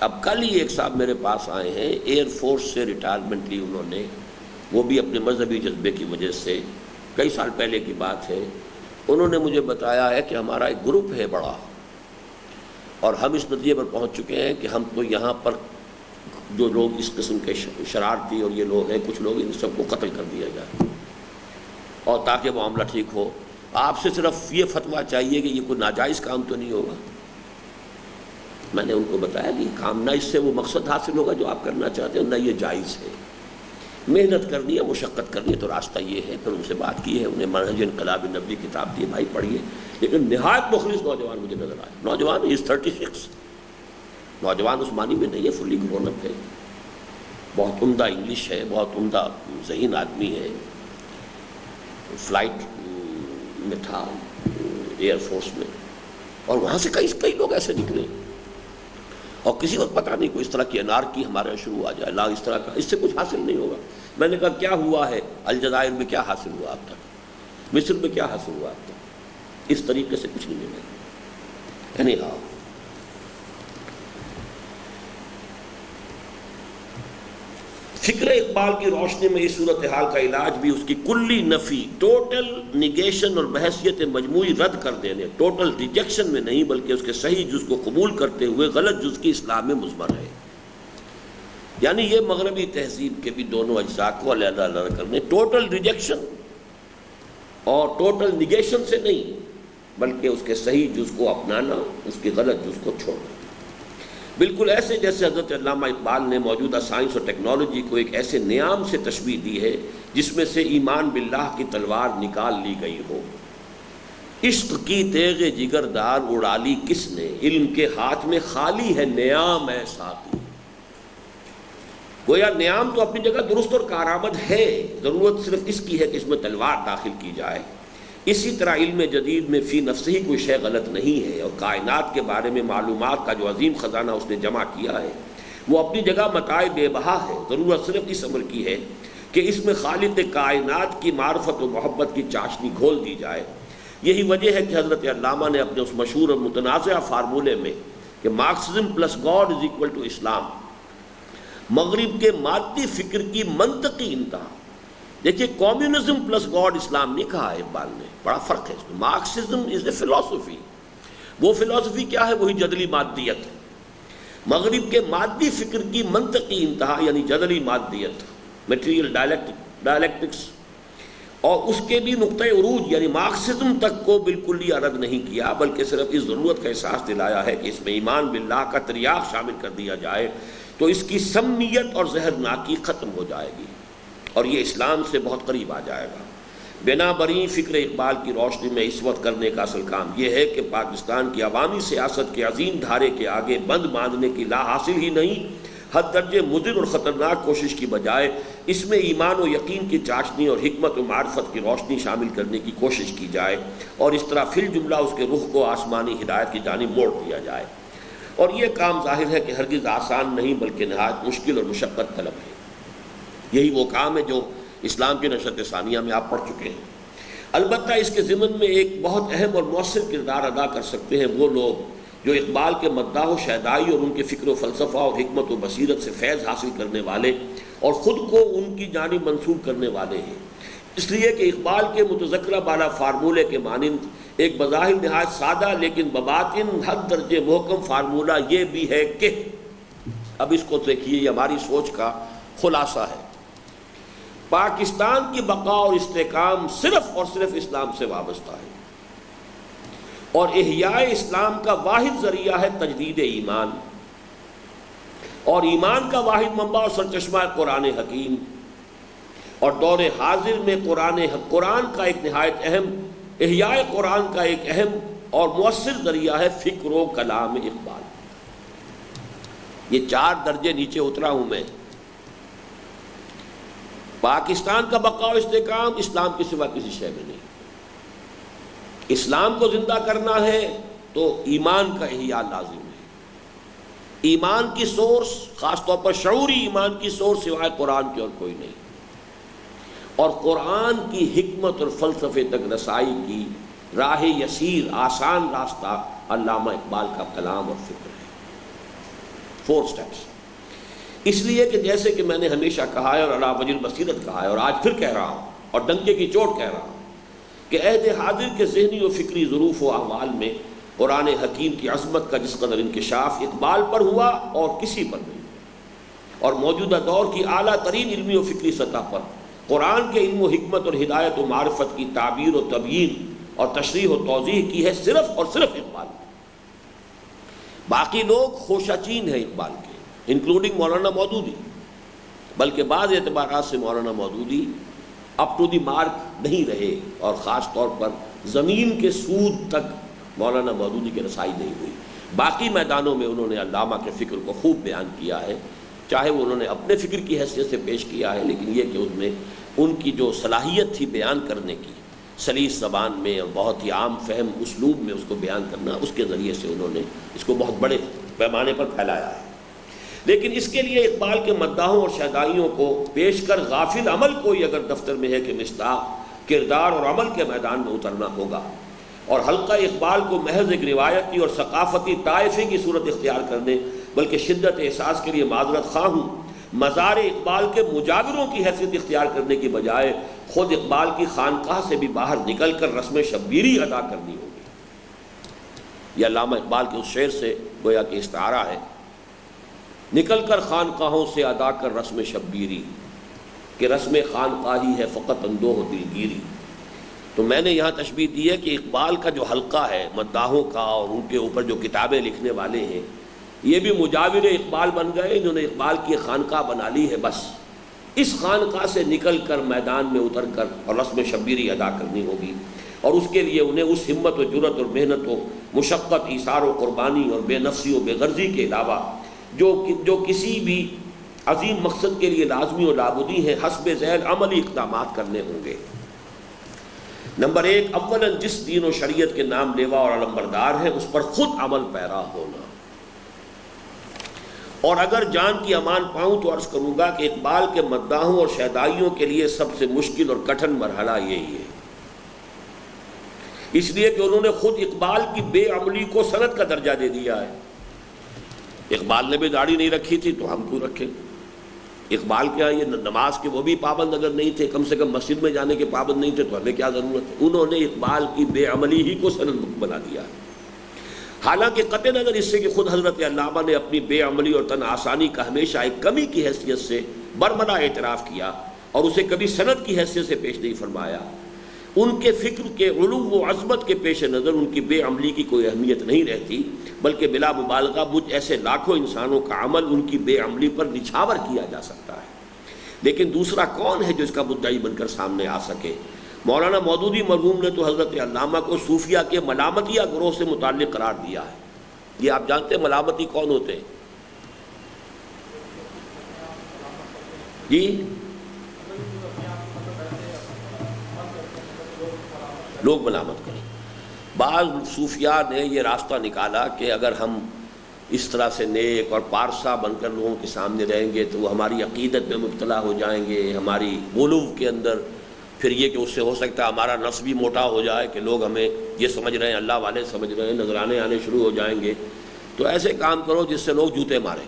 اب کل ہی ایک صاحب میرے پاس آئے ہیں، ایئر فورس سے ریٹائرمنٹ لی انہوں نے، وہ بھی اپنے مذہبی جذبے کی وجہ سے. کئی سال پہلے کی بات ہے. انہوں نے مجھے بتایا ہے کہ ہمارا ایک گروپ ہے بڑا، اور ہم اس نتیجے پر پہنچ چکے ہیں کہ ہم تو یہاں پر جو لوگ اس قسم کے شرارتی اور یہ لوگ ہیں، کچھ لوگ، ان سب کو قتل کر دیا جائے، اور تاکہ معاملہ ٹھیک ہو. آپ سے صرف یہ فتویٰ چاہیے کہ یہ کوئی ناجائز کام تو نہیں ہوگا. میں نے ان کو بتایا کہ یہ کام نہ اس سے وہ مقصد حاصل ہوگا جو آپ کرنا چاہتے ہیں، نہ یہ جائز ہے. محنت کرنی ہے، مشقت کرنی ہے، تو راستہ یہ ہے. پھر ان سے بات کی ہے، انہیں منہج انقلاب نبوی کتاب دی، بھائی پڑھیے. لیکن نہایت مخلص نوجوان مجھے نظر آئے. نوجوان از 36، نوجوان اس معنی میں نہیں ہے، فلی گرون اپ ہے. بہت عمدہ انگلش ہے، بہت عمدہ ذہین آدمی ہے. فلائٹ میں تھا ایئر فورس میں، اور وہاں سے کئی لوگ ایسے نکلے. اور کسی وقت پتہ نہیں کوئی اس طرح کی انارکی ہمارے یہاں شروع آ جائے، لا اس طرح کا، اس سے کچھ حاصل نہیں ہوگا. میں نے کہا کیا ہوا ہے الجزائر میں، کیا حاصل ہوا اب تک، مصر میں کیا حاصل ہوا اب تک؟ اس طریقے سے کچھ نہیں ملے. یعنی ہاں فکر اقبال کی روشنی میں اس صورتحال کا علاج بھی اس کی کلی نفی، ٹوٹل نگیشن اور بحثیت مجموعی رد کر دینے، ٹوٹل ریجیکشن میں نہیں بلکہ اس کے صحیح جز کو قبول کرتے ہوئے غلط جز کی اصلاح میں مضمر ہے. یعنی یہ مغربی تہذیب کے بھی دونوں اجزاء کو علیحدہ علیحدہ کرنے، ٹوٹل ریجیکشن اور ٹوٹل نگیشن سے نہیں بلکہ اس کے صحیح جز کو اپنانا، اس کے غلط جز کو چھوڑنا. بالکل ایسے جیسے حضرت علامہ اقبال نے موجودہ سائنس اور ٹیکنالوجی کو ایک ایسے نیام سے تشبیہ دی ہے جس میں سے ایمان باللہ کی تلوار نکال لی گئی ہو. عشق کی تیغ جگر دار اڑا لی کس نے، علم کے ہاتھ میں خالی ہے نیام اے ساقی. گویا نیام تو اپنی جگہ درست اور کارآمد ہے، ضرورت صرف اس کی ہے کہ اس میں تلوار داخل کی جائے. اسی طرح علم جدید میں فی نفس ہی کوئی شے غلط نہیں ہے، اور کائنات کے بارے میں معلومات کا جو عظیم خزانہ اس نے جمع کیا ہے وہ اپنی جگہ متاع بے بہا ہے. ضرورت صرف اس امر کی ہے کہ اس میں خالق کائنات کی معرفت و محبت کی چاشنی گھول دی جائے. یہی وجہ ہے کہ حضرت علامہ نے اپنے اس مشہور اور متنازع فارمولے میں کہ Marxism plus God is equal to Islam, مغرب کے مادی فکر کی منطقی انتہا. دیکھیے کمیونزم پلس گاڈ اسلام نہیں کہا ہے اقبال نے، بڑا فرق ہے اس میں. مارکسزم از اے فلسفی، وہ فلسفی کیا ہے؟ وہی جدلی مادیت ہے. مغرب کے مادی فکر کی منطقی انتہا یعنی جدلی مادیت، میٹیریل ڈائلیکٹکس، اور اس کے بھی نقطۂ عروج یعنی مارکسزم تک کو بالکل ہی رد نہیں کیا بلکہ صرف اس ضرورت کا احساس دلایا ہے کہ اس میں ایمان باللہ کا تریاق شامل کر دیا جائے تو اس کی سمیت اور زہرناکی ختم ہو جائے گی اور یہ اسلام سے بہت قریب آ جائے گا. بنا بری فکر اقبال کی روشنی میں اس وقت کرنے کا اصل کام یہ ہے کہ پاکستان کی عوامی سیاست کے عظیم دھارے کے آگے بند باندھنے کی لا حاصل ہی نہیں، حد درجے مضر اور خطرناک کوشش کی بجائے اس میں ایمان و یقین کی چاشنی اور حکمت و معرفت کی روشنی شامل کرنے کی کوشش کی جائے اور اس طرح فی الجملہ اس کے رخ کو آسمانی ہدایت کی جانب موڑ دیا جائے. اور یہ کام ظاہر ہے کہ ہرگز آسان نہیں بلکہ نہایت مشکل اور مشقت طلب ہے. یہی وہ کام ہے جو اسلام کی نشرت ثانیہ میں آپ پڑھ چکے ہیں. البتہ اس کے ضمن میں ایک بہت اہم اور مؤثر کردار ادا کر سکتے ہیں وہ لوگ جو اقبال کے مداح و شیدائی اور ان کے فکر و فلسفہ اور حکمت و بصیرت سے فیض حاصل کرنے والے اور خود کو ان کی جانب منسوب کرنے والے ہیں. اس لیے کہ اقبال کے متذکرہ بالا فارمولے کے مانند ایک بظاہر نہایت سادہ لیکن بباطن حد درجے محکم فارمولہ یہ بھی ہے کہ، اب اس کو دیکھیے، یہ ہماری سوچ کا خلاصہ ہے، پاکستان کی بقا اور استحکام صرف اور صرف اسلام سے وابستہ ہے اور احیاء اسلام کا واحد ذریعہ ہے تجدید ایمان. اور ایمان کا واحد منبع اور سرچشمہ قرآن حکیم، اور دور حاضر میں قرآن کا ایک نہایت اہم احیاء قرآن کا ایک اہم اور مؤثر ذریعہ ہے فکر و کلام اقبال۔ یہ 4 درجے نیچے اترا ہوں میں۔ پاکستان کا بقا و استحکام اسلام کے سوا کسی شے میں نہیں۔ اسلام کو زندہ کرنا ہے تو ایمان کا احیاء لازم ہے۔ ایمان کی سورس، خاص طور پر شعوری ایمان کی سورس سوائے قرآن کی اور کوئی نہیں، اور قرآن کی حکمت اور فلسفے تک رسائی کی راہ یسیر، آسان راستہ علامہ اقبال کا کلام اور فکر ہے۔ 4 سٹیپس۔ اس لیے کہ جیسے کہ میں نے ہمیشہ کہا ہے اور علی وجہ البصیرت کہا ہے، اور آج پھر کہہ رہا ہوں اور ڈنکے کی چوٹ کہہ رہا ہوں، کہ عہد حاضر کے ذہنی و فکری ظروف و احوال میں قرآن حکیم کی عظمت کا جس قدر انکشاف اقبال پر ہوا اور کسی پر نہیں، اور موجودہ دور کی اعلیٰ ترین علمی و فکری سطح پر قرآن کے علم و حکمت اور ہدایت و معرفت کی تعبیر و تبیین اور تشریح و توضیح کی ہے صرف اور صرف اقبال۔ باقی لوگ خوشہ چین ہیں اقبال کے، انکلوڈنگ مولانا مودودی، بلکہ بعض اعتبارات سے Maulana Maududi up to the mark نہیں رہے، اور خاص طور پر زمین کے سود تک مولانا مودودی کی رسائی نہیں ہوئی۔ باقی میدانوں میں انہوں نے علامہ کے فکر کو خوب بیان کیا ہے، چاہے وہ انہوں نے اپنے فکر کی حیثیت سے پیش کیا ہے، لیکن یہ کہ اس میں ان کی جو صلاحیت تھی بیان کرنے کی، سلیس زبان میں اور بہت ہی عام فہم اسلوب میں اس کو بیان کرنا، اس کے ذریعے سے انہوں نے اس کو بہت بڑے پیمانے پر پھیلایا ہے۔ لیکن اس کے لیے اقبال کے مداحوں اور شیدائیوں کو پیش کر غافل عمل کوئی اگر دفتر میں ہے کہ مصداق کردار اور عمل کے میدان میں اترنا ہوگا، اور حلقہ اقبال کو محض ایک روایتی اور ثقافتی طائفے کی صورت اختیار کرنے بلکہ شدت احساس کے لیے معذرت خواہ ہوں، مزار اقبال کے مجاوروں کی حیثیت اختیار کرنے کی بجائے خود اقبال کی خانقاہ سے بھی باہر نکل کر رسم شبیری ادا کرنی ہوگی۔ یہ علامہ اقبال کے اس شعر سے گویا کہ استعارہ ہے، نکل کر خانقاہوں سے ادا کر رسم شبیری، کہ رسم خانقاہی ہے فقط اندوہ دلگیری۔ تو میں نے یہاں تشبیہ دی ہے کہ اقبال کا جو حلقہ ہے مداحوں کا اور ان کے اوپر جو کتابیں لکھنے والے ہیں، یہ بھی مجاور اقبال بن گئے، انہوں نے اقبال کی خانقاہ بنا لی ہے۔ بس اس خانقاہ سے نکل کر میدان میں اتر کر اور رسم شبیری ادا کرنی ہوگی، اور اس کے لیے انہیں اس ہمت و جرأت اور محنت و مشقت، ایثار و قربانی اور بے نفسی و بے غرضی کے علاوہ جو کسی بھی عظیم مقصد کے لیے لازمی و لابدی ہیں، حسب ذیل عملی اقدامات کرنے ہوں گے۔ نمبر 1، اولاً جس دین و شریعت کے نام لیوا اور علمبردار ہے اس پر خود عمل پیرا ہونا۔ اور اگر جان کی امان پاؤں تو عرض کروں گا کہ اقبال کے مداحوں اور شیدائیوں کے لیے سب سے مشکل اور کٹھن مرحلہ یہی ہے، اس لیے کہ انہوں نے خود اقبال کی بے عملی کو سند کا درجہ دے دیا ہے۔ اقبال نے بھی داڑھی نہیں رکھی تھی تو ہم کیوں رکھیں؟ اقبال کیا یہ نماز کے وہ بھی پابند اگر نہیں تھے، کم سے کم مسجد میں جانے کے پابند نہیں تھے، تو ہمیں کیا ضرورت ہے؟ انہوں نے اقبال کی بے عملی ہی کو سند بنا دیا ہے۔ حالانکہ قطع نظر اس سے کہ خود حضرت علامہ نے اپنی بے عملی اور تن آسانی کا ہمیشہ ایک کمی کی حیثیت سے برملا اعتراف کیا اور اسے کبھی سند کی حیثیت سے پیش نہیں فرمایا، ان کے فکر کے علو و عظمت کے پیش نظر ان کی بے عملی کی کوئی اہمیت نہیں رہتی، بلکہ بلا مبالغہ مجھ ایسے لاکھوں انسانوں کا عمل ان کی بے عملی پر نچھاور کیا جا سکتا ہے۔ لیکن دوسرا کون ہے جو اس کا مدعی بن کر سامنے آ سکے؟ مولانا مودودی مرحوم نے تو حضرت علامہ کو صوفیہ کے ملامتیہ گروہ سے متعلق قرار دیا ہے۔ یہ آپ جانتے ہیں ملامتی کون ہوتے ہیں؟ جی لوگ ملامت کریں۔ بعض صوفیاء نے یہ راستہ نکالا کہ اگر ہم اس طرح سے نیک اور پارسا بن کر لوگوں کے سامنے رہیں گے تو وہ ہماری عقیدت میں مبتلا ہو جائیں گے، ہماری غلو کے اندر، پھر یہ کہ اس سے ہو سکتا ہے ہمارا نفس بھی موٹا ہو جائے کہ لوگ ہمیں یہ سمجھ رہے ہیں، اللہ والے سمجھ رہے ہیں، نذرانے آنے شروع ہو جائیں گے۔ تو ایسے کام کرو جس سے لوگ جوتے ماریں،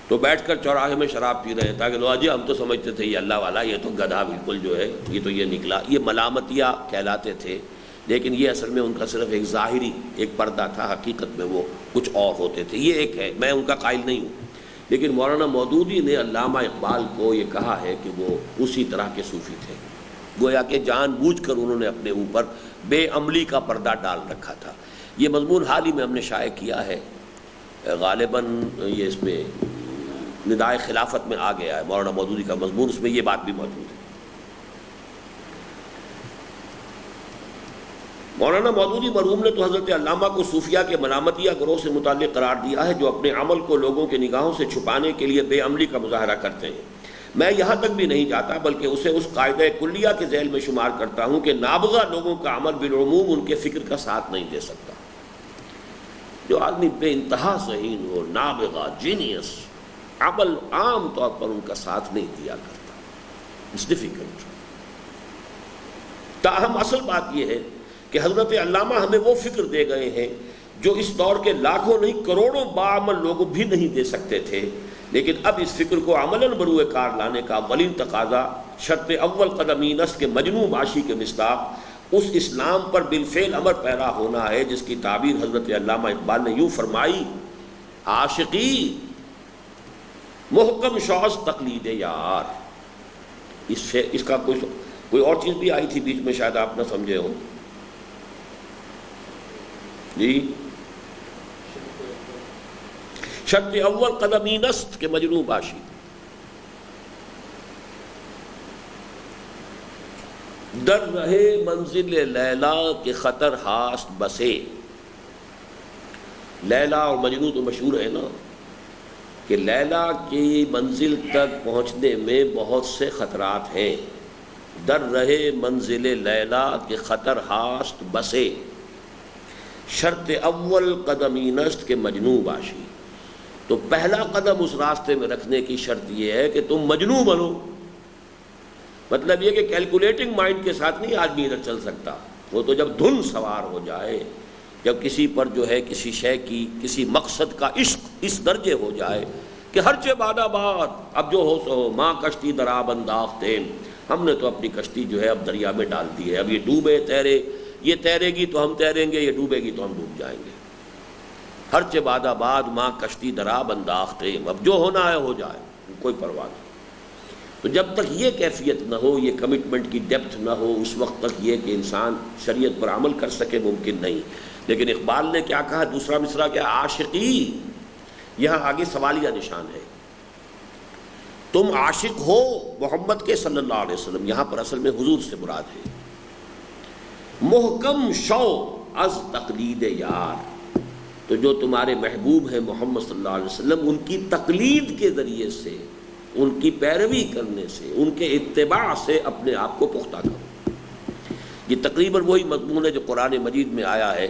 تو بیٹھ کر چوراہے میں شراب پی رہے ہیں تاکہ لوگ ہم تو سمجھتے تھے یہ اللہ والا، یہ تو گدھا بالکل جو ہے، یہ تو یہ نکلا۔ یہ ملامتیہ کہلاتے تھے، لیکن یہ اصل میں ان کا صرف ایک ظاہری ایک پردہ تھا، حقیقت میں وہ کچھ اور ہوتے تھے۔ یہ ایک ہے، میں ان کا قائل نہیں ہوں، لیکن مولانا مودودی نے علامہ اقبال کو یہ کہا ہے کہ وہ اسی طرح کے صوفی تھے، گویا کہ جان بوجھ کر انہوں نے اپنے اوپر بے عملی کا پردہ ڈال رکھا تھا۔ یہ مضمون حال ہی میں ہم نے شائع کیا ہے غالباً یہ اس میں ندائے خلافت میں آ گیا ہے، مولانا مودودی کا مضمون، اس میں یہ بات بھی موجود ہے۔ مولانا مودودی مرحوم نے تو حضرت علامہ کو صوفیہ کے ملامتیہ گروہ سے متعلق قرار دیا ہے جو اپنے عمل کو لوگوں کے نگاہوں سے چھپانے کے لیے بے عملی کا مظاہرہ کرتے ہیں۔ میں یہاں تک بھی نہیں جاتا بلکہ اسے اس قاعدہ کلیہ کے ذیل میں شمار کرتا ہوں کہ نابغہ لوگوں کا عمل بالعموم ان کے فکر کا ساتھ نہیں دے سکتا۔ جو آدمی بے انتہا ذہین ہو، نابغہ، جینیس، عمل عام طور پر ان کا ساتھ نہیں دیا کرتا۔ It's difficult. تاہم اصل بات یہ ہے کہ حضرت علامہ ہمیں وہ فکر دے گئے ہیں جو اس دور کے لاکھوں نہیں کروڑوں باعمل لوگ بھی نہیں دے سکتے تھے، لیکن اب اس فکر کو عملاً بروئے کار لانے کا اولین تقاضا شرط اول قدمی نسل کے مجنوں معاشی کے مصداق اس اسلام پر بالفعل عمل پیرا ہونا ہے جس کی تعبیر حضرت علامہ اقبال نے یوں فرمائی: عاشقی محکم شوز تقلید یار۔ اس کا کوئی اور چیز بھی آئی تھی بیچ میں، شاید آپ نہ سمجھے ہو جی۔ شرط اول قدمی نست کے مجنوں باشی، در رہے منزل لیلا کے خطر ہاست بسے۔ لیلا اور مجنوں تو مشہور ہے نا کہ لیلا کی منزل تک پہنچنے میں بہت سے خطرات ہیں۔ در رہے منزل لیلا کے خطر ہاست بسے، شرط اول قدمی نست کے مجنوں باشی۔ تو پہلا قدم اس راستے میں رکھنے کی شرط یہ ہے کہ تم مجنوں بنو۔ مطلب یہ کہ کیلکولیٹنگ مائنڈ کے ساتھ نہیں آدمی ادھر چل سکتا، وہ تو جب دھن سوار ہو جائے، جب کسی پر جو ہے کسی شے کی، کسی مقصد کا عشق اس درجے ہو جائے کہ ہر چے بادہ باد، اب جو ہو سو ہو، ماں کشتی درآب انداختیں، ہم نے تو اپنی کشتی جو ہے اب دریا میں ڈال دی ہے، اب یہ ڈوبے تیرے، یہ تیرے گی تو ہم تیریں گے، یہ ڈوبے گی تو ہم ڈوب جائیں گے۔ ہر چے بادہ باد ماں کشتی درآب انداختیں، اب جو ہونا ہے ہو جائے، کوئی پرواہ نہیں۔ تو جب تک یہ کیفیت نہ ہو، یہ کمٹمنٹ کی ڈیپتھ نہ ہو، اس وقت تک یہ کہ انسان شریعت پر عمل کر سکے ممکن نہیں۔ لیکن اقبال نے کیا کہا دوسرا مصرع کیا؟ عاشقی۔ یہاں آگے سوالیہ نشان ہے، تم عاشق ہو محمد کے صلی اللہ علیہ وسلم، یہاں پر اصل میں حضور سے مراد ہے۔ محکم شو از تقلید یار، تو جو تمہارے محبوب ہیں محمد صلی اللہ علیہ وسلم، ان کی تقلید کے ذریعے سے، ان کی پیروی کرنے سے، ان کے اتباع سے اپنے آپ کو پختہ کرو۔ یہ تقریباً وہی مضمون ہے جو قرآن مجید میں آیا ہے،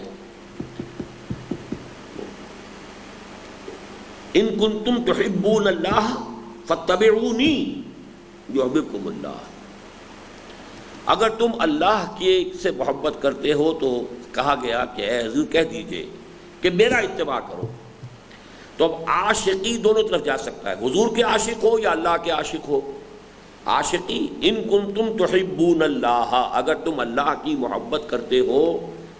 ان کنتم تحبون اللہ فاتبعونی یحببکم اللہ۔ اگر تم اللہ کے سے محبت کرتے ہو تو کہا گیا کہ اے حضور کہہ دیجئے کہ میرا اتباع کرو۔ تو اب عاشقی دونوں طرف جا سکتا ہے، حضور کے عاشق ہو یا اللہ کے عاشق ہو۔ عاشقی ان کنتم تحبون اللہ، اگر تم اللہ کی محبت کرتے ہو،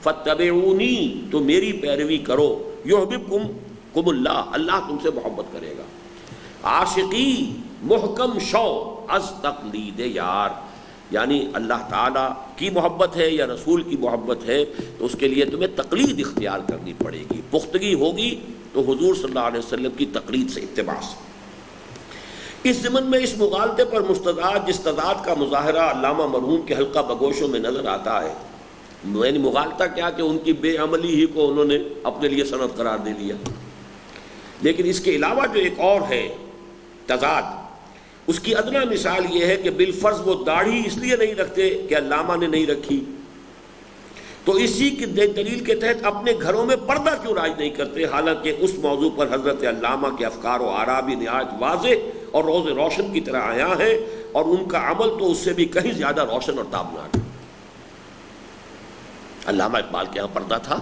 فاتبعونی تو میری پیروی کرو، یحببکم اللہ، اللہ تم سے محبت کرے گا۔ عاشقی محکم شو از تقلید یار، یعنی اللہ تعالیٰ کی محبت ہے یا رسول کی محبت ہے تو اس کے لیے تمہیں تقلید اختیار کرنی پڑے گی۔ پختگی ہوگی تو حضور صلی اللہ علیہ وسلم کی تقلید سے، اتباع سے۔ اس ضمن میں اس مغالطے پر مستضاد جس تضاد کا مظاہرہ علامہ مرحوم کے حلقہ بگوشوں میں نظر آتا ہے، یعنی مغالطہ کیا کہ ان کی بے عملی ہی کو انہوں نے اپنے لیے سند قرار دے لیا، لیکن اس کے علاوہ جو ایک اور ہے تضاد، اس کی ادنا مثال یہ ہے کہ بالفرض وہ داڑھی اس لیے نہیں رکھتے کہ علامہ نے نہیں رکھی، تو اسی کی دلیل کے تحت اپنے گھروں میں پردہ کیوں رائج نہیں کرتے، حالانکہ اس موضوع پر حضرت علامہ کے افکار و آراء بھی نہایت واضح اور روز روشن کی طرح آیا ہے، اور ان کا عمل تو اس سے بھی کہیں زیادہ روشن اور تابناک۔ علامہ اقبال کے ہاں پردہ تھا،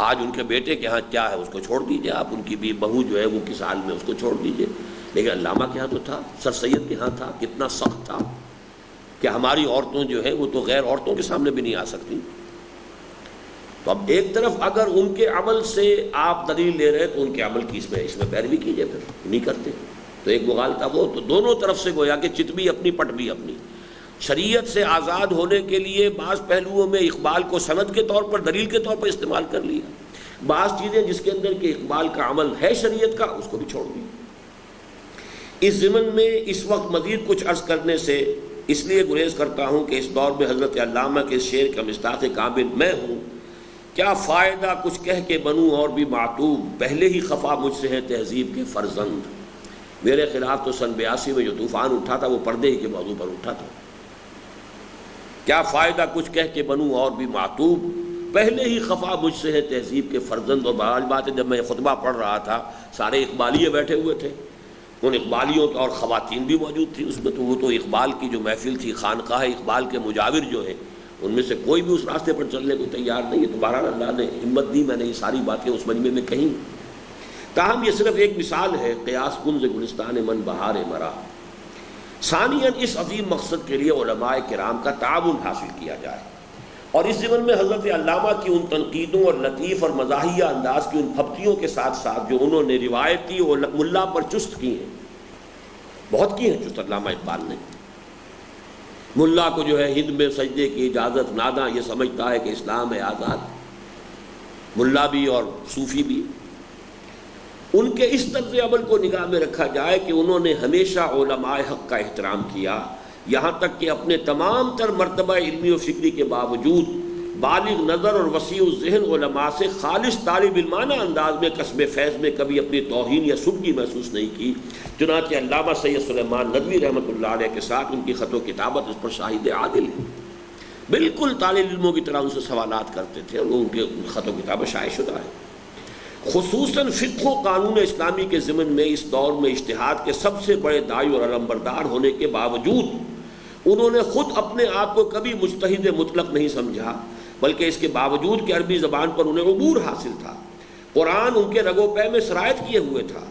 آج ان کے بیٹے کے ہاں کیا ہے اس کو چھوڑ دیجئے آپ، ان کی بھی بہو جو ہے وہ کس حال میں اس کو چھوڑ دیجئے، لیکن علامہ کے ہاں تو تھا، سر سید کے ہاں تھا، کتنا سخت تھا کہ ہماری عورتوں جو ہیں وہ تو غیر عورتوں کے سامنے بھی نہیں آ سکتی۔ تو اب ایک طرف اگر ان کے عمل سے آپ دلیل لے رہے تو ان کے عمل کی اس میں پیروی کیجئے، پھر نہیں کرتے تو ایک مغالطہ وہ، تو دونوں طرف سے گویا کہ چت بھی اپنی پٹ بھی اپنی۔ شریعت سے آزاد ہونے کے لیے بعض پہلوؤں میں اقبال کو سند کے طور پر، دلیل کے طور پر استعمال کر لیا، بعض چیزیں جس کے اندر کہ اقبال کا عمل ہے شریعت کا اس کو بھی چھوڑ دی۔ اس ضمن میں اس وقت مزید کچھ عرض کرنے سے اس لیے گریز کرتا ہوں کہ اس دور میں حضرت علامہ کے شعر کا مصداق کامل میں ہوں۔ کیا فائدہ کچھ کہہ کے بنوں اور بھی معتوب، پہلے ہی خفا مجھ سے ہے تہذیب کے فرزند۔ میرے خلاف تو سن 82 میں جو طوفان اٹھا تھا وہ پردے ہی کے موضوع پر اٹھا تھا۔ کیا فائدہ کچھ کہہ کے بنوں اور بھی معتوب، پہلے ہی خفا مجھ سے ہے تہذیب کے فرزند۔ اور بہرحال بات ہے جب میں خطبہ پڑھ رہا تھا سارے اقبالیے بیٹھے ہوئے تھے، ان اقبالیوں اور خواتین بھی موجود تھی اس میں، تو وہ تو اقبال کی جو محفل تھی، خانقاہ اقبال کے مجاور جو ہیں ان میں سے کوئی بھی اس راستے پر چلنے کو تیار نہیں ہے۔ تو بہرحال اللہ نے ہمت دی، میں نے یہ ساری باتیں اس مجمع میں کہیں۔ تاہم یہ صرف ایک مثال ہے، قیاس کن ز گلستان من بہار مرا۔ ثانیاً اس عظیم مقصد کے لیے علماء کرام کا تعاون حاصل کیا جائے، اور اس ضمن میں حضرت علامہ کی ان تنقیدوں اور لطیف اور مزاحیہ انداز کی ان پھبتیوں کے ساتھ ساتھ جو انہوں نے روایتی اور ملا پر چست کی ہیں، بہت کی ہیں چست علامہ اقبال نے۔ ملا کو جو ہے ہند میں سجدے کی اجازت، ناداں یہ سمجھتا ہے کہ اسلام ہے آزاد، ملا بھی اور صوفی بھی۔ ان کے اس طرز عمل کو نگاہ میں رکھا جائے کہ انہوں نے ہمیشہ علماء حق کا احترام کیا، یہاں تک کہ اپنے تمام تر مرتبہ علمی و فکری کے باوجود بالغ نظر اور وسیع الذہن علماء سے خالص طالب علمانہ انداز میں قصب فیض میں کبھی اپنی توہین یا سبکی محسوس نہیں کی۔ چنانچہ علامہ سید سلیمان ندوی رحمۃ اللہ علیہ کے ساتھ ان کی خط و کتابت اس پر شاہد عادل ہے۔ بالکل طالب علموں کی طرح ان سے سوالات کرتے تھے، اور وہ ان کے خط و کتابت شائع شدہ ہے۔ خصوصاً فقہ و قانون اسلامی کے ضمن میں اس دور میں اجتہاد کے سب سے بڑے داعی اور علمبردار ہونے کے باوجود انہوں نے خود اپنے آپ کو کبھی مجتہد مطلق نہیں سمجھا، بلکہ اس کے باوجود کہ عربی زبان پر انہیں عبور حاصل تھا، قرآن ان کے رگ و پے میں سرایت کیے ہوئے تھا،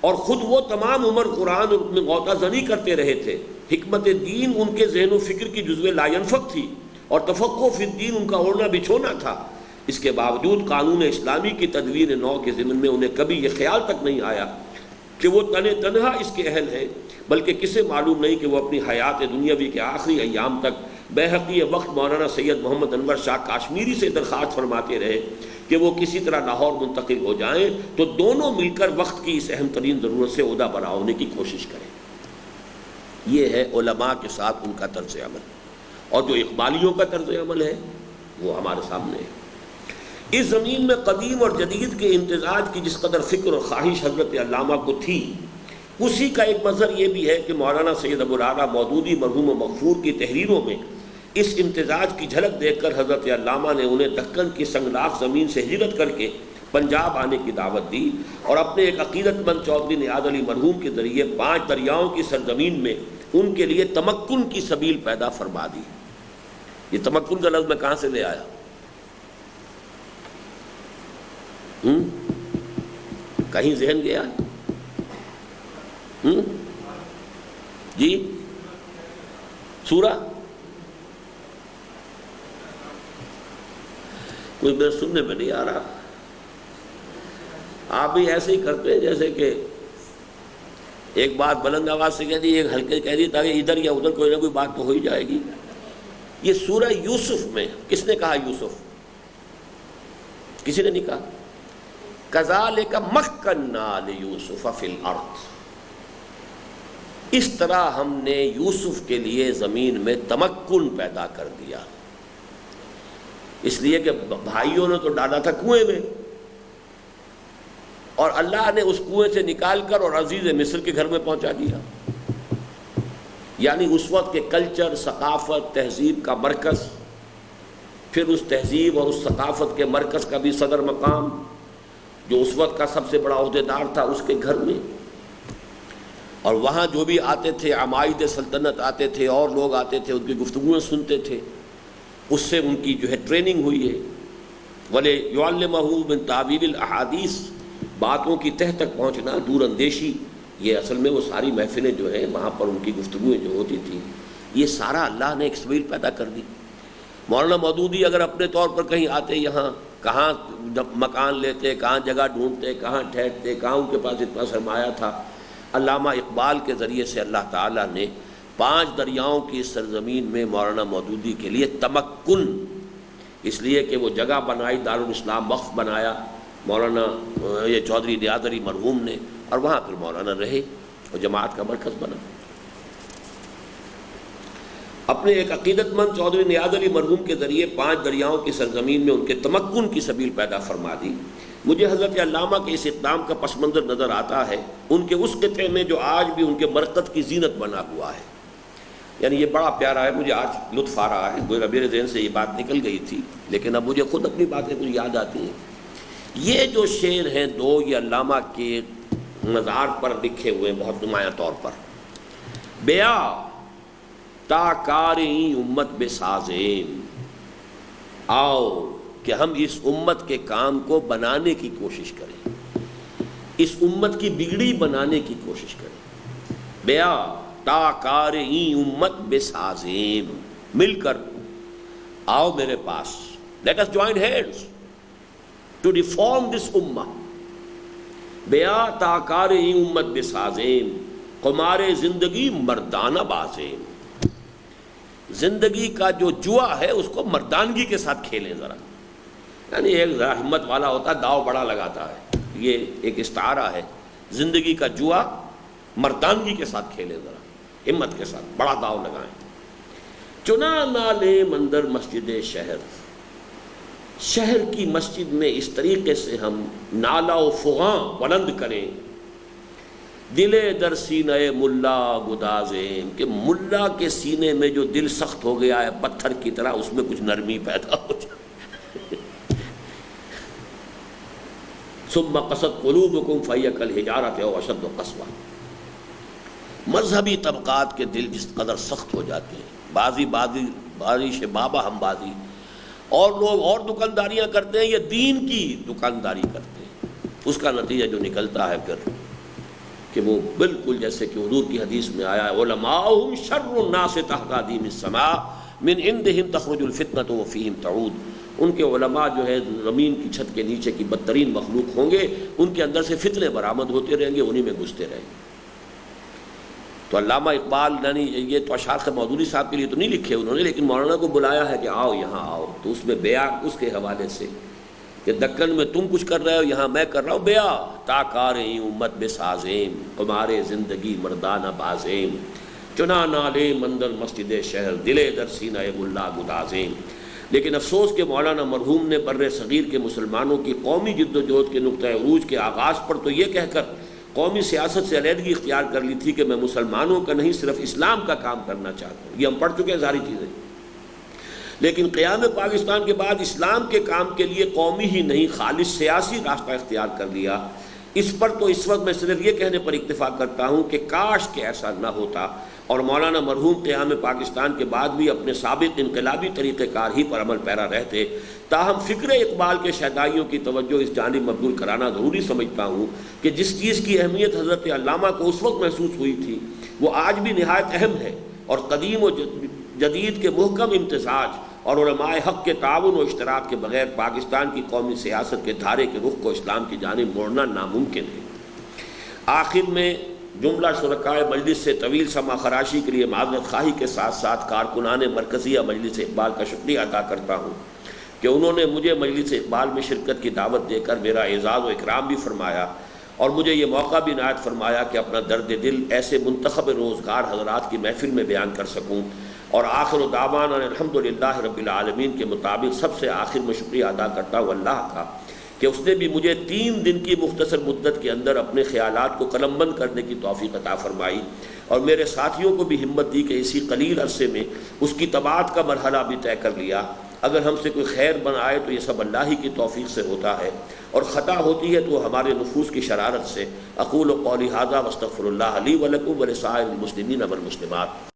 اور خود وہ تمام عمر قرآن میں غوطہ زنی کرتے رہے تھے۔ حکمت دین ان کے ذہن و فکر کی جزو لا ینفک تھی، اور تفقہ فی الدین ان کا اوڑھنا بچھونا تھا۔ اس کے باوجود قانون اسلامی کی تدویر نو کے ضمن میں انہیں کبھی یہ خیال تک نہیں آیا کہ وہ تنہا اس کے اہل ہیں، بلکہ کسے معلوم نہیں کہ وہ اپنی حیات دنیاوی کے آخری ایام تک بیہقی وقت مولانا سید محمد انور شاہ کاشمیری سے درخواست فرماتے رہے کہ وہ کسی طرح لاہور منتقل ہو جائیں تو دونوں مل کر وقت کی اس اہم ترین ضرورت سے عہدہ برا ہونے کی کوشش کریں۔ یہ ہے علماء کے ساتھ ان کا طرز عمل، اور جو اقبالیوں کا طرز عمل ہے وہ ہمارے سامنے ہے۔ اس زمین میں قدیم اور جدید کے امتزاج کی جس قدر فکر اور خواہش حضرت علامہ کو تھی، اسی کا ایک مظہر یہ بھی ہے کہ مولانا سید ابو الاعلیٰ مودودی مرحوم و مغفور کی تحریروں میں اس امتزاج کی جھلک دیکھ کر حضرت علامہ نے انہیں دکن کی سنگلاخ زمین سے ہجرت کر کے پنجاب آنے کی دعوت دی، اور اپنے ایک عقیدت مند چودھری نیاز علی مرحوم کے ذریعے 5 دریاؤں کی سرزمین میں ان کے لیے تمکن کی سبیل پیدا فرما دی۔ یہ تمکن کا لفظ میں کہاں سے لے آیا؟ کہیں ذہن گیا؟ جی سورہ کوئی میرے سننے میں نہیں آ رہا۔ آپ بھی ایسے ہی کرتے ہیں جیسے کہ ایک بات بلند آواز سے کہہ دی، ایک ہلکے کہہ دی، تاکہ ادھر یا ادھر کوئی نہ کوئی بات تو ہو ہی جائے گی۔ یہ سورہ یوسف میں کس نے کہا یوسف؟ کسی نے نہیں کہا۔ کذالک مکننا لیوسف فی الارض، اس طرح ہم نے یوسف کے لیے زمین میں تمکن پیدا کر دیا، اس لیے کہ بھائیوں نے تو ڈالا تھا کنویں میں، اور اللہ نے اس کنویں سے نکال کر اور عزیز مصر کے گھر میں پہنچا دیا۔ یعنی اس وقت کے کلچر، ثقافت، تہذیب کا مرکز، پھر اس تہذیب اور اس ثقافت کے مرکز کا بھی صدر مقام جو اس وقت کا سب سے بڑا عہدیدار تھا اس کے گھر میں، اور وہاں جو بھی آتے تھے عمائد سلطنت آتے تھے اور لوگ آتے تھے، ان کی گفتگویں سنتے تھے، اس سے ان کی جو ہے ٹریننگ ہوئی ہے۔ وَلِيُعَلِّمَهُ مِن تَعْوِيلِ الْأَحَادِيثِ، باتوں کی تہ تک پہنچنا، دور اندیشی، یہ اصل میں وہ ساری محفلیں جو ہیں وہاں پر ان کی گفتگویں جو ہوتی تھیں، یہ سارا اللہ نے ایک سبیل پیدا کر دی۔ مولانا مودودی اگر اپنے طور پر کہیں آتے یہاں، کہاں مکان لیتے، کہاں جگہ ڈھونڈتے، کہاں ٹھہرتے، کہاں ان کے پاس اتنا سرمایہ تھا۔ علامہ اقبال کے ذریعے سے اللہ تعالیٰ نے 5 دریاؤں کی سرزمین میں مولانا مودودی کے لیے تمکن، اس لیے کہ وہ جگہ بنائی، دارالاسلام وقف بنایا، مولانا یہ چودھری نیاز علی مرحوم نے، اور وہاں پھر مولانا رہے اور جماعت کا مرکز بنا۔ اپنے ایک عقیدت مند چودھری نیاز علی مرحوم کے ذریعے 5 دریاؤں کی سرزمین میں ان کے تمکن کی سبیل پیدا فرما دی۔ مجھے حضرت علامہ کے اس اقدام کا پس منظر نظر آتا ہے ان کے اس قطعے میں جو آج بھی ان کے مرکز کی زینت بنا ہوا ہے، یعنی یہ بڑا پیارا ہے، مجھے آج لطف آ رہا ہے، گویا میرے ذہن سے یہ بات نکل گئی تھی لیکن اب مجھے خود اپنی باتیں کچھ یاد آتی ہیں۔ یہ جو شعر ہیں 2 یہ علامہ کے مزار پر لکھے ہوئے بہت نمایاں طور پر، بیا تا کاریں امت بے سازیم، آؤ کہ ہم اس امت کے کام کو بنانے کی کوشش کریں، اس امت کی بگڑی بنانے کی کوشش کریں۔ بیا تا کاریں امت بے سازیم، مل کر آؤ میرے پاس، let us join hands to reform this ummah۔ بیا تا کاریں امت بے سازیم، قمار زندگی مردانہ بازیم، زندگی کا جو جوا ہے اس کو مردانگی کے ساتھ کھیلیں ذرا، یعنی ایک ذرا ہمت والا ہوتا ہے داؤ بڑا لگاتا ہے، یہ ایک استعارہ ہے، زندگی کا جوا مردانگی کے ساتھ کھیلیں ذرا، ہمت کے ساتھ بڑا داؤ لگائیں۔ چنا نہ لیں مندر مسجد شہر، شہر کی مسجد میں اس طریقے سے ہم نالا و فغاں بلند کریں، دلے در سینہ ملا گدازیں، کہ ملا کے سینے میں جو دل سخت ہو گیا ہے پتھر کی طرح اس میں کچھ نرمی پیدا ہو جائے۔ ثم قست قلوبکم فہی کالحجارۃ او اشد قسوۃ، مذہبی طبقات کے دل جس قدر سخت ہو جاتے ہیں، بازی بابا ہم بازی، اور لوگ اور دکانداریاں کرتے ہیں یا دین کی دکانداری کرتے ہیں، اس کا نتیجہ جو نکلتا ہے پھر کہ وہ بالکل جیسے کہ حضور کی حدیث میں آیا ہے، علماؤہم شر الناس تحت ادیم السماء من عندہم تخرج الفتنۃ وفیہم تعود، ان کے علماء جو ہے زمین کی چھت کے نیچے کی بدترین مخلوق ہوں گے، ان کے اندر سے فتنے برآمد ہوتے رہیں گے، انہی میں گھستے رہیں گے۔ تو علامہ اقبال یعنی یہ تو اشعار مودودی صاحب کے لیے تو نہیں لکھے انہوں نے، لیکن مولانا کو بلایا ہے کہ آؤ یہاں آؤ، تو اس میں بیا اس کے حوالے سے کہ دکن میں تم کچھ کر رہے ہو یہاں میں کر رہا ہوں، بیا تا کاریں امت بے سازیم، قمار زندگی مردانہ بازیم، چنا نالے مندر مسجد شہر، دلے در سینہ ملا گدازیم۔ لیکن افسوس کہ مولانا مرحوم نے بر صغیر کے مسلمانوں کی قومی جد و جہد کے نقطۂ عروج کے آغاز پر تو یہ کہہ کر قومی سیاست سے علیحدگی اختیار کر لی تھی کہ میں مسلمانوں کا نہیں صرف اسلام کا کام کرنا چاہتا ہوں، یہ ہم پڑھ چکے ہیں ساری چیزیں، لیکن قیام پاکستان کے بعد اسلام کے کام کے لیے قومی ہی نہیں خالص سیاسی راستہ اختیار کر لیا۔ اس پر تو اس وقت میں صرف یہ کہنے پر اکتفا کرتا ہوں کہ کاش کہ ایسا نہ ہوتا اور مولانا مرحوم قیام پاکستان کے بعد بھی اپنے سابق انقلابی طریقہ کار ہی پر عمل پیرا رہتے۔ تاہم فکر اقبال کے شہدائیوں کی توجہ اس جانب مبذول کرانا ضروری سمجھتا ہوں کہ جس چیز کی اہمیت حضرت علامہ کو اس وقت محسوس ہوئی تھی وہ آج بھی نہایت اہم ہے، اور قدیم و جدید کے محکم امتزاج اور علماء حق کے تعاون و اشتراک کے بغیر پاکستان کی قومی سیاست کے دھارے کے رخ کو اسلام کی جانب موڑنا ناممکن ہے۔ آخر میں جملہ شرکائے مجلس سے طویل سما خراشی کے لیے معذرت خواہی کے ساتھ ساتھ کارکنان مرکزیہ مجلس اقبال کا شکریہ ادا کرتا ہوں کہ انہوں نے مجھے مجلس اقبال میں شرکت کی دعوت دے کر میرا اعزاز و اکرام بھی فرمایا، اور مجھے یہ موقع بھی عنایت فرمایا کہ اپنا درد دل ایسے منتخب روزگار حضرات کی محفل میں بیان کر سکوں۔ اور آخر دعوانا الحمدللہ رب العالمین کے مطابق سب سے آخر میں شکریہ ادا کرتا ہوں اللہ کا کہ اس نے بھی مجھے 3 دن کی مختصر مدت کے اندر اپنے خیالات کو قلم بند کرنے کی توفیق عطا فرمائی، اور میرے ساتھیوں کو بھی ہمت دی کہ اسی قلیل عرصے میں اس کی طباعت کا مرحلہ بھی طے کر لیا۔ اگر ہم سے کوئی خیر بن آئے تو یہ سب اللہ ہی کی توفیق سے ہوتا ہے، اور خطا ہوتی ہے تو ہمارے نفوس کی شرارت سے۔ اقول قولی ھذا واستغفر اللہ لی ولکم ولسائر المسلمین والمسلمات۔